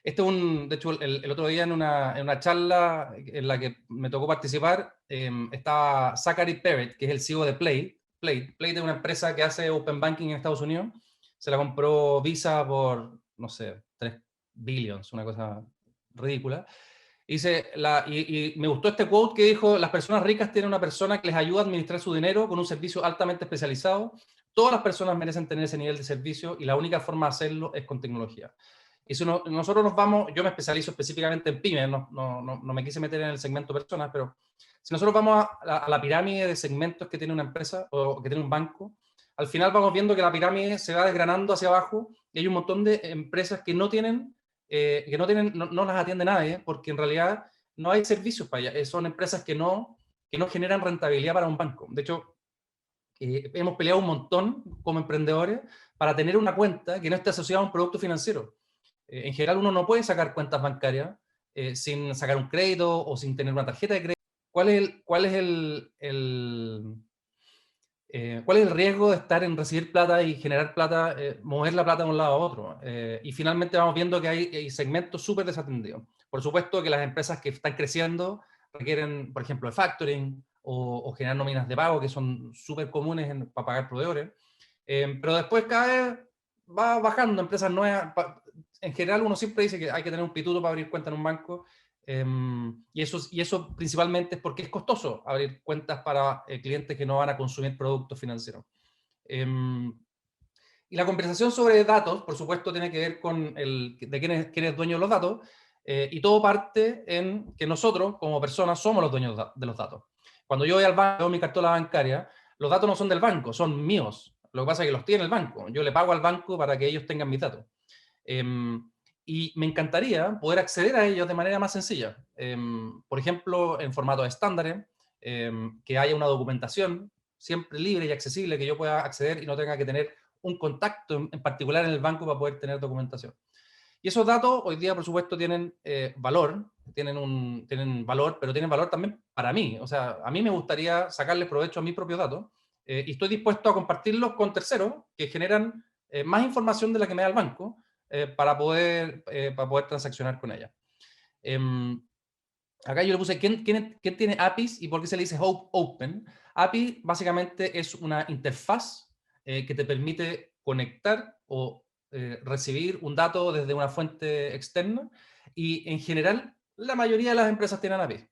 hecho, el otro día en una charla en la que me tocó participar, estaba Zachary Perret, que es el CEO de Plate. Plate es una empresa que hace Open Banking en Estados Unidos. Se la compró Visa por, no sé, 3 billions, una cosa ridícula. Y me gustó este quote que dijo: las personas ricas tienen una persona que les ayuda a administrar su dinero con un servicio altamente especializado. Todas las personas merecen tener ese nivel de servicio, y la única forma de hacerlo es con tecnología. Y si nosotros nos vamos, yo me especializo específicamente en pymes, no me quise meter en el segmento personas, pero si nosotros vamos a la pirámide de segmentos que tiene una empresa o que tiene un banco, al final vamos viendo que la pirámide se va desgranando hacia abajo, y hay un montón de empresas que no las atiende nadie, porque en realidad no hay servicios para ellas. Son empresas que no generan rentabilidad para un banco. De hecho, hemos peleado un montón como emprendedores para tener una cuenta que no esté asociada a un producto financiero. En general uno no puede sacar cuentas bancarias sin sacar un crédito o sin tener una tarjeta de crédito. ¿Cuál es ¿Cuál es el riesgo de estar en recibir plata y generar plata, mover la plata de un lado a otro? Y finalmente vamos viendo que hay segmentos súper desatendidos. Por supuesto que las empresas que están creciendo requieren, por ejemplo, de factoring o generar nóminas de pago, que son súper comunes para pagar proveedores. Pero después cada vez va bajando empresas nuevas. En general uno siempre dice que hay que tener un pituto para abrir cuenta en un banco. Y eso principalmente es porque es costoso abrir cuentas para clientes que no van a consumir productos financieros. Y la conversación sobre datos, por supuesto, tiene que ver con de quién es dueño de los datos, y todo parte en que nosotros, como personas, somos los dueños de los datos. Cuando yo voy al banco, veo mi cartola bancaria, los datos no son del banco, son míos. Lo que pasa es que los tiene el banco. Yo le pago al banco para que ellos tengan mis datos. Y me encantaría poder acceder a ellos de manera más sencilla. Por ejemplo, en formatos estándares, que haya una documentación siempre libre y accesible, que yo pueda acceder y no tenga que tener un contacto en particular en el banco para poder tener documentación. Y esos datos hoy día, por supuesto, tienen valor, tienen valor, pero tienen valor también para mí. O sea, a mí me gustaría sacarle provecho a mis propios datos, y estoy dispuesto a compartirlos con terceros que generan más información de la que me da el banco, para poder transaccionar con ella. Acá yo le puse, ¿quién tiene APIs y por qué se le dice Open? API básicamente es una interfaz que te permite conectar o recibir un dato desde una fuente externa, y en general la mayoría de las empresas tienen APIs.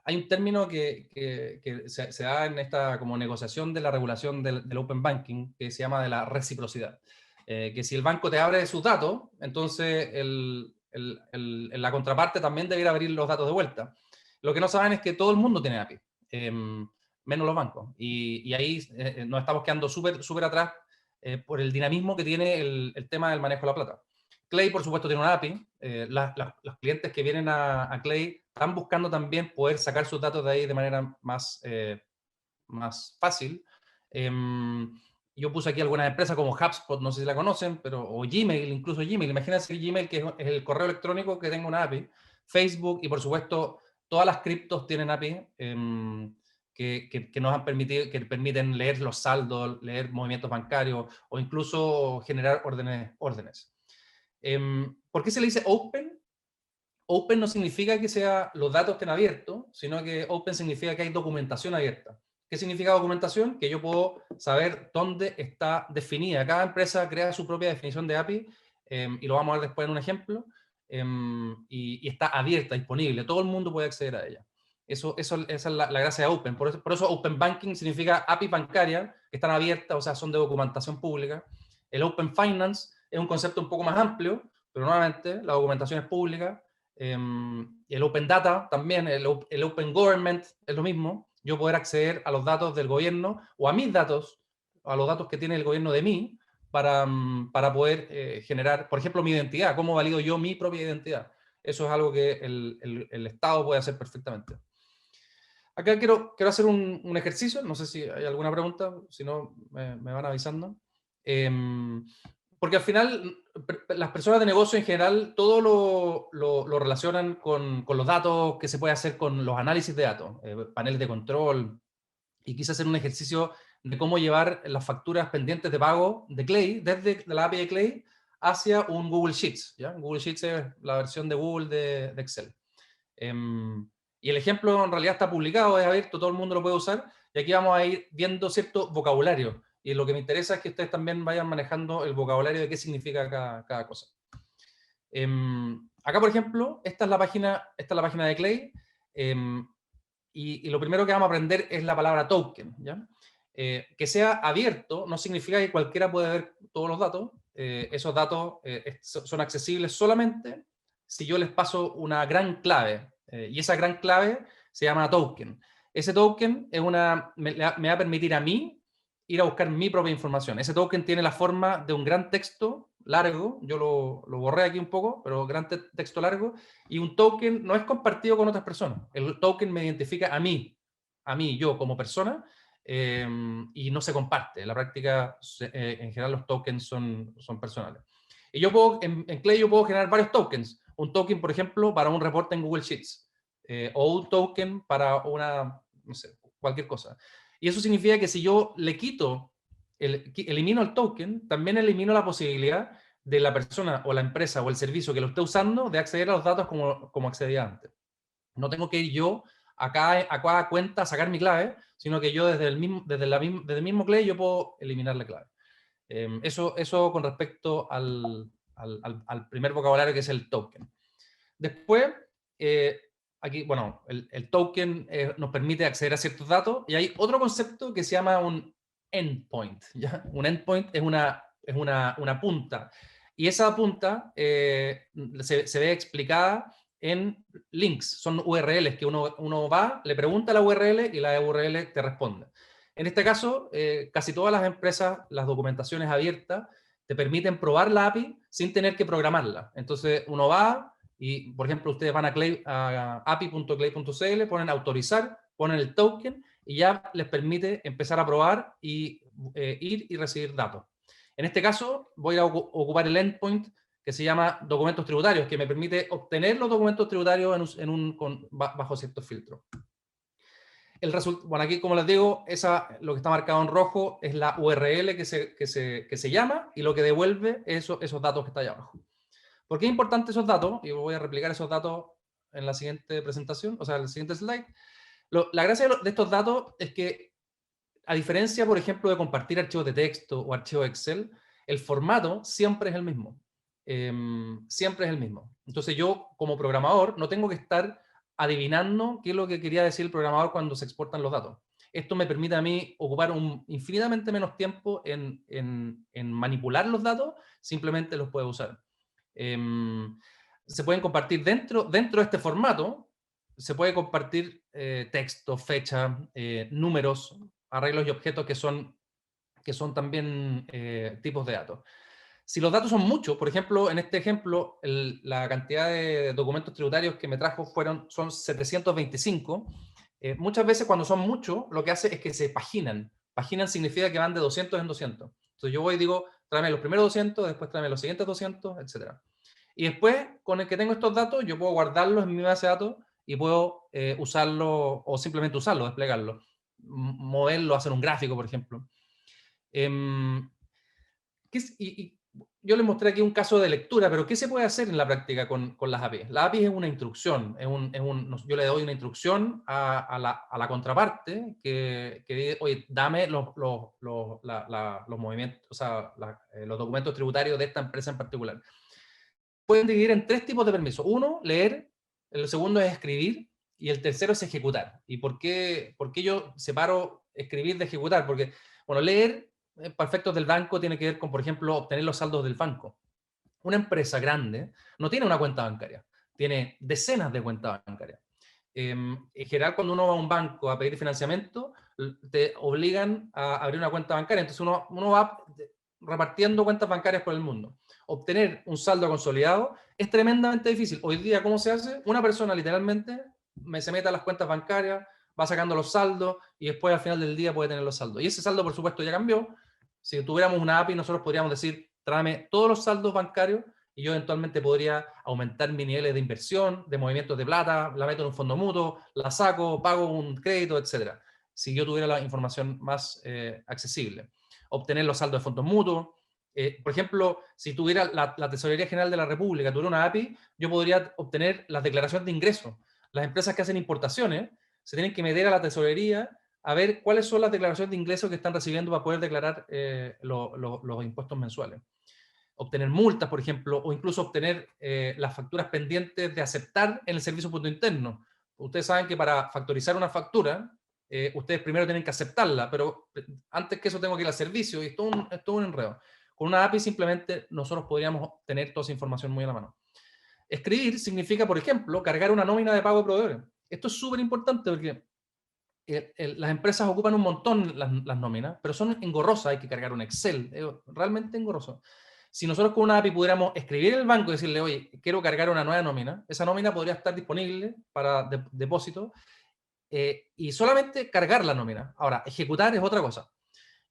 Hay un término que se da en esta como negociación de la regulación del Open Banking, que se llama de la reciprocidad. Que si el banco te abre sus datos, entonces la contraparte también debería abrir los datos de vuelta. Lo que no saben es que todo el mundo tiene API, menos los bancos. Y ahí nos estamos quedando súper atrás por el dinamismo que tiene el tema del manejo de la plata. Clay, por supuesto, tiene una API. Los clientes que vienen a Clay están buscando también poder sacar sus datos de ahí de manera más fácil. Yo puse aquí algunas empresas como HubSpot, no sé si la conocen, o Gmail, incluso Gmail. Imagínense Gmail, que es el correo electrónico que tenga una API. Facebook y, por supuesto, todas las criptos tienen API que nos han permitido, que permiten leer los saldos, leer movimientos bancarios o incluso generar órdenes. ¿Por qué se le dice Open? Open no significa que los datos estén abiertos, sino que Open significa que hay documentación abierta. ¿Qué significa documentación? Que yo puedo saber dónde está definida. Cada empresa crea su propia definición de API, y lo vamos a ver después en un ejemplo, y está abierta, disponible. Todo el mundo puede acceder a ella. Esa es la gracia de Open. Por eso Open Banking significa API bancaria, que están abiertas, o sea, son de documentación pública. El Open Finance es un concepto un poco más amplio, pero nuevamente la documentación es pública. El Open Data también, el Open Government es lo mismo. Yo poder acceder a los datos del gobierno o a mis datos, a los datos que tiene el gobierno de mí, para poder generar, por ejemplo, mi identidad. ¿Cómo valido yo mi propia identidad? Eso es algo que el Estado puede hacer perfectamente. Acá quiero hacer un ejercicio, no sé si hay alguna pregunta, si no me van avisando. Porque al final las personas de negocio en general todo lo relacionan con los datos que se puede hacer con los análisis de datos, paneles de control, y quise hacer un ejercicio de cómo llevar las facturas pendientes de pago de Clay, desde la API de Clay hacia un Google Sheets. ¿Ya? Google Sheets es la versión de Google de Excel. Y el ejemplo en realidad está publicado, es abierto, todo el mundo lo puede usar, y aquí vamos a ir viendo cierto vocabulario. Y lo que me interesa es que ustedes también vayan manejando el vocabulario de qué significa cada cosa. Acá, por ejemplo, esta es la página de Clay, y lo primero que vamos a aprender es la palabra token. ¿Ya? Que sea abierto no significa que cualquiera puede ver todos los datos. Esos datos son accesibles solamente si yo les paso una gran clave, y esa gran clave se llama token. Ese token me va a permitir a mí ir a buscar mi propia información. Ese token tiene la forma de un gran texto largo, yo lo borré aquí un poco, pero gran texto largo, y un token no es compartido con otras personas. El token me identifica a mí, yo como persona, y no se comparte. En la práctica, en general, los tokens son personales. Y yo puedo, en Clay yo puedo generar varios tokens. Un token, por ejemplo, para un reporte en Google Sheets, o un token para no sé, cualquier cosa. Y eso significa que si yo le quito, elimino el token, también elimino la posibilidad de la persona o la empresa o el servicio que lo esté usando de acceder a los datos como accedía antes. No tengo que ir yo a cada cuenta a sacar mi clave, sino que yo desde el mismo clave yo puedo eliminar la clave. Eso con respecto al primer vocabulario, que es el token. Después, aquí, bueno, el token nos permite acceder a ciertos datos, y hay otro concepto que se llama un endpoint, ¿ya? Un endpoint es una punta, y esa punta se ve explicada en links, son URLs que uno va, le pregunta la URL y la URL te responde. En este caso, casi todas las empresas, las documentaciones abiertas, te permiten probar la API sin tener que programarla. Entonces, uno va y, por ejemplo, ustedes van a api.clay.cl, ponen autorizar, ponen el token y ya les permite empezar a probar y ir y recibir datos. En este caso, voy a ocupar el endpoint que se llama documentos tributarios, que me permite obtener los documentos tributarios bajo ciertos filtros. Bueno, aquí, como les digo, lo que está marcado en rojo es la URL que se llama, y lo que devuelve esos datos que está allá abajo. ¿Por qué es importante esos datos? Y voy a replicar esos datos en la siguiente presentación, o sea, en el siguiente slide. La gracia de estos datos es que, a diferencia, por ejemplo, de compartir archivos de texto o archivos Excel, el formato siempre es el mismo. Siempre es el mismo. Entonces yo, como programador, no tengo que estar adivinando qué es lo que quería decir el programador cuando se exportan los datos. Esto me permite a mí ocupar infinitamente menos tiempo en manipular los datos, simplemente los puedo usar. Se pueden compartir dentro de este formato, se puede compartir texto, fecha, números, arreglos y objetos que son también tipos de datos. Si los datos son muchos, por ejemplo, en este ejemplo, la cantidad de documentos tributarios que me trajo son 725. Muchas veces cuando son muchos, lo que hace es que se paginan. Paginan significa que van de 200 en 200. Entonces yo voy y digo, tráeme los primeros 200, después tráeme los siguientes 200, etc. Y después, con el que tengo estos datos, yo puedo guardarlos en mi base de datos y puedo usarlo, o simplemente usarlo, desplegarlo, moverlo, hacer un gráfico, por ejemplo. Yo les mostré aquí un caso de lectura, pero ¿qué se puede hacer en la práctica con las APIs? La API es una instrucción, yo le doy una instrucción a la contraparte que dice, oye, dame los movimientos, o sea, los documentos tributarios de esta empresa en particular. Pueden dividir en 3 tipos de permisos. Uno, leer, el segundo es escribir, y el tercero es ejecutar. ¿Y por qué yo separo escribir de ejecutar? Porque, bueno, leer, para efectos del banco, tiene que ver con, por ejemplo, obtener los saldos del banco. Una empresa grande no tiene una cuenta bancaria, tiene decenas de cuentas bancarias. En general, cuando uno va a un banco a pedir financiamiento, te obligan a abrir una cuenta bancaria. Entonces uno va repartiendo cuentas bancarias por el mundo. Obtener un saldo consolidado es tremendamente difícil. Hoy día, ¿cómo se hace? Una persona literalmente se mete a las cuentas bancarias, va sacando los saldos y después al final del día puede tener los saldos. Y ese saldo, por supuesto, ya cambió. Si tuviéramos una API, nosotros podríamos decir, tráeme todos los saldos bancarios y yo eventualmente podría aumentar mis niveles de inversión, de movimientos de plata, la meto en un fondo mutuo, la saco, pago un crédito, etc. Si yo tuviera la información más accesible. Obtener los saldos de fondos mutuos. Por ejemplo, si tuviera la Tesorería General de la República, tuviera una API, yo podría obtener las declaraciones de ingresos. Las empresas que hacen importaciones se tienen que meter a la tesorería a ver cuáles son las declaraciones de ingresos que están recibiendo para poder declarar los impuestos mensuales. Obtener multas, por ejemplo, o incluso obtener las facturas pendientes de aceptar en el servicio punto interno. Ustedes saben que para factorizar una factura, ustedes primero tienen que aceptarla, pero antes que eso tengo que ir al servicio y es todo un enredo. Con una API simplemente nosotros podríamos tener toda esa información muy a la mano. Escribir significa, por ejemplo, cargar una nómina de pago de proveedores. Esto es súper importante porque las empresas ocupan un montón las nóminas, pero son engorrosas, hay que cargar un Excel, realmente engorroso. Si nosotros con una API pudiéramos escribir en el banco y decirle, oye, quiero cargar una nueva nómina, esa nómina podría estar disponible para depósito y solamente cargar la nómina. Ahora, ejecutar es otra cosa.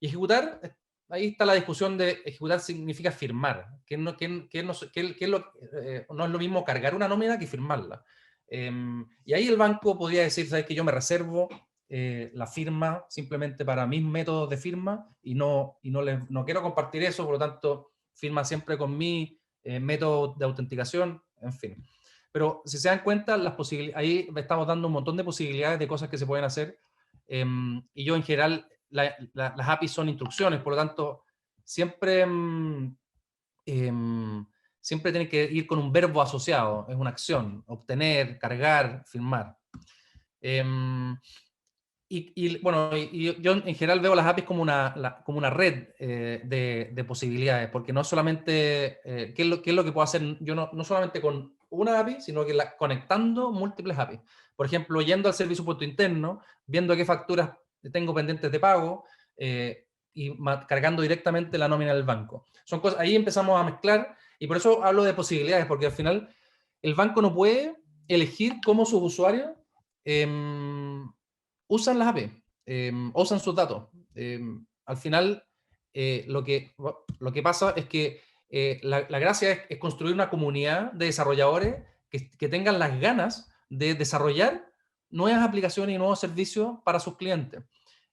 Y ejecutar, ahí está la discusión de ejecutar significa firmar, no es lo mismo cargar una nómina que firmarla. Y ahí el banco podría decir, sabes que yo me reservo la firma simplemente para mis métodos de firma y no quiero compartir eso, por lo tanto, firma siempre con mi método de autenticación, en fin. Pero si se dan cuenta, ahí estamos dando un montón de posibilidades de cosas que se pueden hacer, y yo en general, las APIs son instrucciones, por lo tanto, siempre tiene que ir con un verbo asociado, es una acción: obtener, cargar, firmar. Bueno, yo en general veo las APIs como una red de posibilidades, porque no solamente, ¿qué es lo que puedo hacer yo no solamente con una API, sino que conectando múltiples APIs? Por ejemplo, yendo al servicio puerto interno, viendo qué facturas tengo pendientes de pago, y cargando directamente la nómina del banco. Son cosas, ahí empezamos a mezclar, y por eso hablo de posibilidades, porque al final el banco no puede elegir cómo sus usuarios usan las API, usan sus datos. Al final, lo que pasa es que la gracia es construir una comunidad de desarrolladores que tengan las ganas de desarrollar nuevas aplicaciones y nuevos servicios para sus clientes.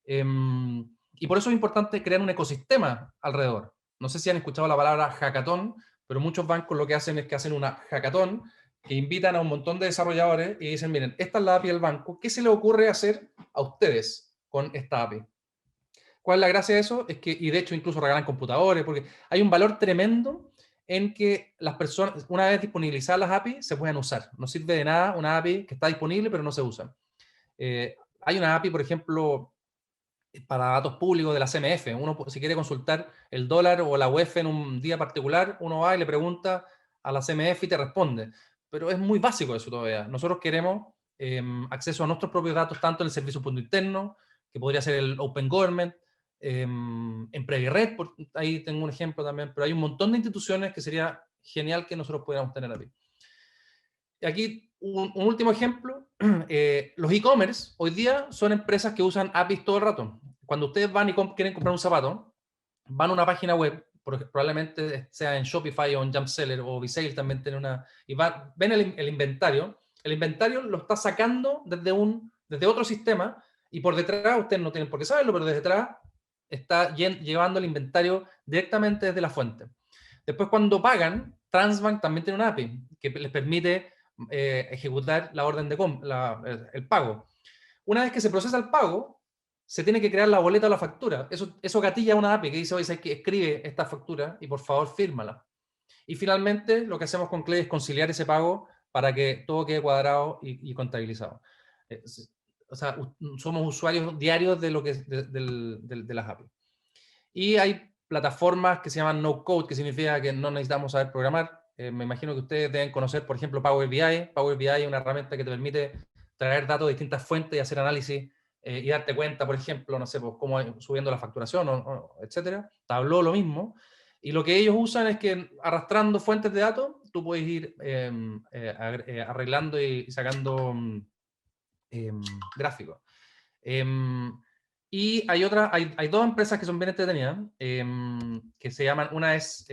Y por eso es importante crear un ecosistema alrededor. No sé si han escuchado la palabra hackathon, pero muchos bancos lo que hacen es que hacen una hackathon, que invitan a un montón de desarrolladores y dicen, miren, esta es la API del banco, ¿qué se le ocurre hacer a ustedes con esta API? ¿Cuál es la gracia de eso? Es que, y de hecho incluso regalan computadores, porque hay un valor tremendo en que las personas, una vez disponibilizadas las API, se puedan usar. No sirve de nada una API que está disponible pero no se usa. Hay una API, por ejemplo, para datos públicos de la CMF. Uno, si quiere consultar el dólar o la UEF en un día particular, uno va y le pregunta a la CMF y te responde. Pero es muy básico eso todavía. Nosotros queremos acceso a nuestros propios datos, tanto en el servicio punto interno, que podría ser el Open Government, en Previred, ahí tengo un ejemplo también, pero hay un montón de instituciones que sería genial que nosotros pudiéramos tener aquí. Y aquí un último ejemplo, los e-commerce hoy día son empresas que usan APIs todo el rato. Cuando ustedes van y quieren comprar un zapato, van a una página web, probablemente sea en Shopify o en Jumpseller o Visale también tiene una, y ven el inventario lo está sacando desde otro sistema, y por detrás, ustedes no tienen por qué saberlo, pero desde detrás está llevando el inventario directamente desde la fuente. Después, cuando pagan, Transbank también tiene una API que les permite ejecutar la orden de el pago. Una vez que se procesa el pago, se tiene que crear la boleta o la factura. Eso gatilla una API que dice, oye, que escribe esta factura y por favor fírmala. Y finalmente, lo que hacemos con Clay es conciliar ese pago para que todo quede cuadrado y contabilizado. O sea, somos usuarios diarios de las API. Y hay plataformas que se llaman no-code, que significa que no necesitamos saber programar. Me imagino que ustedes deben conocer, por ejemplo, Power BI. Power BI es una herramienta que te permite traer datos de distintas fuentes y hacer análisis y darte cuenta, por ejemplo, no sé, pues, cómo subiendo la facturación, etcétera. Tableau lo mismo. Y lo que ellos usan es que arrastrando fuentes de datos, tú puedes ir arreglando y sacando gráficos. Y hay dos empresas que son bien entretenidas, que se llaman, una es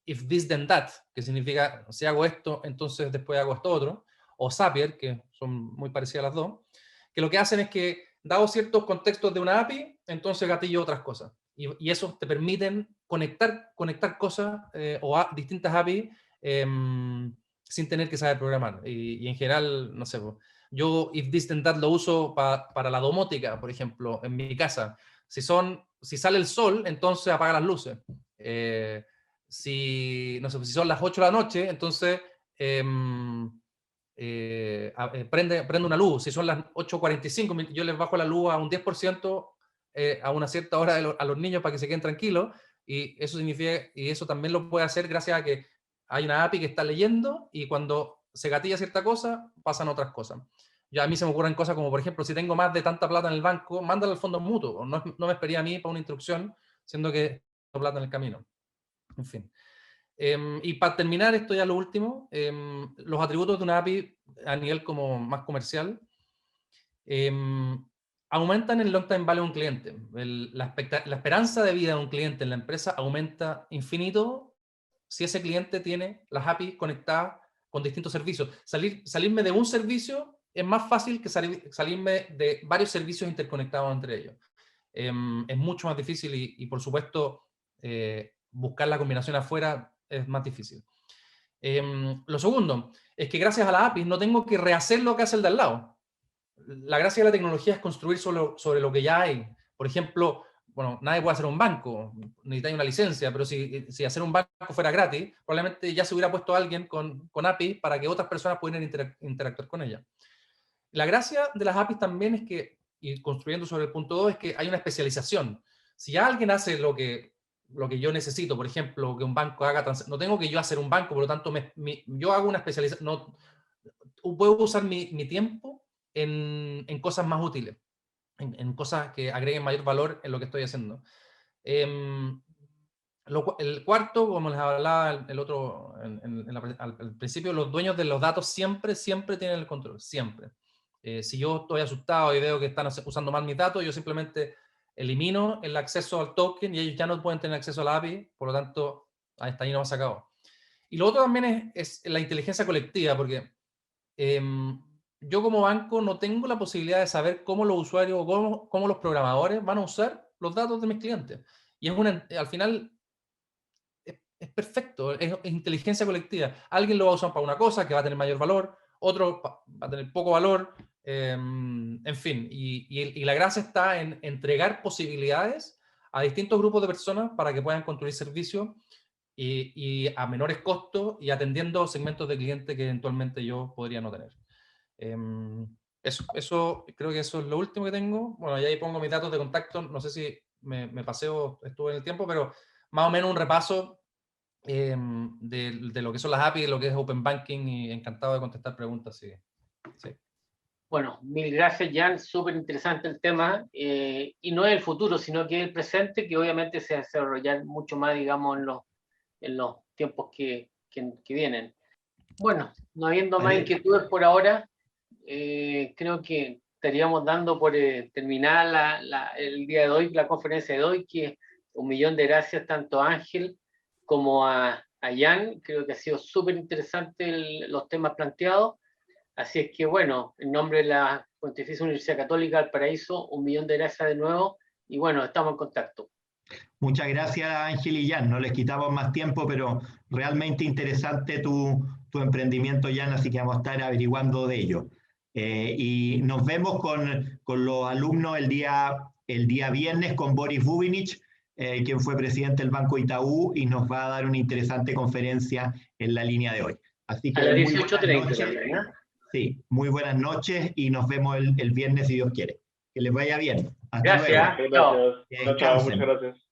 If This Then That, que significa si hago esto, entonces después hago esto otro, o Zapier, que son muy parecidas las dos, que lo que hacen es que, dado ciertos contextos de una API, entonces gatillo otras cosas. Y eso te permiten conectar cosas o distintas APIs sin tener que saber programar. Y en general, no sé, yo If This Then That lo uso para la domótica, por ejemplo, en mi casa. Si sale el sol, entonces apaga las luces. Si son las 8 de la noche, entonces prende una luz. Si son las 8:45, yo les bajo la luz a un 10% a una cierta hora a los niños para que se queden tranquilos, y eso significa, y eso también lo puede hacer gracias a que hay una API que está leyendo, y cuando se gatilla cierta cosa, pasan otras cosas. A mí se me ocurren cosas como, por ejemplo, si tengo más de tanta plata en el banco, mándala al fondo mutuo. No me esperaría a mí para una instrucción, siendo que tengo plata en el camino. En fin. Y para terminar, esto ya lo último, los atributos de una API a nivel como más comercial aumentan el long time value de un cliente. La esperanza de vida de un cliente en la empresa aumenta infinito si ese cliente tiene las APIs conectadas con distintos servicios. Salirme de un servicio es más fácil que salirme de varios servicios interconectados entre ellos. Es mucho más difícil y por supuesto, buscar la combinación afuera es más difícil. Lo segundo es que gracias a la API no tengo que rehacer lo que hace el de al lado. La gracia de la tecnología es construir sobre lo que ya hay. Por ejemplo, bueno, nadie puede hacer un banco, necesita una licencia, pero si hacer un banco fuera gratis, probablemente ya se hubiera puesto alguien con API para que otras personas pudieran interactuar con ella. La gracia de las APIs también es que, y construyendo sobre el punto 2, es que hay una especialización. Si ya alguien hace lo que yo necesito, por ejemplo, que un banco haga, no tengo que yo hacer un banco, por lo tanto, yo hago una especialización, no, puedo usar mi tiempo en cosas más útiles, en cosas que agreguen mayor valor en lo que estoy haciendo. El cuarto, como les hablaba al principio, los dueños de los datos siempre tienen el control, siempre. Si yo estoy asustado y veo que están usando mal mis datos, yo simplemente elimino el acceso al token y ellos ya no pueden tener acceso a la API, por lo tanto, hasta ahí no se acabó. Y lo otro también es la inteligencia colectiva, porque yo como banco no tengo la posibilidad de saber cómo los usuarios o cómo los programadores van a usar los datos de mis clientes. Y al final es perfecto, es inteligencia colectiva. Alguien lo va a usar para una cosa que va a tener mayor valor, otro va a tener poco valor, en fin. Y la gracia está en entregar posibilidades a distintos grupos de personas para que puedan construir servicios y a menores costos y atendiendo segmentos de cliente que eventualmente yo podría no tener. Eso, creo que eso es lo último que tengo. Bueno, y ahí pongo mis datos de contacto. No sé si me pasé o estuve en el tiempo, pero más o menos un repaso de lo que son las APIs, lo que es Open Banking, y encantado de contestar preguntas. Sí. Bueno, mil gracias, Jan. Súper interesante el tema. Y no es el futuro, sino que es el presente, que obviamente se va a desarrollar mucho más, digamos, en los tiempos que vienen. Bueno, no habiendo más inquietudes por ahora, creo que estaríamos dando por terminada el día de hoy, la conferencia de hoy, que 1.000.000 de gracias tanto a Ángel como a Jan. Creo que ha sido súper interesante los temas planteados. Así es que, bueno, en nombre de la Pontificia Universidad Católica del Paraíso, 1.000.000 de gracias de nuevo, y bueno, estamos en contacto. Muchas gracias, Ángel y Jan. No les quitamos más tiempo, pero realmente interesante tu emprendimiento, Jan, así que vamos a estar averiguando de ello. Y nos vemos con los alumnos el día viernes con Boris Bubinic, quien fue presidente del Banco Itaú, y nos va a dar una interesante conferencia en la línea de hoy. Así que a las 18:30. Sí, muy buenas noches y nos vemos el viernes si Dios quiere. Que les vaya bien. Hasta luego. Gracias. Chao, muchas gracias.